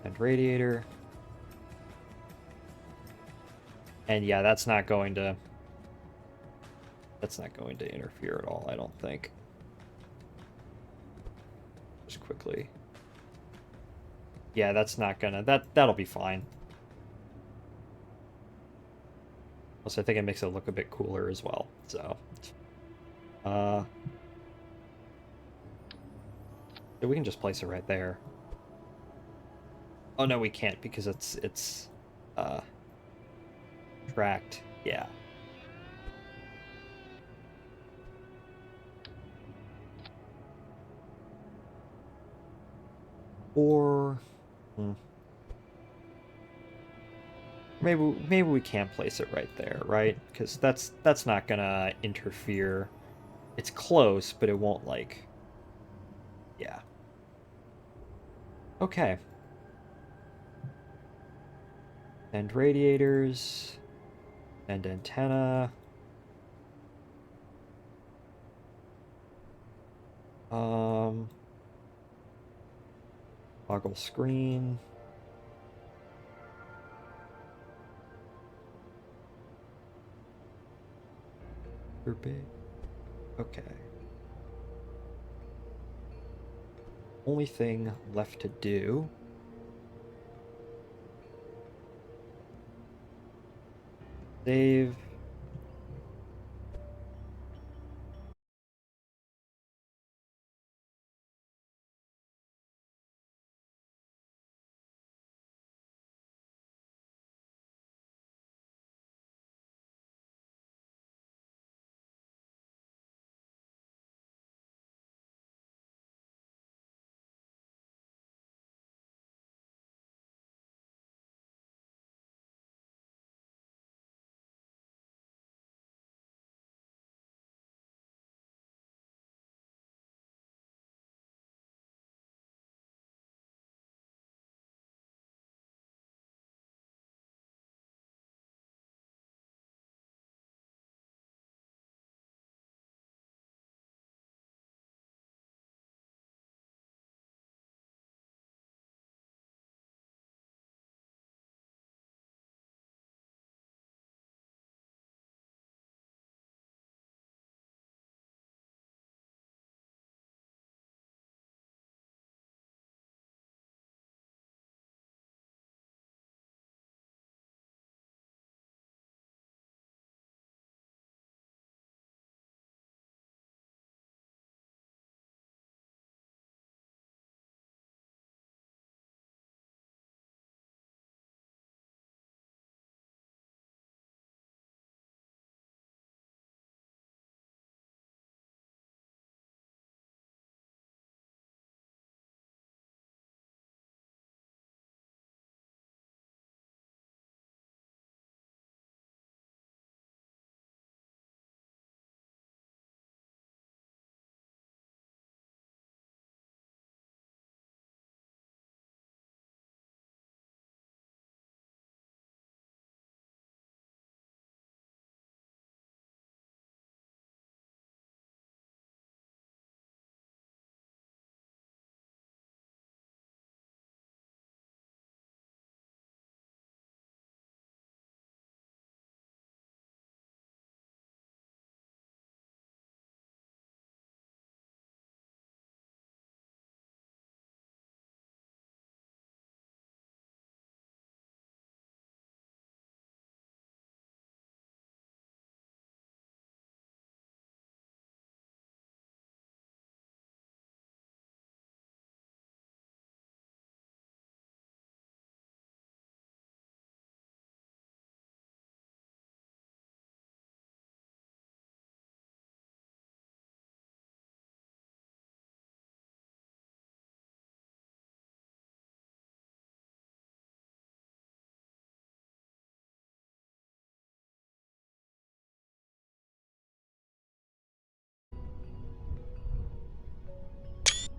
And radiator. And yeah, that's not going to interfere at all, I don't think. Just quickly. Yeah, that's not gonna that'll be fine. Plus I think it makes it look a bit cooler as well. So so we can just place it right there. Oh no, we can't because it's tracked. Yeah. Or maybe we can place it right there, right? Because that's not gonna interfere. It's close, but it won't like. Yeah. Okay. And radiators and antenna. Toggle screen. They're big. Okay. Only thing left to do. Save.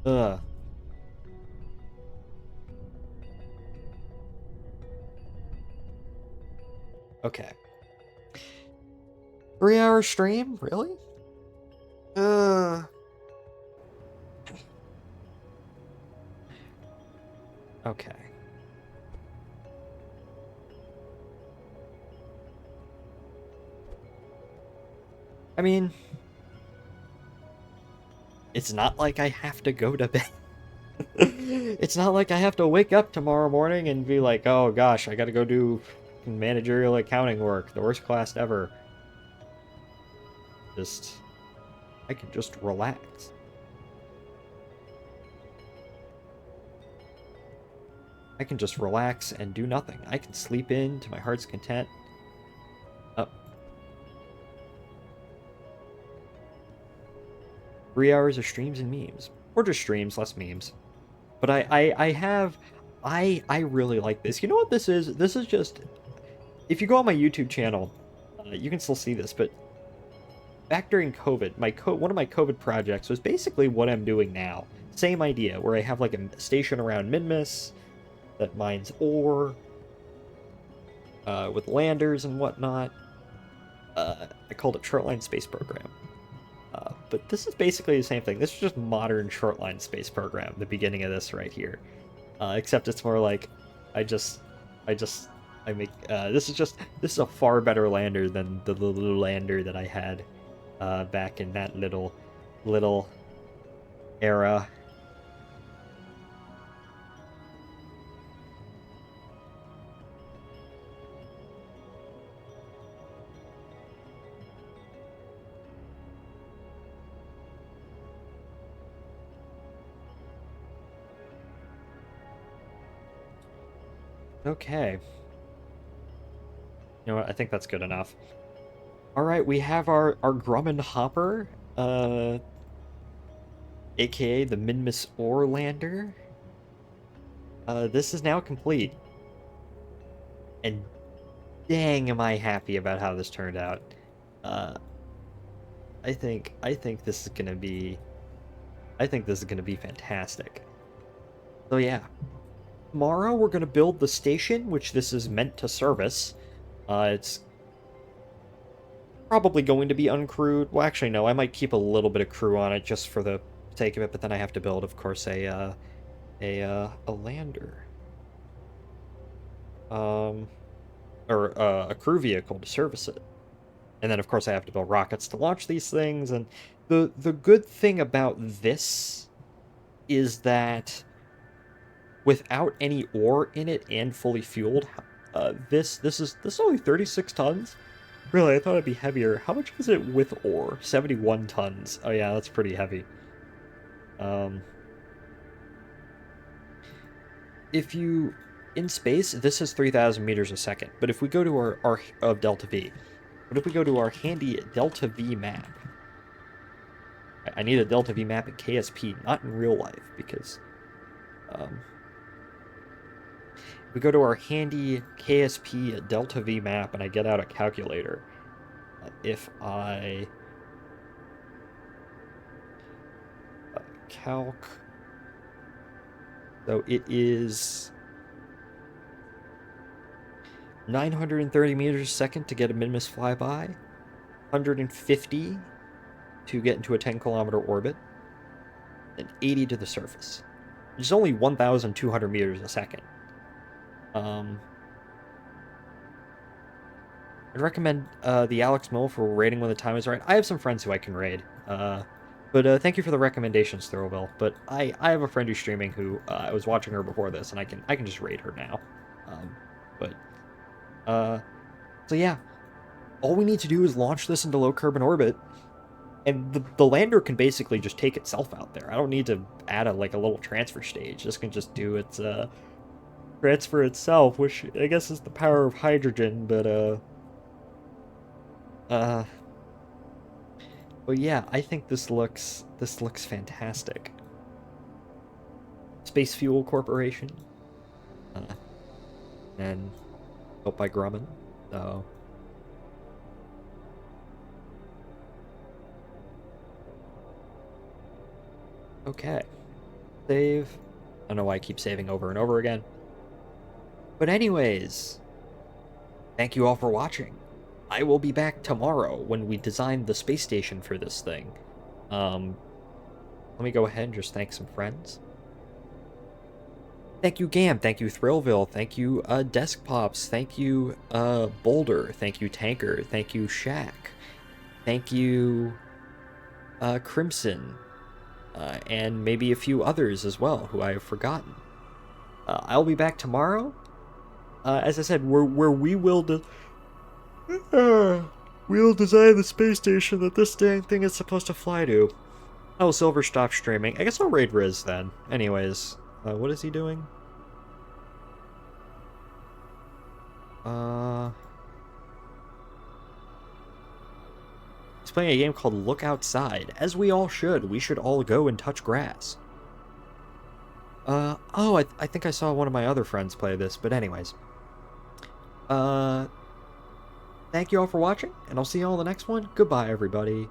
Ugh. Okay. 3-hour stream? Really? Uh. Okay. I mean, it's not like I have to go to bed. It's not like I have to wake up tomorrow morning and be like, oh gosh, I gotta go do managerial accounting work, the worst class ever. I can just relax. I can just relax and do nothing. I can sleep in to my heart's content. Oh. 3 hours of streams and memes. Or just streams, less memes. But I really like this. You know what this is? This is just, if you go on my YouTube channel, you can still see this, but back during COVID, one of my COVID projects was basically what I'm doing now. Same idea, where I have like a station around Minmus that mines ore, with landers and whatnot. I called it Shortline Space Program. But this is basically the same thing. This is just modern Shortline Space Program, the beginning of this right here. Except it's more like, I make, this is a far better lander than the little lander that I had, back in that little era. Okay. You know what? I think that's good enough. All right, we have our Grumman Hopper, aka the Minmus Orlander. This is now complete, and dang, am I happy about how this turned out. Uh, I think this is gonna be, fantastic. So yeah, tomorrow we're gonna build the station, which this is meant to service. It's probably going to be uncrewed. Well, actually, no, I might keep a little bit of crew on it just for the sake of it, but then I have to build, of course, a lander. Or a crew vehicle to service it. And then, of course, I have to build rockets to launch these things. And the good thing about this is that without any ore in it and fully fueled, this is only 36 tons. Really, I thought it'd be heavier. How much was it with ore? 71 tons. Oh yeah, that's pretty heavy. If you, in space, this is 3,000 meters a second. But if we go to our of Delta V, what if we go to our handy Delta V map? I need a Delta V map in KSP, not in real life, because if we go to our handy KSP Delta V map and I get out a calculator, if I calc, so it is 930 meters a second to get a Minmus flyby, 150 to get into a 10-kilometer orbit, and 80 to the surface, which is only 1,200 meters a second. I'd recommend the Alex Mill for raiding when the time is right. I have some friends who I can raid, but thank you for the recommendations, Throwville. But I have a friend who's streaming who I was watching her before this, and I can just raid her now. So yeah, all we need to do is launch this into low carbon orbit, and the lander can basically just take itself out there. I don't need to add a little transfer stage. This can just do its transfer itself, which I guess is the power of hydrogen. But yeah, I think this looks fantastic. Space Fuel Corporation, and built by Grumman. So okay. Save. I don't know why I keep saving over and over again. But anyways, thank you all for watching. I will be back tomorrow when we design the space station for this thing. Let me go ahead and just thank some friends. Thank you, Gam. Thank you, Thrillville. Thank you, Desk Pops. Thank you, Boulder. Thank you, Tanker. Thank you, Shaq. Thank you, Crimson. And maybe a few others as well, who I have forgotten. I'll be back tomorrow. As I said, where we will we'll design the space station that this dang thing is supposed to fly to. Oh, Silver stopped streaming. I guess I'll raid Riz then. Anyways, what is he doing? He's playing a game called Look Outside. As we all should. We should all go and touch grass. Oh, I think I saw one of my other friends play this, but anyways. Thank you all for watching, and I'll see you all in the next one. Goodbye, everybody.